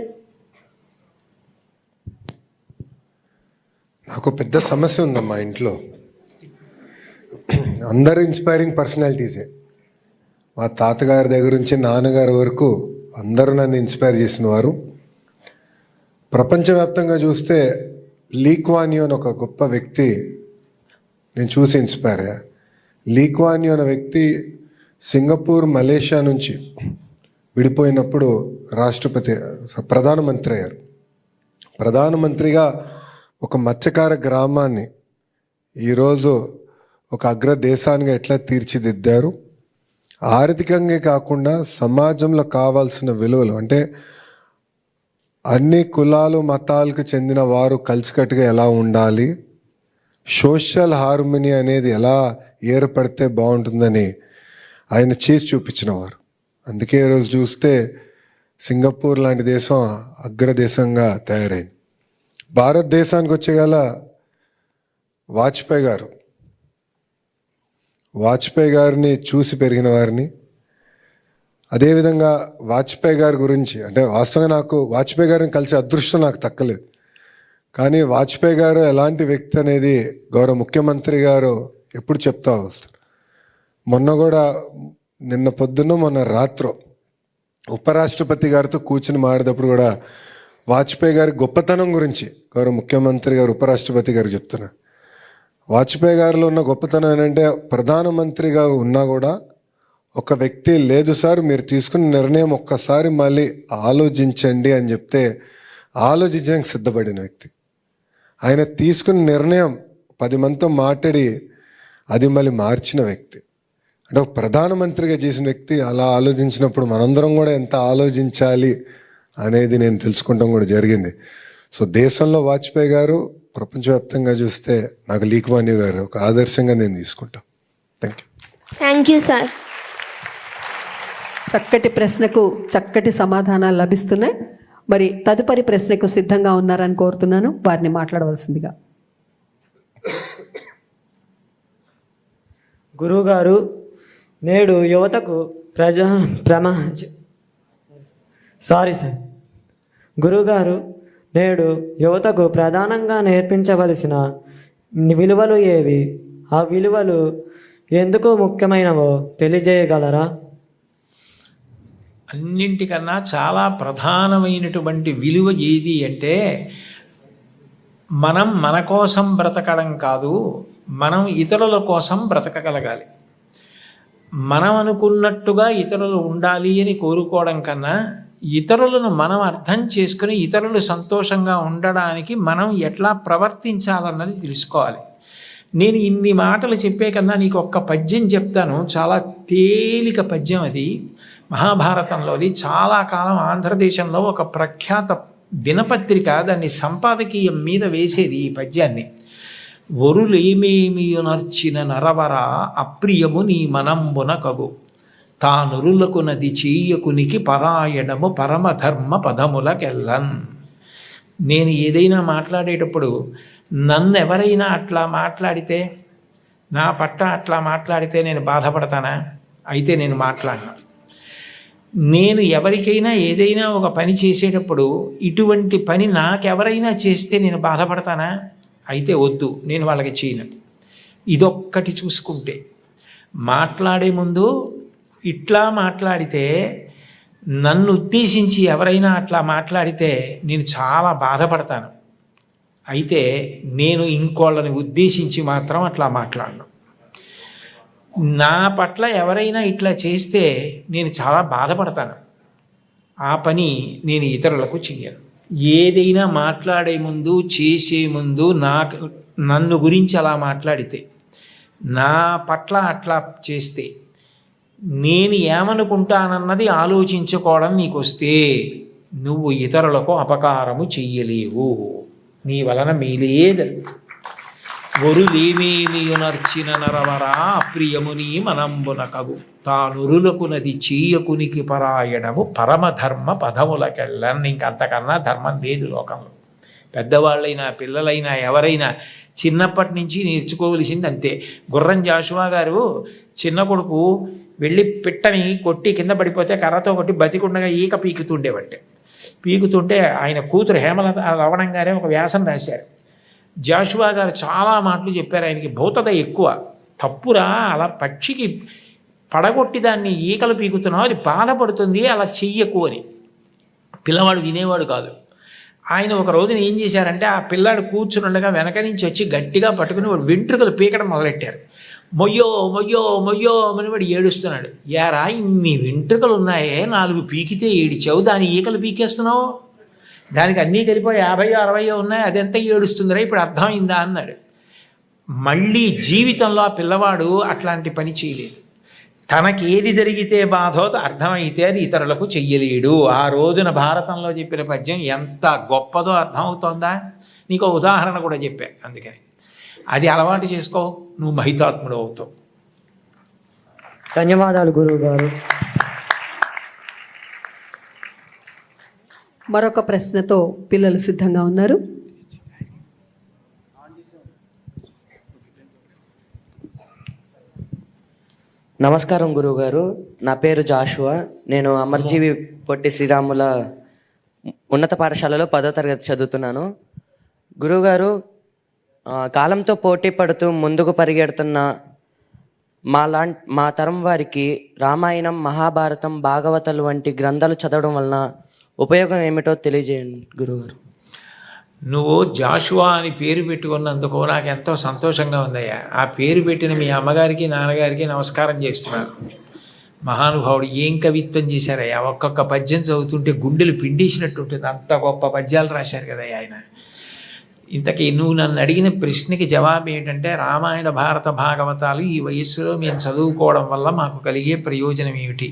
Speaker 6: నాకు పెద్ద సమస్య ఉందమ్మా ఇంట్లో. అందరు ఇన్స్పైరింగ్ పర్సనాలిటీసే. మా తాతగారి దగ్గర నుంచి నాన్నగారి వరకు అందరూ నన్ను ఇన్స్పైర్ చేసిన వారు. ప్రపంచవ్యాప్తంగా చూస్తే లీ కువాన్ యూ అని ఒక గొప్ప వ్యక్తి నేను చూసి ఇన్స్పైర్ అయ్యా. లీ కువాన్ యూ అనే వ్యక్తి సింగపూర్, మలేషియా నుంచి విడిపోయినప్పుడు ప్రధానమంత్రి అయ్యారు. ప్రధానమంత్రిగా ఒక మత్స్యకార గ్రామాన్ని ఈరోజు ఒక అగ్రదేశానికి ఎట్లా తీర్చిదిద్దారు, ఆర్థికంగా కాకుండా సమాజంలో కావాల్సిన విలువలు, అంటే అన్ని కులాలు మతాలకు చెందిన వారు కలిసికట్టుగా ఎలా ఉండాలి, సోషల్ హార్మనీ అనేది ఎలా ఏర్పడితే బాగుంటుందని ఆయన చేసి చూపించిన వారు. అందుకే ఈరోజు చూస్తే సింగపూర్ లాంటి దేశం అగ్రదేశంగా తయారైంది. భారతదేశానికి వచ్చేగల వాజ్పేయి గారిని చూసి పెరిగిన వారిని. అదేవిధంగా వాజ్పేయి గారి గురించి, అంటే వాస్తవంగా నాకు వాజ్పేయి గారిని కలిసే అదృష్టం నాకు దక్కలేదు. కానీ వాజ్పేయి గారు ఎలాంటి వ్యక్తి అనేది గౌరవ ముఖ్యమంత్రి గారు ఎప్పుడు చెప్తా వస్తారు. నిన్న పొద్దున్న మొన్న రాత్రి ఉపరాష్ట్రపతి గారితో కూర్చుని మాడేటప్పుడు కూడా వాజ్పేయి గారి గొప్పతనం గురించి గౌరవ ముఖ్యమంత్రి గారు ఉపరాష్ట్రపతి గారు చెప్తున్నారు. వాజ్పేయి గారిలో ఉన్న గొప్పతనం ఏంటంటే ప్రధానమంత్రిగా ఉన్నా కూడా ఒక వ్యక్తి లేదు సార్ మీరు తీసుకున్న నిర్ణయం ఒక్కసారి మళ్ళీ ఆలోచించండి అని చెప్తే ఆలోచించడానికి సిద్ధపడిన వ్యక్తి. ఆయన తీసుకున్న నిర్ణయం 10 మందితో మాట్లాడి అది మళ్ళీ మార్చిన వ్యక్తి. అంటే ఒక ప్రధానమంత్రిగా చేసిన వ్యక్తి అలా ఆలోచించినప్పుడు మనందరం కూడా ఎంత ఆలోచించాలి అనేది నేను తెలుసుకుంటాం కూడా జరిగింది. సో దేశంలో వాజ్పేయి గారు, ప్రపంచవ్యాప్తంగా చూస్తే నాకు లీ కువాన్ యూ గారు ఒక ఆదర్శంగా నేను తీసుకుంటాను.
Speaker 4: Thank you sir.
Speaker 2: చక్కటి ప్రశ్నకు చక్కటి సమాధానాలు లభిస్తున్నాయి. మరి తదుపరి ప్రశ్నకు సిద్ధంగా ఉన్నారని కోరుతున్నాను. వారిని మాట్లాడవలసిందిగా.
Speaker 7: గురువుగారు, నేడు యువతకు గురువుగారు, నేడు యువతకు ప్రధానంగా నేర్పించవలసిన విలువలు ఏవి? ఆ విలువలు ఎందుకు ముఖ్యమైనవో తెలియజేయగలరా?
Speaker 1: అన్నింటికన్నా చాలా ప్రధానమైనటువంటి విలువ ఏది అంటే మనం మన కోసం బ్రతకడం కాదు, మనం ఇతరుల కోసం బ్రతకగలగాలి. మనం అనుకున్నట్టుగా ఇతరులు ఉండాలి అని కోరుకోవడం కన్నా ఇతరులను మనం అర్థం చేసుకుని ఇతరులు సంతోషంగా ఉండడానికి మనం ఎట్లా ప్రవర్తించాలన్నది తెలుసుకోవాలి. నేను ఇన్ని మాటలు చెప్పే కన్నా నీకు ఒక్క పద్యం చెప్తాను. చాలా తేలిక పద్యం అది. మహాభారతంలోది చాలా కాలం ఆంధ్రదేశంలో ఒక ప్రఖ్యాత దినపత్రిక దాన్ని సంపాదకీయం మీద వేసేది ఈ పద్యాన్ని. ఒరులేమేమియునర్చిన నరవర అప్రియము నీ మనంబున కగు తానురులకు నది చేయకునికి పరాయణము పరమధర్మ పదములకెల్లన్. నేను ఏదైనా మాట్లాడేటప్పుడు నన్ను ఎవరైనా అట్లా మాట్లాడితే, నా పట్ల అట్లా మాట్లాడితే నేను బాధపడతానా? అయితే నేను మాట్లాడను. నేను ఎవరికైనా ఏదైనా ఒక పని చేసేటప్పుడు ఇటువంటి పని నాకెవరైనా చేస్తే నేను బాధపడతానా? అయితే వద్దు, నేను వాళ్ళకి చేయను. ఇదొక్కటి చూసుకుంటే, మాట్లాడే ముందు ఇట్లా మాట్లాడితే, నన్ను ఉద్దేశించి ఎవరైనా అట్లా మాట్లాడితే నేను చాలా బాధపడతాను. అయితే నేను ఇంకోళ్ళని ఉద్దేశించి మాత్రం అట్లా మాట్లాడను. నా పట్ల ఎవరైనా ఇట్లా చేస్తే నేను చాలా బాధపడతాను. ఆ పని నేను ఇతరులకు చెయ్యను. ఏదైనా మాట్లాడే ముందు, చేసే ముందు నన్ను గురించి అలా మాట్లాడితే, నా పట్ల అట్లా చేస్తే, నేను ఏమనుకుంటానన్నది ఆలోచించుకోవడం నీకు వస్తే నువ్వు ఇతరులకు అపకారము చెయ్యలేవు. నీ వలన మేలేదు. ఒరులేమేమియునర్చిన నరవరా అప్రియముని మనంబున కగు తానురులకు నది చేయకునికి పరాయణము పరమధర్మ పదములకెళ్ళని. ఇంకంతకన్నా ధర్మం లేదు లోకంలో. పెద్దవాళ్ళైనా పిల్లలైనా ఎవరైనా చిన్నప్పటి నుంచి నేర్చుకోవలసింది అంతే. గుర్రం జాషువా గారు చిన్న కొడుకు వెళ్ళి పిట్టని కొట్టి కింద పడిపోతే కర్రతో కొట్టి బతికుండగా ఈక పీకుతుంటే ఆయన కూతురు హేమలత రవణం గారే ఒక వ్యాసం రాశారు. జాషువా గారు చాలా మాటలు చెప్పారు. ఆయనకి భౌతత ఎక్కువ. తప్పురా, అలా పక్షికి పడగొట్టి దాన్ని ఈకలు పీకుతున్నావు, అది బాధపడుతుంది, అలా చెయ్యకు అని. పిల్లవాడు వినేవాడు కాదు. ఆయన ఒక రోజున ఏం చేశారంటే, ఆ పిల్లాడు కూర్చుని ఉండగా వెనక నుంచి వచ్చి గట్టిగా పట్టుకుని వాడు వెంట్రుకలు పీకడం మొదలెట్టారు. మొయ్యో మొయ్యో మొయ్యో అని వాడు ఏడుస్తున్నాడు. యారా, ఇన్ని వెంట్రుకలు ఉన్నాయే, 4 పీకితే ఏడిచావు, దాని ఈకలు పీకేస్తున్నావు, దానికి అన్నీ కలిపో 50-60 ఉన్నాయి, అదెంత ఏడుస్తుందిరా, ఇప్పుడు అర్థమైందా అన్నాడు. మళ్ళీ జీవితంలో ఆ పిల్లవాడు అట్లాంటి పని చేయలేదు. తనకి ఏది జరిగితే బాధో అర్థమైతే అది ఇతరులకు చెయ్యలేడు. ఆ రోజున భారతంలో చెప్పిన పద్యం ఎంత గొప్పదో అర్థమవుతోందా? నీకు ఉదాహరణ కూడా చెప్పా. అందుకని అది అలవాటు చేసుకో, నువ్వు మహితాత్ముడు అవుతావు.
Speaker 7: ధన్యవాదాలు గురువుగారు.
Speaker 2: మరొక ప్రశ్నతో పిల్లలు సిద్ధంగా ఉన్నారు.
Speaker 8: నమస్కారం గురువుగారు, నా పేరు జాషువా. నేను అమర్జీవి పొట్టి శ్రీరాముల ఉన్నత పాఠశాలలో 10వ తరగతి చదువుతున్నాను. గురువుగారు, కాలంతో పోటీ పడుతూ ముందుకు పరిగెడుతున్న మా తరం వారికి రామాయణం, మహాభారతం, భాగవతాలు వంటి గ్రంథాలు చదవడం వలన ఉపయోగం ఏమిటో తెలియజేయండి గురువుగారు.
Speaker 1: నువ్వు జాషువా అని పేరు పెట్టుకున్నందుకు నాకు ఎంతో సంతోషంగా ఉందయ్యా. ఆ పేరు పెట్టిన మీ అమ్మగారికి నాన్నగారికి నమస్కారం చేస్తున్నాను. మహానుభావుడు ఏం కవిత్వం చేశారయ్యా. ఒక్కొక్క పద్యం చదువుతుంటే గుండెలు పిండేసినట్టు ఉంటుంది, అంత గొప్ప పద్యాలు రాశారు కదయ్యా ఆయన. ఇంతకీ నువ్వు నన్ను అడిగిన ప్రశ్నకి జవాబు ఏంటంటే, రామాయణ, భారత, భాగవతాలు ఈ వయస్సులో మేము చదువుకోవడం వల్ల మాకు కలిగే ప్రయోజనం ఏమిటి?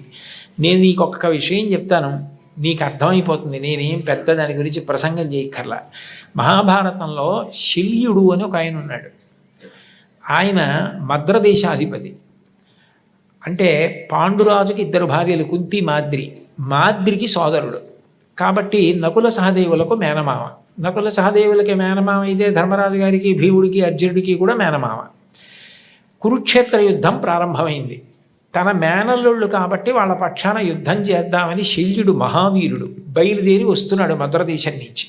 Speaker 1: నేను నీకు ఒక్క విషయం చెప్తాను, నీకు అర్థమైపోతుంది. నేనేం పెద్ద దాని గురించి ప్రసంగం చేయక్కర్లా. మహాభారతంలో శల్యుడు అని ఒక ఆయన ఉన్నాడు. ఆయన మద్రదేశాధిపతి. అంటే పాండురాజుకి 2 భార్యలు, కుంతి, మాద్రి. మాద్రికి సోదరుడు కాబట్టి నకుల సహదేవులకు మేనమామ. నకుల సహదేవులకి మేనమామ అయితే ధర్మరాజు గారికి, భీముడికి, అర్జునుడికి కూడా మేనమామ. కురుక్షేత్ర యుద్ధం ప్రారంభమైంది. తన మేనల్లుళ్ళు కాబట్టి వాళ్ళ పక్షాన యుద్ధం చేద్దామని శల్యుడు మహావీరుడు బయలుదేరి వస్తున్నాడు మద్రదేశం నుంచి.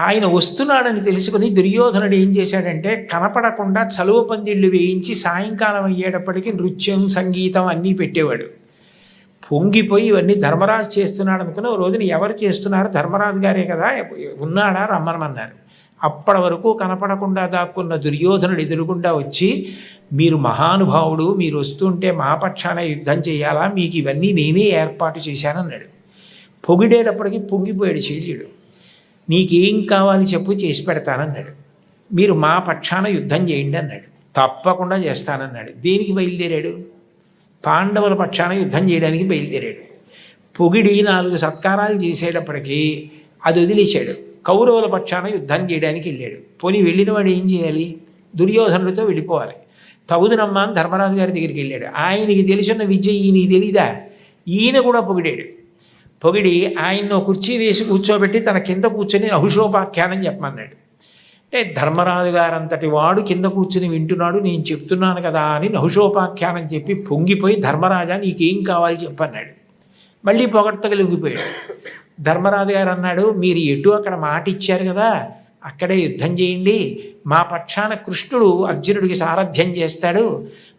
Speaker 1: ఆయన వస్తున్నాడని తెలుసుకుని దుర్యోధనుడు ఏం చేశాడంటే, కనపడకుండా చలువ పందిళ్ళు వేయించి సాయంకాలం అయ్యేటప్పటికీ నృత్యం, సంగీతం అన్నీ పెట్టేవాడు. పొంగిపోయి ఇవన్నీ ధర్మరాజు చేస్తున్నాడు అనుకుని ఓ రోజున ఎవరు చేస్తున్నారు, ధర్మరాజు గారే కదా, ఉన్నాడా రమ్మనమన్నారు. అప్పటి వరకు కనపడకుండా దాక్కున్న దుర్యోధనుడు ఎదురుగుండా వచ్చి, మీరు మహానుభావుడు, మీరు వస్తుంటే మా పక్షాన యుద్ధం చేయాలా, మీకు ఇవన్నీ నేనే ఏర్పాటు చేశానన్నాడు. పొగిడేటప్పటికి పొంగిపోయాడు శల్యుడు. నీకేం కావాలి చెప్పు, చేసి పెడతానన్నాడు. మీరు మా పక్షాన యుద్ధం చేయండి అన్నాడు. తప్పకుండా చేస్తానన్నాడు. దేనికి బయలుదేరాడు? పాండవుల పక్షాన యుద్ధం చేయడానికి బయలుదేరాడు. పొగిడి 4 సత్కారాలు చేసేటప్పటికీ అది వదిలేశాడు. కౌరవుల పక్షాన యుద్ధం చేయడానికి వెళ్ళాడు. పోనీ వెళ్ళిన వాడు ఏం చేయాలి? దుర్యోధనుడితో వెళ్ళిపోవాలి. తగుదునమ్మా అని ధర్మరాజు గారి దగ్గరికి వెళ్ళాడు. ఆయనకి తెలిసిన విద్య ఈయనకి తెలీదా? ఈయన కూడా పొగిడాడు. పొగిడి ఆయన్ను కుర్చీ వేసి కూర్చోబెట్టి తన కింద కూర్చొని నహుషోపాఖ్యానం చెప్పమన్నాడు. అంటే ధర్మరాజు గారంతటి వాడు కింద కూర్చుని వింటున్నాడు, నేను చెప్తున్నాను కదా అని నహుషోపాఖ్యానం చెప్పి పొంగిపోయి, ధర్మరాజా నీకేం కావాలి చెప్పన్నాడు. మళ్ళీ పొగడ్తగా లొంగిపోయాడు. ధర్మరాజు గారు అన్నాడు, మీరు ఎటు అక్కడ మాట ఇచ్చారు కదా, అక్కడే యుద్ధం చేయండి. మా పక్షాన కృష్ణుడు అర్జునుడికి సారథ్యం చేస్తాడు.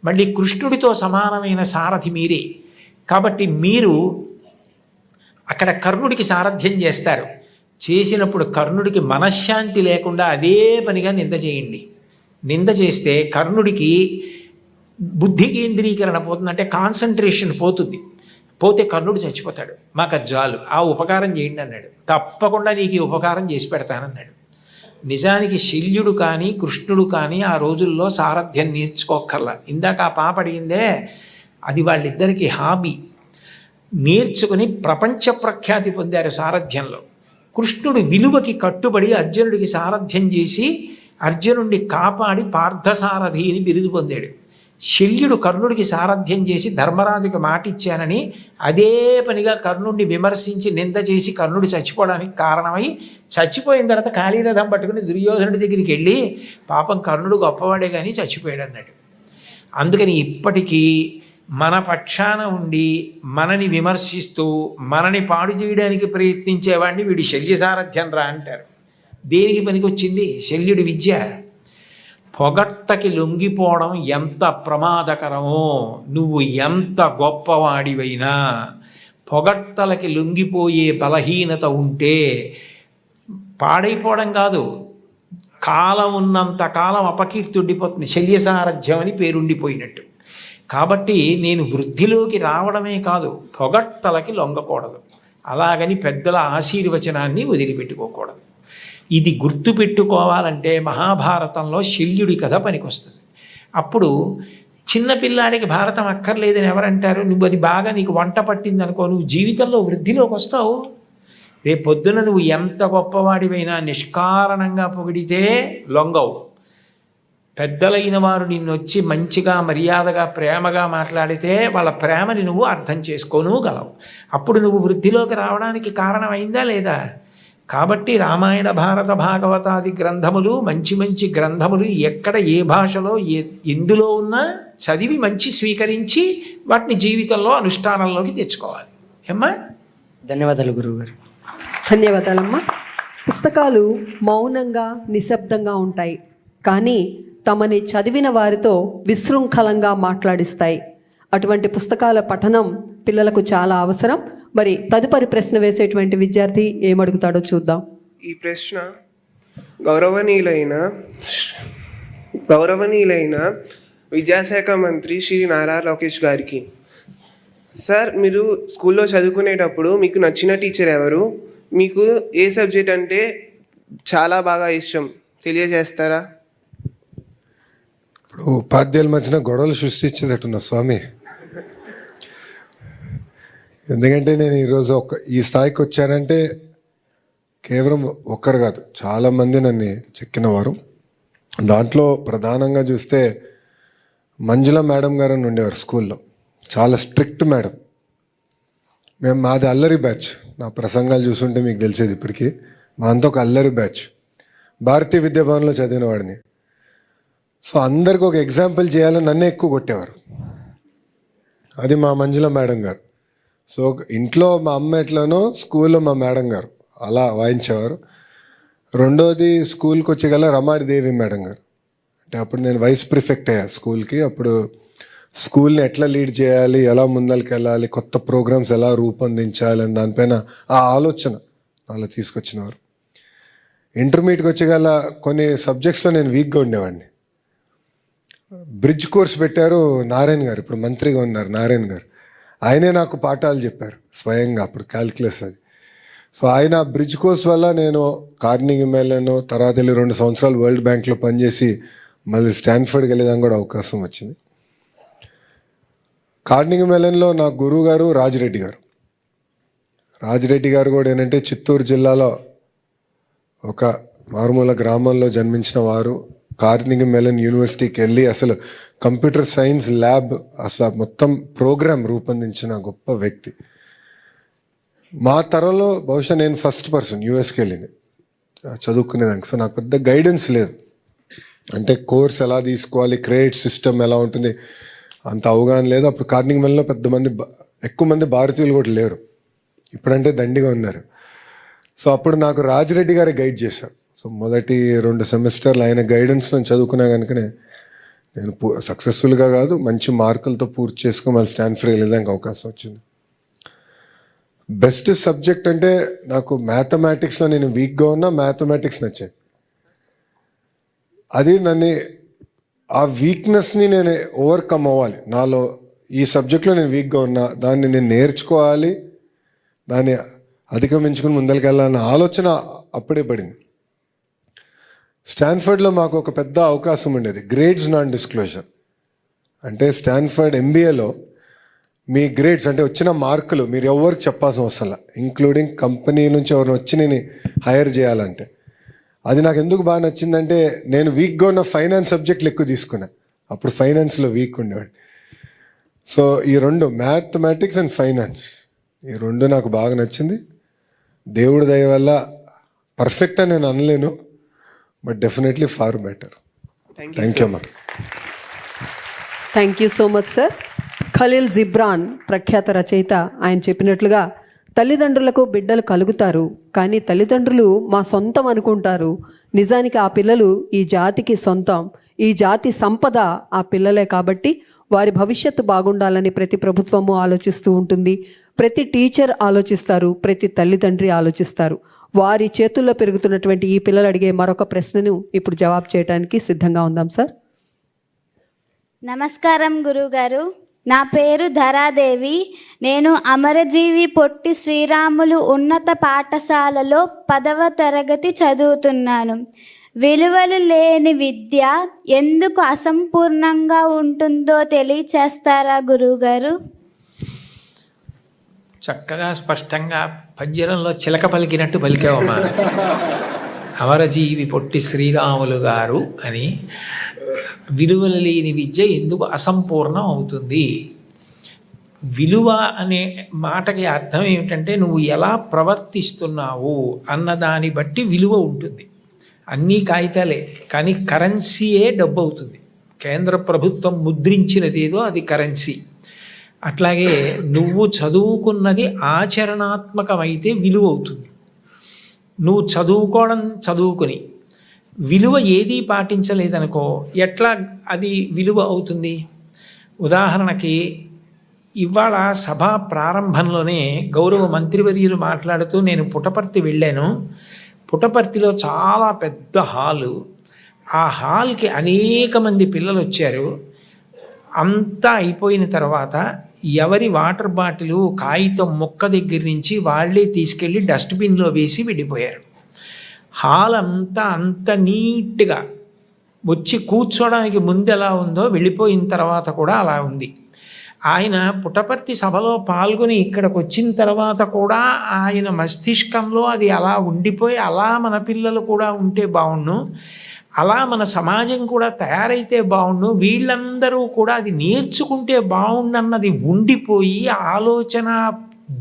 Speaker 1: మళ్ళీ కృష్ణుడితో సమానమైన సారథి మీరే కాబట్టి మీరు అక్కడ కర్ణుడికి సారథ్యం చేస్తారు. చేసినప్పుడు కర్ణుడికి మనశ్శాంతి లేకుండా అదే పనిగా నింద చేయండి. నింద చేస్తే కర్ణుడికి బుద్ధి కేంద్రీకరణ పోతుంది, అంటే కాన్సన్ట్రేషన్ పోతుంది. పోతే కర్ణుడు చచ్చిపోతాడు. మాకు అది చాలు, ఆ ఉపకారం చేయండి అన్నాడు. తప్పకుండా నీకు ఈ ఉపకారం చేసి పెడతానన్నాడు. నిజానికి శల్యుడు కానీ కృష్ణుడు కానీ ఆ రోజుల్లో సారథ్యం నేర్చుకోక్కర్లా. ఇందాక ఆ పాప అడిగిందే, అది వాళ్ళిద్దరికీ హాబీ. నేర్చుకుని ప్రపంచ ప్రఖ్యాతి పొందారు సారథ్యంలో. కృష్ణుడు విలువకి కట్టుబడి అర్జునుడికి సారథ్యం చేసి అర్జునుడిని కాపాడి పార్థసారథి అని బిరుదు పొందాడు. శల్యుడు కర్ణుడికి సారథ్యం చేసి ధర్మరాజుకి మాట ఇచ్చానని అదే పనిగా కర్ణుడిని విమర్శించి నింద చేసి కర్ణుడు చచ్చిపోవడానికి కారణమై, చచ్చిపోయిన తర్వాత కాళీరథం పట్టుకుని దుర్యోధనుడి దగ్గరికి వెళ్ళి, పాపం కర్ణుడు గొప్పవాడే కానీ చచ్చిపోయాడు అన్నాడు. అందుకని ఇప్పటికీ మన పక్షాన ఉండి మనని విమర్శిస్తూ మనని పాడు చేయడానికి ప్రయత్నించేవాడిని వీడి శల్య సారథ్యం రా అంటారు. దేనికి పనికొచ్చింది శల్యుడి విద్య? పొగట్టకి లొంగిపోవడం ఎంత ప్రమాదకరమో, నువ్వు ఎంత గొప్పవాడివైనా పొగట్టలకి లొంగిపోయే బలహీనత ఉంటే పాడైపోవడం కాదు, కాలం ఉన్నంత కాలం అపకీర్తి ఉండిపోతుంది, శల్యసారథ్యం అని పేరుండిపోయినట్టు. కాబట్టి నేను వృద్ధిలోకి రావడమే కాదు, పొగట్టలకి లొంగకూడదు. అలాగని పెద్దల ఆశీర్వచనాన్ని వదిలిపెట్టుకోకూడదు. ఇది గుర్తుపెట్టుకోవాలంటే మహాభారతంలో శల్యుడి కథ పనికొస్తుంది. అప్పుడు చిన్నపిల్లాడికి భారతం అక్కర్లేదని ఎవరంటారు? నువ్వు అది బాగా నీకు వంట పట్టిందనుకో, నువ్వు జీవితంలో వృద్ధిలోకి వస్తావు. రేపొద్దున నువ్వు ఎంత గొప్పవాడివైనా నిష్కారణంగా పొగిడితే లొంగవు. పెద్దలైన వారు నిన్నొచ్చి మంచిగా మర్యాదగా ప్రేమగా మాట్లాడితే వాళ్ళ ప్రేమని నువ్వు అర్థం చేసుకోగలవు. అప్పుడు నువ్వు వృద్ధిలోకి రావడానికి కారణమైందా లేదా? కాబట్టి రామాయణ భారత భాగవతాది గ్రంథములు మంచి మంచి గ్రంథములు ఎక్కడ ఏ భాషలో ఎందులో ఉన్నా చదివి మంచి స్వీకరించి వాటిని జీవితంలో అనుష్ఠానంలోకి తెచ్చుకోవాలి. ఏమ్మా?
Speaker 8: ధన్యవాదాలు గురువుగారు.
Speaker 2: ధన్యవాదాలమ్మా. పుస్తకాలు మౌనంగా నిశ్శబ్దంగా ఉంటాయి, కానీ తమని చదివిన వారితో విశృంఖలంగా మాట్లాడిస్తాయి. అటువంటి పుస్తకాల పఠనం పిల్లలకు చాలా అవసరం. మరి తదుపరి ప్రశ్న వేసేటువంటి విద్యార్థి ఏమడుగుతాడో చూద్దాం.
Speaker 9: ఈ ప్రశ్న గౌరవనీయులైన విద్యాశాఖ మంత్రి శ్రీ నారా లోకేష్ గారికి. సార్, మీరు స్కూల్లో చదువుకునేటప్పుడు మీకు నచ్చిన టీచర్ ఎవరు? మీకు ఏ సబ్జెక్ట్ అంటే చాలా బాగా ఇష్టం తెలియజేస్తారా?
Speaker 6: ఇప్పుడు ఉపాధ్యాయుల మధ్యన గొడవలు సృష్టించేటట్టున్నా స్వామి. ఎందుకంటే నేను ఈరోజు ఈ స్థాయికి వచ్చానంటే కేవలం ఒక్కరు కాదు, చాలామంది నన్ను చెక్కినవారు. దాంట్లో ప్రధానంగా చూస్తే మంజుల మేడం గారు అని ఉండేవారు స్కూల్లో. చాలా స్ట్రిక్ట్ మేడం. మాది అల్లరి బ్యాచ్. నా ప్రసంగాలు చూస్తుంటే మీకు తెలిసేది ఇప్పటికీ. మా అంతా ఒక అల్లరి బ్యాచ్. భారతీయ విద్యాభవన్లో చదివిన వాడిని. సో అందరికి ఒక ఎగ్జాంపుల్ చేయాలని నన్నే ఎక్కువ కొట్టేవారు. అది మా మంజుల మేడం గారు. సో ఇంట్లో మా అమ్మ ఎట్లానో స్కూల్లో మా మేడం గారు అలా వాయించేవారు. రెండోది స్కూల్కి వచ్చేగల రమాదేవి మేడం గారు. అంటే అప్పుడు నేను వైస్ ప్రిఫెక్ట్ అయ్యా స్కూల్కి. అప్పుడు స్కూల్ని ఎట్లా లీడ్ చేయాలి, ఎలా ముందరికి వెళ్ళాలి, కొత్త ప్రోగ్రామ్స్ ఎలా రూపొందించాలి అని దానిపైన ఆ ఆలోచన అలా తీసుకొచ్చినవారు. ఇంటర్మీడియట్కి వచ్చేగల కొన్ని సబ్జెక్ట్స్లో నేను వీక్గా ఉండేవాడిని. బ్రిడ్జ్ కోర్స్ పెట్టారు నారాయణ గారు, ఇప్పుడు మంత్రిగా ఉన్నారు నారాయణ గారు. ఆయనే నాకు పాఠాలు చెప్పారు స్వయంగా, అప్పుడు క్యాల్కులస్ అది. సో ఆయన బ్రిడ్జ్ కోర్స్ వల్ల నేను కార్నిగీ మెల్లన్, తర్వాత వెళ్ళి 2 సంవత్సరాలు వరల్డ్ బ్యాంక్లో పనిచేసి మళ్ళీ స్టాన్ఫర్డ్కి వెళ్ళేదానికి కూడా అవకాశం వచ్చింది. కార్నిగీ మెల్లన్లో నా గురువు గారు రాజిరెడ్డి గారు. రాజిరెడ్డి గారు కూడా ఏంటంటే చిత్తూరు జిల్లాలో ఒక మారుమూల గ్రామంలో జన్మించిన వారు. కార్నిగీ మెల్లన్ యూనివర్సిటీకి వెళ్ళి అసలు కంప్యూటర్ సైన్స్ ల్యాబ్ అసలు మొత్తం ప్రోగ్రామ్ రూపొందించిన గొప్ప వ్యక్తి. మా తరంలో బహుశా నేను ఫస్ట్ పర్సన్ యూఎస్కి వెళ్ళింది చదువుకునేదానికి. సో నాకు పెద్ద గైడెన్స్ లేదు, అంటే కోర్స్ ఎలా తీసుకోవాలి, క్రెడిట్ సిస్టమ్ ఎలా ఉంటుంది అంత అవగాహన లేదు. అప్పుడు కార్నిగీ మెల్లన్లో ఎక్కువ మంది భారతీయులు కూడా లేరు, ఇప్పుడంటే దండిగా ఉన్నారు. సో అప్పుడు నాకు రాజిరెడ్డి గారే గైడ్ చేశారు. సో మొదటి 2 సెమిస్టర్లు ఆయన గైడెన్స్ నేను చదువుకున్నా కనుకనే నేను సక్సెస్ఫుల్గా కాదు మంచి మార్కులతో పూర్తి చేసుకుని మళ్ళీ స్టాన్ఫర్డ్ వెళ్ళడానికి అవకాశం వచ్చింది. బెస్ట్ సబ్జెక్ట్ అంటే నాకు మ్యాథమెటిక్స్లో నేను వీక్గా ఉన్నా మ్యాథమెటిక్స్ నచ్చాయి. అది ఆ వీక్నెస్ని నేను ఓవర్కమ్ అవ్వాలి. నాలో ఈ సబ్జెక్ట్లో నేను వీక్గా ఉన్నా, దాన్ని నేను నేర్చుకోవాలి, దాన్ని అధిగమించుకుని ముందరికి వెళ్ళాలన్న ఆలోచన అప్పుడే పడింది. స్టాన్ఫర్డ్లో మాకు ఒక పెద్ద అవకాశం ఉండేది, గ్రేడ్స్ నాన్ డిస్క్లోజర్. అంటే స్టాన్ఫర్డ్ ఎంబీఏలో మీ గ్రేడ్స్ అంటే వచ్చిన మార్కులు మీరు ఎవరికి చెప్పాల్సిన అవసరం లేదు, ఇంక్లూడింగ్ కంపెనీ నుంచి ఎవరిని వచ్చి నేను హైర్ చేయాలంటే. అది నాకు ఎందుకు బాగా నచ్చిందంటే నేను వీక్గా ఉన్న ఫైనాన్స్ సబ్జెక్టులు ఎక్కువ తీసుకున్నా. అప్పుడు ఫైనాన్స్లో వీక్ ఉండేవాడు. సో ఈ 2 మ్యాథమెటిక్స్ అండ్ ఫైనాన్స్, ఈ 2 నాకు బాగా నచ్చింది. దేవుడి దయ వల్ల పర్ఫెక్ట్ అని నేను అనలేను, but definitely far better. Thank you అమ్మా.
Speaker 2: Thank you so much sir. Khalil Gibran ప్రఖ్యాత రచయిత, ఆయన చెప్పినట్లుగా తల్లిదండ్రులకు బిడ్డలు కలుగుతారు, కానీ తల్లిదండ్రులు మా సొంతం అనుకుంటారు, నిజానికి ఆ పిల్లలు ఈ జాతికి సొంతం, ఈ జాతి సంపద ఆ పిల్లలే. కాబట్టి వారి భవిష్యత్తు బాగుండాలని ప్రతి ప్రభుత్వము ఆలోచిస్తూ ఉంటుంది, ప్రతి టీచర్ ఆలోచిస్తారు, ప్రతి తల్లిదండ్రి ఆలోచిస్తారు. వారి చేతుల్లో పెరుగుతున్నటువంటి ఈ పిల్లలు అడిగే మరొక ప్రశ్నను ఇప్పుడు జవాబు చేయడానికి సిద్ధంగా ఉందాం సార్.
Speaker 5: నమస్కారం గురుగారు. నా పేరు ధరాదేవి. నేను అమరజీవి పొట్టి శ్రీరాములు ఉన్నత పాఠశాలలో 10వ తరగతి చదువుతున్నాను. విలువలు లేని విద్య ఎందుకు అసంపూర్ణంగా ఉంటుందో తెలియచేస్తారా గురువుగారు?
Speaker 1: చక్కగా స్పష్టంగా పంజరంలో చిలక పలికినట్టు పలికావమ్మా. అమరజీవి పొట్టి శ్రీరాములు గారు అని. విలువలు లేని విద్య ఎందుకు అసంపూర్ణం అవుతుంది? విలువ అనే మాటకి అర్థం ఏమిటంటే నువ్వు ఎలా ప్రవర్తిస్తున్నావు అన్నదాన్ని బట్టి విలువ ఉంటుంది. అన్నీ కాగితాలే, కానీ కరెన్సీయే డబ్బు అవుతుంది. కేంద్ర ప్రభుత్వం ముద్రించినదేదో అది కరెన్సీ. అట్లాగే నువ్వు చదువుకున్నది ఆచరణాత్మకమైతే విలువ అవుతుంది. నువ్వు చదువుకుని విలువ ఏదీ పాటించలేదనుకో, ఎట్లా అది విలువ అవుతుంది? ఉదాహరణకి ఇవాళ సభా ప్రారంభంలోనే గౌరవ మంత్రివర్యులు మాట్లాడుతూ నేను పుట్టపర్తి వెళ్ళాను. పుట్టపర్తిలో చాలా పెద్ద హాలు. ఆ హాల్కి అనేక మంది పిల్లలు వచ్చారు. అంతా అయిపోయిన తర్వాత ఎవరి వాటర్ బాటిల్ కాగితం ముక్క దగ్గర నుంచి వాళ్ళే తీసుకెళ్ళి డస్ట్బిన్లో వేసి వెళ్ళిపోయారు. హాల్ అంతా అంత నీట్గా వచ్చి కూర్చోడానికి ముందు ఎలా ఉందో వెళ్ళిపోయిన తర్వాత కూడా అలా ఉంది. ఆయన పుట్టపర్తి సభలో పాల్గొని ఇక్కడికి వచ్చిన తర్వాత కూడా ఆయన మస్తిష్కంలో అది అలా ఉండిపోయి అలా మన పిల్లలు కూడా ఉంటే బాగుండు, అలా మన సమాజం కూడా తయారైతే బాగుండు, వీళ్ళందరూ కూడా అది నేర్చుకుంటే బాగుండన్నది ఉండిపోయి ఆలోచన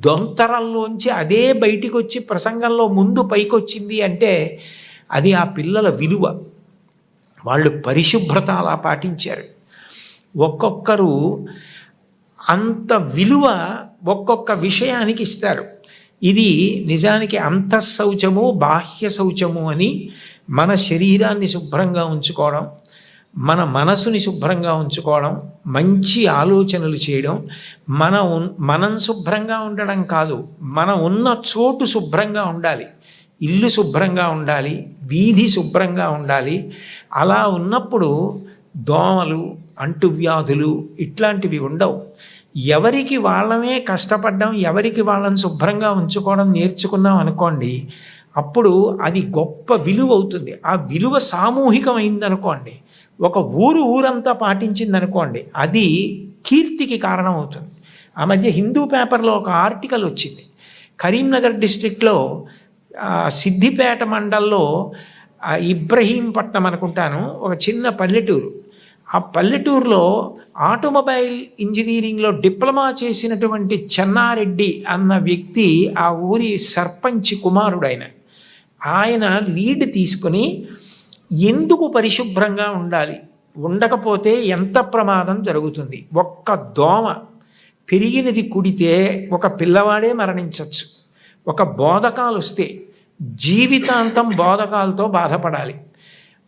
Speaker 1: దొంతరల్లోంచి అదే బయటికి వచ్చి ప్రసంగంలో ముందు పైకి వచ్చింది అంటే అది ఆ పిల్లల విలువ. వాళ్ళు పరిశుభ్రత అలా పాటించారు. ఒక్కొక్కరు అంత విలువ ఒక్కొక్క విషయానికి ఇస్తారు. ఇది నిజానికి అంతఃశౌచము బాహ్య శౌచము అని. మన శరీరాన్ని శుభ్రంగా ఉంచుకోవడం, మన మనసుని శుభ్రంగా ఉంచుకోవడం, మంచి ఆలోచనలు చేయడం, మనం శుభ్రంగా ఉండడం కాదు, మనం ఉన్న చోటు శుభ్రంగా ఉండాలి, ఇల్లు శుభ్రంగా ఉండాలి, వీధి శుభ్రంగా ఉండాలి. అలా ఉన్నప్పుడు దోమలు, అంటువ్యాధులు ఇట్లాంటివి ఉండవు. ఎవరికి వాళ్ళమే కష్టపడ్డం, ఎవరికి వాళ్ళని శుభ్రంగా ఉంచుకోవడం నేర్చుకున్నాం అనుకోండి, అప్పుడు అది గొప్ప విలువ అవుతుంది. ఆ విలువ సామూహికమైందనుకోండి, ఒక ఊరంతా పాటించిందనుకోండి, అది కీర్తికి కారణం అవుతుంది. ఆ మధ్య హిందూ పేపర్లో ఒక ఆర్టికల్ వచ్చింది. కరీంనగర్ డిస్ట్రిక్ట్లో సిద్దిపేట మండల్లో ఇబ్రహీంపట్నం అనుకుంటాను, ఒక చిన్న పల్లెటూరు. ఆ పల్లెటూరులో ఆటోమొబైల్ ఇంజనీరింగ్లో డిప్లొమా చేసినటువంటి చెన్నారెడ్డి అన్న వ్యక్తి ఆ ఊరి సర్పంచ్ కుమారుడు. ఆయన లీడ్ తీసుకుని ఎందుకు పరిశుభ్రంగా ఉండాలి, ఉండకపోతే ఎంత ప్రమాదం జరుగుతుంది, ఒక్క దోమ పెరిగినది కుడితే ఒక పిల్లవాడే మరణించవచ్చు, ఒక బోధకాలు వస్తే జీవితాంతం బోధకాలతో బాధపడాలి,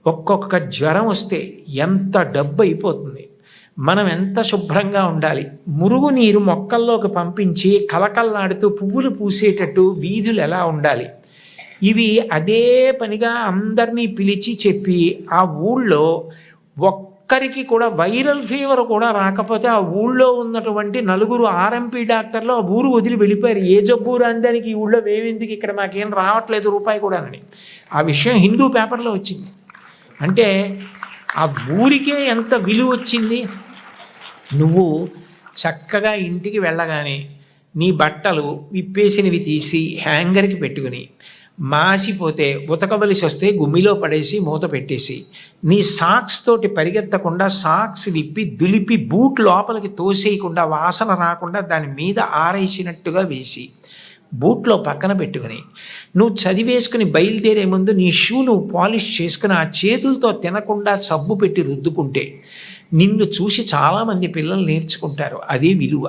Speaker 1: ఒక్కొక్క జ్వరం వస్తే ఎంత డబ్బు అయిపోతుంది, మనం ఎంత శుభ్రంగా ఉండాలి, మురుగునీరు మొక్కల్లోకి పంపించి కలకల్లాడుతూ పువ్వులు పూసేటట్టు వీధులు ఎలా ఉండాలి, ఇవి అదే పనిగా అందరినీ పిలిచి చెప్పి ఆ ఊళ్ళో ఒక్కరికి కూడా వైరల్ ఫీవర్ కూడా రాకపోతే ఆ ఊళ్ళో ఉన్నటువంటి 4 ఆర్ఎంపీ డాక్టర్లు ఆ ఊరు వదిలి వెళ్ళిపోయారు. ఏ జబ్బు రాందానికి ఈ ఊళ్ళో వేవెందుకు, ఇక్కడ మాకేం రావట్లేదు రూపాయి కూడా అని. ఆ విషయం హిందూ పేపర్లో వచ్చింది. అంటే ఆ ఊరికే ఎంత విలువ వచ్చింది. నువ్వు చక్కగా ఇంటికి వెళ్ళగానే నీ బట్టలు విప్పేసినవి తీసి హ్యాంగర్కి పెట్టుకుని, మాసిపోతే ఉతకవలసి వస్తే గుమ్మిలో పడేసి మూత పెట్టేసి, నీ సాక్స్ తోటి పరిగెత్తకుండా సాక్స్ విప్పి దులిపి బూట్ లోపలికి తోసేయకుండా వాసన రాకుండా దాని మీద ఆరేసినట్టుగా వేసి బూట్లో పక్కన పెట్టుకుని నువ్వు చదివేసుకుని బయలుదేరే ముందు నీ షూ నువ్వు పాలిష్ చేసుకుని ఆ చేతులతో తినకుండా సబ్బు పెట్టి రుద్దుకుంటే నిన్ను చూసి చాలామంది పిల్లలు నేర్చుకుంటారు. అదే విలువ.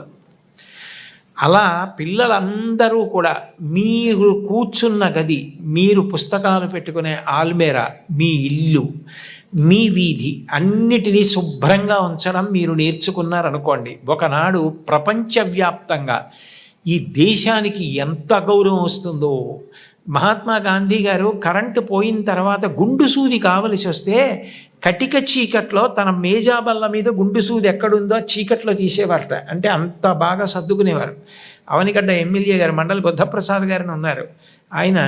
Speaker 1: అలా పిల్లలందరూ కూడా మీరు కూర్చున్న గది, మీరు పుస్తకాలు పెట్టుకునే ఆల్మేరా, మీ ఇల్లు, మీ వీధి అన్నిటినీ శుభ్రంగా ఉంచడం మీరు నేర్చుకున్నారనుకోండి, ఒకనాడు ప్రపంచవ్యాప్తంగా ఈ దేశానికి ఎంత గౌరవం వస్తుందో. మహాత్మా గాంధీ గారు కరెంటు పోయిన తర్వాత గుండు సూది కావలసి వస్తే కటిక చీకట్లో తన మేజాబల్ల మీద గుండు సూది ఎక్కడుందో చీకట్లో తీసేవారట. అంటే అంత బాగా సర్దుకునేవారు. అవనిగడ్డ ఎమ్మెల్యే గారు మండలి బుద్ధప్రసాద్ గారిని ఉన్నారు. ఆయన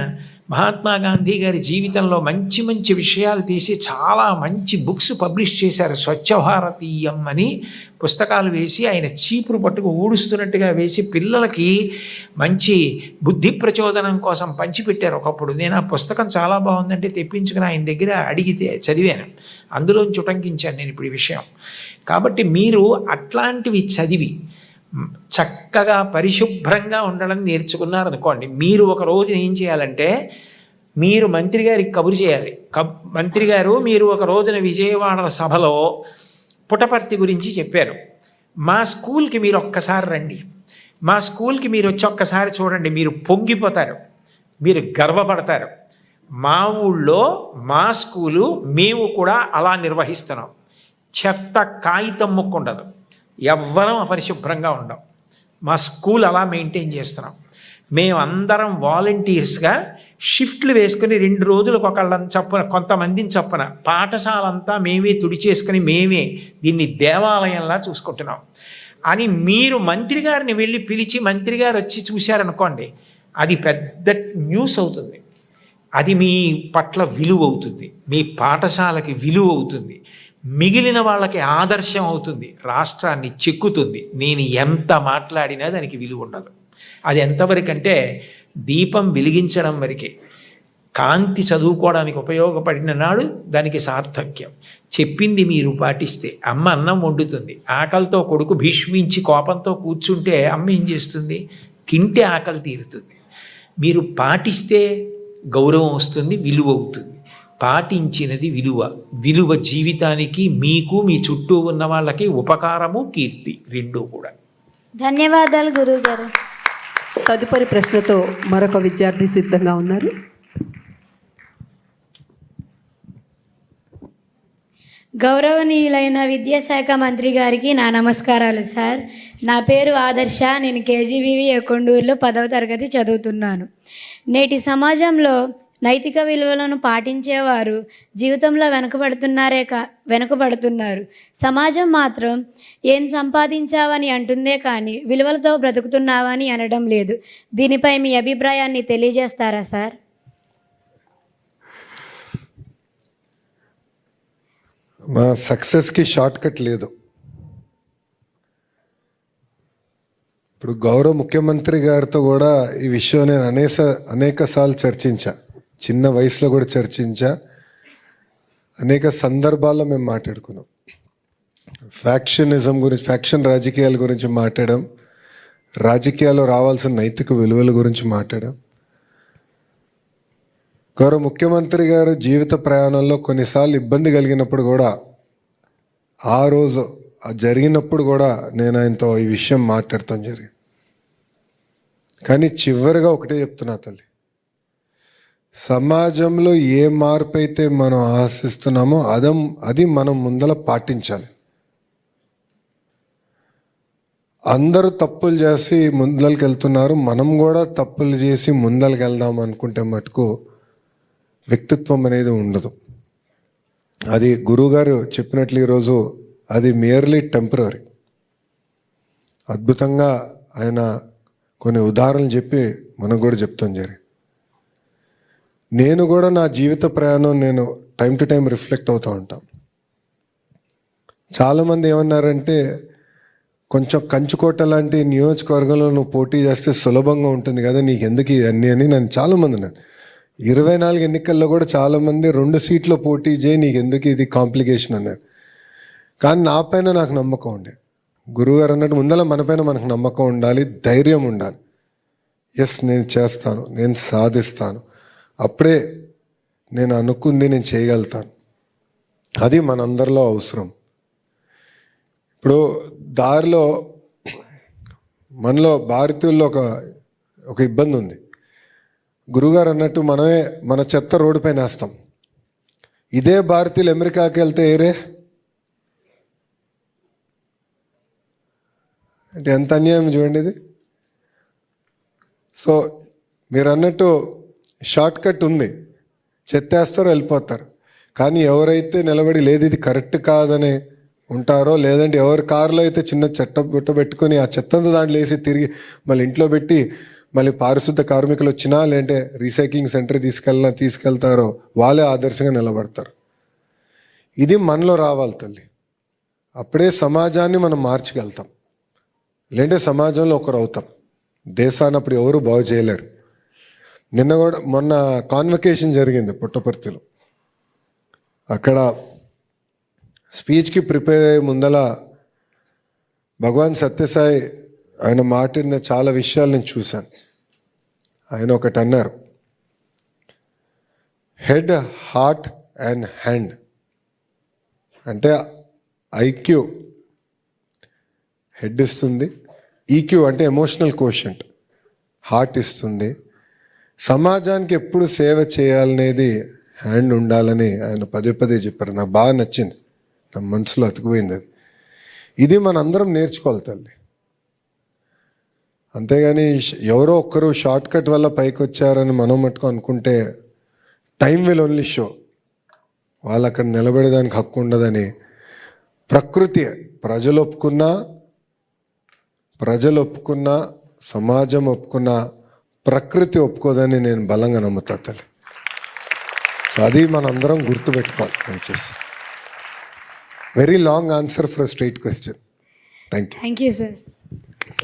Speaker 1: మహాత్మా గాంధీ గారి జీవితంలో మంచి మంచి విషయాలు తీసి చాలా మంచి బుక్స్ పబ్లిష్ చేశారు. స్వచ్ఛ భారతీయం అని పుస్తకాలు వేసి ఆయన చీపురు పట్టుకు ఊడుస్తున్నట్టుగా వేసి పిల్లలకి మంచి బుద్ధి ప్రచోదనం కోసం పంచిపెట్టారు ఒకప్పుడు. నేను ఆ పుస్తకం చాలా బాగుందంటే తెప్పించుకుని ఆయన దగ్గర అడిగితే చదివాను. అందులోంచి ఉటంకించాను నేను ఇప్పుడు ఈ విషయం. కాబట్టి మీరు అట్లాంటివి చదివి చక్కగా పరిశుభ్రంగా ఉండడం నేర్చుకున్నారనుకోండి, మీరు ఒక రోజు ఏం చేయాలంటే, మీరు మంత్రి గారికి కబురు చేయాలి. మంత్రి గారు, మీరు ఒక రోజున విజయవాడ సభలో పుటపర్తి గురించి చెప్పారు. మా స్కూల్కి మీరు ఒక్కసారి రండి, మా స్కూల్కి మీరు వచ్చి ఒక్కసారి చూడండి, మీరు పొంగిపోతారు, మీరు గర్వపడతారు. మా ఊళ్ళో మా స్కూలు మేము కూడా అలా నిర్వహిస్తున్నాం. చెత్త కాగితం ముక్క ఉండదు, ఎవ్వరం అపరిశుభ్రంగా ఉండం. మా స్కూల్ అలా మెయింటైన్ చేస్తున్నాం. మేమందరం వాలంటీర్స్గా షిఫ్ట్లు వేసుకుని 2 రోజులకు ఒకళ్ళని చప్పున, కొంతమందిని చప్పున పాఠశాల అంతా మేమే తుడిచేసుకుని మేమే దీన్ని దేవాలయంలా చూసుకుంటున్నాం అని మీరు మంత్రి గారిని వెళ్ళి పిలిచి మంత్రి గారు వచ్చి చూశారనుకోండి, అది పెద్ద న్యూస్ అవుతుంది. అది మీ పట్ల విలువ అవుతుంది, మీ పాఠశాలకి విలువ అవుతుంది, మిగిలిన వాళ్ళకి ఆదర్శం అవుతుంది, రాష్ట్రాన్ని చెక్కుతుంది. నేను ఎంత మాట్లాడినా దానికి విలువ ఉండదు. అది ఎంతవరకు అంటే దీపం వెలిగించడం వరకే. కాంతి చదువుకోవడానికి ఉపయోగపడిన నాడు దానికి సార్థక్యం. చెప్పింది మీరు పాటిస్తే, అమ్మ అన్నం వండుతుంది, ఆకలితో కొడుకు భీష్మించి కోపంతో కూర్చుంటే అమ్మ ఏం చేస్తుంది? తింటే ఆకలి తీరుతుంది. మీరు పాటిస్తే గౌరవం వస్తుంది, విలువ అవుతుంది. పాటించినది విలువ. విలువ జీవితానికి, మీకు, మీ చుట్టూ ఉన్న వాళ్ళకి ఉపకారము, కీర్తి రెండూ కూడా.
Speaker 5: ధన్యవాదాలు గురువుగారు.
Speaker 2: తదుపరి ప్రశ్నతో మరొక విద్యార్థి సిద్ధంగా ఉన్నారు.
Speaker 5: గౌరవనీయులైన విద్యాశాఖ మంత్రి గారికి నా నమస్కారాలు సార్. నా పేరు ఆదర్శ. నేను కేజీబీవి కొండూరులో 10వ తరగతి చదువుతున్నాను. నేటి సమాజంలో నైతిక విలువలను పాటించేవారు జీవితంలో వెనుకబడుతున్నారు. సమాజం మాత్రం ఏం సంపాదించావని అంటుందే కానీ విలువలతో బ్రతుకుతున్నావని అనడం లేదు. దీనిపై మీ అభిప్రాయాన్ని తెలియజేస్తారా సార్?
Speaker 6: మా సక్సెస్కి షార్ట్ కట్ లేదు. ఇప్పుడు గౌరవ ముఖ్యమంత్రి గారితో కూడా ఈ విషయం నేను అనేక సార్లు చర్చించా. చిన్న వయసులో కూడా చర్చించా. అనేక సందర్భాల్లో మేము మాట్లాడుకున్నాం. ఫ్యాక్షనిజం గురించి, ఫ్యాక్షన్ రాజకీయాల గురించి మాట్లాడడం, రాజకీయాల్లో రావాల్సిన నైతిక విలువల గురించి మాట్లాడడం. గౌరవ ముఖ్యమంత్రి గారు జీవిత ప్రయాణంలో కొన్నిసార్లు ఇబ్బంది కలిగినప్పుడు కూడా, ఆ రోజు జరిగినప్పుడు కూడా నేను ఆయనతో ఈ విషయం మాట్లాడతాం జరిగింది. కానీ చివరిగా ఒకటే చెప్తున్నా తల్లి, సమాజంలో ఏ మార్పు అయితే మనం ఆశిస్తున్నామో అది మనం ముందల పాటించాలి. అందరూ తప్పులు చేసి ముందలకి వెళ్తున్నారు, మనం కూడా తప్పులు చేసి ముందలకి వెళ్దాం అనుకుంటే మటుకు వ్యక్తిత్వం అనేది ఉండదు. అది గురువుగారు చెప్పినట్లు ఈరోజు అది మియర్లీ టెంపరరీ. అద్భుతంగా ఆయన కొన్ని ఉదాహరణలు చెప్పి మనకు కూడా చెప్తాం జరిగింది. నేను కూడా నా జీవిత ప్రయాణం నేను టైం టు టైం రిఫ్లెక్ట్ అవుతూ ఉంటాను. చాలామంది ఏమన్నారంటే, కొంచెం కంచుకోట లాంటి నియోజకవర్గంలో నువ్వు పోటీ చేస్తే సులభంగా ఉంటుంది కదా, నీకు ఎందుకు ఇవన్నీ అని నన్ను చాలామంది అన్నారు. 24 ఎన్నికల్లో కూడా చాలామంది 2 సీట్లో పోటీ చేయి, నీకు ఎందుకు ఇది కాంప్లికేషన్ అన్నారు. కానీ నా పైన నాకు నమ్మకం ఉండే. గురువుగారు అన్నట్టు ముందర మనపైన మనకు నమ్మకం ఉండాలి, ధైర్యం ఉండాలి. ఎస్, నేను చేస్తాను, నేను సాధిస్తాను, అప్పుడే నేను అనుకుంది నేను చేయగలుగుతాను. అది మనందరిలో అవసరం. ఇప్పుడు దారిలో మనలో భారతీయుల్లో ఒక ఇబ్బంది ఉంది. గురుగారు అన్నట్టు మనమే మన చెత్త రోడ్డు పైన వేస్తాం. ఇదే భారతీయులు అమెరికాకి వెళ్తే ఏరే అంటే ఎంత అన్యాయం చూడండి ఇది. సో మీరు అన్నట్టు షార్ట్ కట్ ఉంది, చెత్తేస్తారో వెళ్ళిపోతారు. కానీ ఎవరైతే నిలబడి లేదు ఇది కరెక్ట్ కాదని ఉంటారో, లేదంటే ఎవరి కారులో అయితే చిన్న చెత్త బుట్ట పెట్టుకొని ఆ చెత్తంతా దాంట్లో వేసి తిరిగి మళ్ళీ ఇంట్లో పెట్టి మళ్ళీ పారిశుద్ధ కార్మికులు వచ్చినా లేదంటే రీసైక్లింగ్ సెంటర్ తీసుకెళ్తారో వాళ్ళే ఆదర్శంగా నిలబడతారు. ఇది మనలో రావాలి తల్లి. అప్పుడే సమాజాన్ని మనం మార్చగలుగుతాం. లేదంటే సమాజంలో ఒకరు అవుతాం. దేశాన్ని అప్పుడు ఎవరు బాగు చేయలేరు. మొన్న కాన్వకేషన్ జరిగింది పుట్టపర్తిలో. అక్కడ స్పీచ్కి ప్రిపేర్ అయ్యే ముందల భగవాన్ సత్యసాయి ఆయన మాట్లాడిన చాలా విషయాలు నేను చూశాను. ఆయన ఒకటి అన్నారు, హెడ్, హార్ట్ అండ్ హ్యాండ్. అంటే ఐక్యూ హెడ్ ఇస్తుంది, ఈక్యూ అంటే ఎమోషనల్ కోషంట్ హార్ట్ ఇస్తుంది, సమాజానికి ఎప్పుడు సేవ చేయాలనేది హ్యాండ్ ఉండాలని ఆయన పదే పదే చెప్పారు. నాకు బాగా నచ్చింది, నా మనసులో అతుకుపోయింది అది. ఇది మనందరం నేర్చుకోవాలి తల్లి. అంతేగాని ఎవరో ఒక్కరు షార్ట్ కట్ వల్ల పైకి వచ్చారని మనం మటుకు అనుకుంటే టైం విల్ ఓన్లీ షో. వాళ్ళు అక్కడ నిలబడేదానికి హక్కు ఉండదని ప్రకృతి ప్రజలు ఒప్పుకున్నా సమాజం ఒప్పుకున్నా ప్రకృతి ఒప్పుకోదని నేను బలంగా నమ్ముతా తల్లి. సో అది మనందరం గుర్తుపెట్టుకోవాలి దయచేసి. Very long answer for straight question. Thank you
Speaker 5: sir.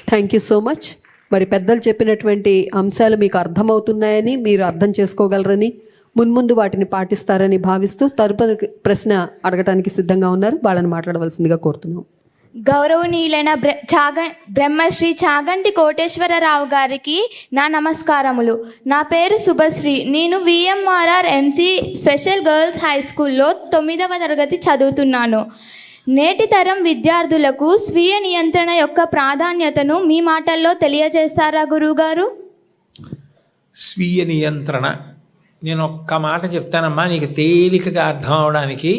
Speaker 2: Thank you so much. మరి పెద్దలు చెప్పినటువంటి అంశాలు మీకు అర్థమవుతున్నాయని, మీరు అర్థం చేసుకోగలరని, మున్ముందు వాటిని పాటిస్తారని భావిస్తూ తదుపరి ప్రశ్న అడగటానికి సిద్ధంగా ఉన్నారు. వాళ్ళని మాట్లాడవలసిందిగా కోరుతున్నాం.
Speaker 5: గౌరవనీయులైన బ్రహ్మశ్రీ చాగంటి కోటేశ్వరరావు గారికి నా నమస్కారములు. నా పేరు శుభశ్రీ. నేను విఎంఆర్ఆర్ ఎంసీ స్పెషల్ గర్ల్స్ హై స్కూల్లో 9వ తరగతి చదువుతున్నాను. నేటి తరం విద్యార్థులకు స్వీయ నియంత్రణ యొక్క ప్రాధాన్యతను మీ మాటల్లో తెలియజేస్తారా గురువుగారు?
Speaker 1: స్వీయ నియంత్రణ నేను ఒక్క మాట చెప్తానమ్మా, నీకు తేలికగా అర్థం అవడానికి.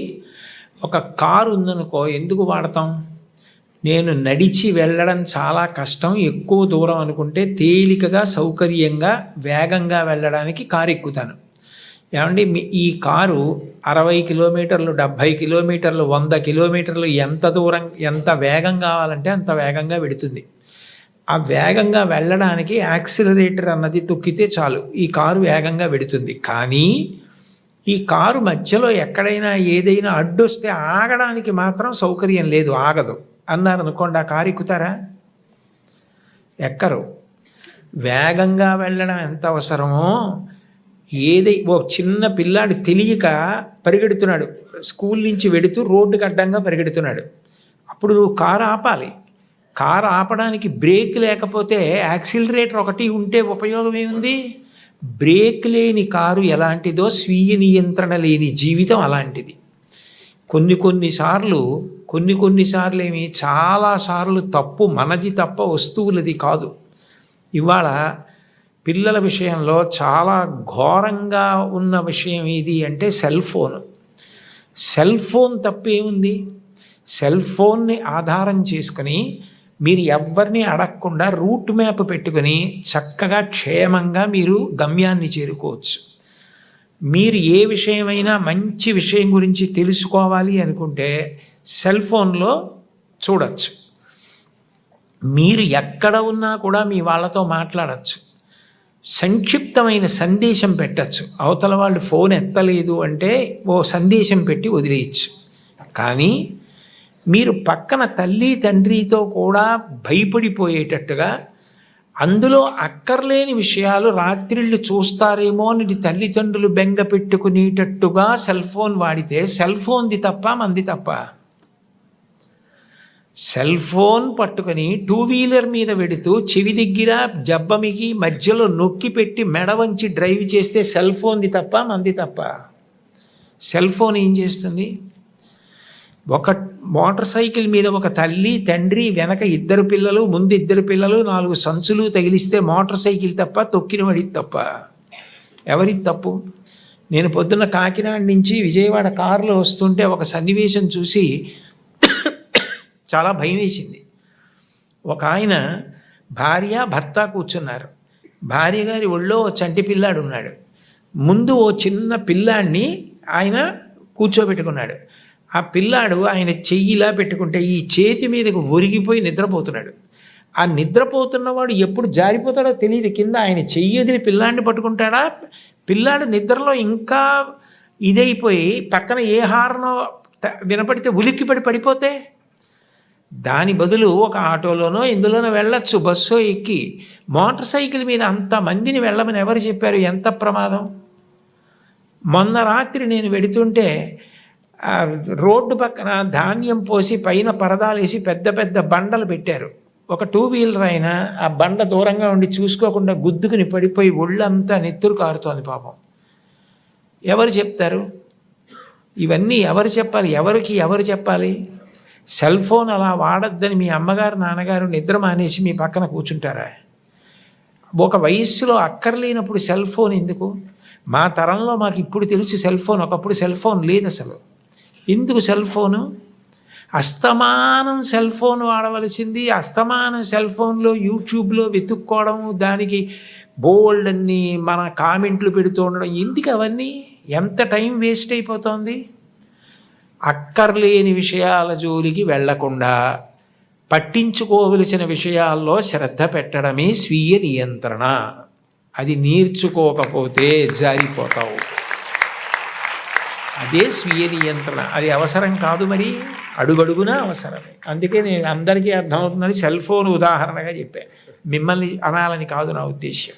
Speaker 1: ఒక కారు ఉందనుకో, ఎందుకు వాడతాం? నేను నడిచి వెళ్ళడం చాలా కష్టం, ఎక్కువ దూరం అనుకుంటే తేలికగా సౌకర్యంగా వేగంగా వెళ్ళడానికి కారు ఎక్కుతాను. ఏమండి, ఈ కారు 60 కిలోమీటర్లు, 70 కిలోమీటర్లు, 100 కిలోమీటర్లు ఎంత దూరం, ఎంత వేగం కావాలంటే అంత వేగంగా వెడుతుంది. ఆ వేగంగా వెళ్ళడానికి యాక్సిలరేటర్ అన్నది తొక్కితే చాలు, ఈ కారు వేగంగా వెడుతుంది. కానీ ఈ కారు మధ్యలో ఎక్కడైనా ఏదైనా అడ్డొస్తే ఆగడానికి మాత్రం సౌకర్యం లేదు, ఆగదు అన్నారనుకోండి, ఆ కారు ఎక్కుతారా? ఎక్కరు. వేగంగా వెళ్ళడం ఎంత అవసరమో, ఓ చిన్న పిల్లాడు తెలియక పరిగెడుతున్నాడు, స్కూల్ నుంచి వెడుతూ రోడ్డుకి అడ్డంగా పరిగెడుతున్నాడు, అప్పుడు నువ్వు కారు ఆపాలి. కారు ఆపడానికి బ్రేక్ లేకపోతే యాక్సిలరేటర్ ఒకటి ఉంటే ఉపయోగం ఏముంది? బ్రేక్ లేని కారు ఎలాంటిదో స్వీయ నియంత్రణ లేని జీవితం అలాంటిది. కొన్నిసార్లు ఏమి, చాలాసార్లు తప్పు మనది తప్ప వస్తువులది కాదు. ఇవాళ పిల్లల విషయంలో చాలా ఘోరంగా ఉన్న విషయం ఏది అంటే సెల్ ఫోన్ తప్పేముంది? సెల్ ఫోన్ని ఆధారం చేసుకుని మీరు ఎవరిని అడగకుండా రూట్ మ్యాప్ పెట్టుకుని చక్కగా క్షేమంగా మీరు గమ్యాన్ని చేరుకోవచ్చు. మీరు ఏ విషయమైనా మంచి విషయం గురించి తెలుసుకోవాలి అనుకుంటే సెల్ ఫోన్లో చూడవచ్చు. మీరు ఎక్కడ ఉన్నా కూడా మీ వాళ్ళతో మాట్లాడచ్చు, సంక్షిప్తమైన సందేశం పెట్టచ్చు. అవతల వాళ్ళు ఫోన్ ఎత్తలేదు అంటే ఓ సందేశం పెట్టి వదిలేయచ్చు. కానీ మీరు పక్కన తల్లి తండ్రితో కూడా భయపడిపోయేటట్టుగా, అందులో అక్కర్లేని విషయాలు రాత్రిళ్ళు చూస్తారేమో అని తల్లిదండ్రులు బెంగ పెట్టుకునేటట్టుగా సెల్ ఫోన్ వాడితే సెల్ ఫోన్ది తప్ప మంది తప్ప? సెల్ ఫోన్ పట్టుకొని 2 వీలర్ మీద వెడుతూ చెవి దగ్గర జబ్బమికి మధ్యలో నొక్కి పెట్టి మెడ వంచి డ్రైవ్ చేస్తే సెల్ ఫోన్ది తప్ప మంది తప్ప? సెల్ ఫోన్ ఏం చేస్తుంది? ఒక మోటార్ సైకిల్ మీద ఒక తల్లి తండ్రి, వెనక 2 పిల్లలు, ముందు 2 పిల్లలు, 4 సంచులు తగిలిస్తే మోటార్ సైకిల్ తప్ప, తొక్కిన వాడిది తప్ప? ఎవరిది తప్పు? నేను పొద్దున్న కాకినాడ నుంచి విజయవాడ కారులో వస్తుంటే ఒక సన్నివేశం చూసి చాలా భయం వేసింది. ఒక ఆయన భార్య భర్త కూర్చున్నారు. భార్య గారి ఒళ్ళో చంటి పిల్లాడు ఉన్నాడు. ముందు ఓ చిన్న పిల్లాడిని ఆయన కూర్చోబెట్టుకున్నాడు. ఆ పిల్లాడు ఆయన చెయ్యిలా పెట్టుకుంటే ఈ చేతి మీదకు ఒరిగిపోయి నిద్రపోతున్నాడు. ఆ నిద్రపోతున్నవాడు ఎప్పుడు జారిపోతాడో తెలియదు కింద. ఆయన చెయ్యి వదిలి పిల్లాడిని పట్టుకుంటాడా, పిల్లాడు నిద్రలో ఇంకా ఇదైపోయి పక్కన ఏ హార్నో వినపడితే ఉలిక్కిపడి పడిపోతే? దాని బదులు ఒక ఆటోలోనో ఇందులోనో వెళ్ళొచ్చు, బస్సో ఎక్కి. మోటార్ సైకిల్ మీద అంతమందిని వెళ్ళమని ఎవరు చెప్పారు? ఎంత ప్రమాదం! మొన్న రాత్రి నేను వెడుతుంటే రోడ్డు పక్కన ధాన్యం పోసి పైన పరదాలేసి పెద్ద పెద్ద బండలు పెట్టారు. ఒక 2 వీలర్ అయినా ఆ బండ దూరంగా ఉండి చూసుకోకుండా గుద్దుకుని పడిపోయి ఒళ్ళంతా నెత్తురు కారుతోంది పాపం. ఎవరు చెప్తారు? ఇవన్నీ ఎవరు చెప్పాలి? ఎవరు చెప్పాలి? సెల్ ఫోన్ అలా వాడద్దని మీ అమ్మగారు నాన్నగారు నిద్ర మానేసి మీ పక్కన కూర్చుంటారా? ఒక వయస్సులో అక్కర్లేనప్పుడు సెల్ ఫోన్ ఎందుకు? మా తరంలో మాకు ఇప్పుడు తెలుసు సెల్ ఫోన్, ఒకప్పుడు సెల్ ఫోన్ లేదు అసలు. ఎందుకు సెల్ ఫోను? అస్తమానం సెల్ ఫోన్ వాడవలసింది, అస్తమానం సెల్ ఫోన్లో యూట్యూబ్లో వెతుక్కోవడం, దానికి బోల్డ్ అన్ని మన కామెంట్లు పెడుతూ ఉండడం, ఎందుకు అవన్నీ? ఎంత టైం వేస్ట్ అయిపోతుంది. అక్కర్లేని విషయాల జోలికి వెళ్లకుండా పట్టించుకోవలసిన విషయాల్లో శ్రద్ధ పెట్టడమే స్వీయ నియంత్రణ. అది నేర్చుకోకపోతే జారిపోతావు. అదే స్వీయ నియంత్రణ. అది అవసరం కాదు, మరి అడుగడుగునా అవసరమే. అందుకే నేను అందరికీ అర్థమవుతుందని సెల్ ఫోన్ ఉదాహరణగా చెప్పాను, మిమ్మల్ని అనాలని కాదు నా ఉద్దేశ్యం.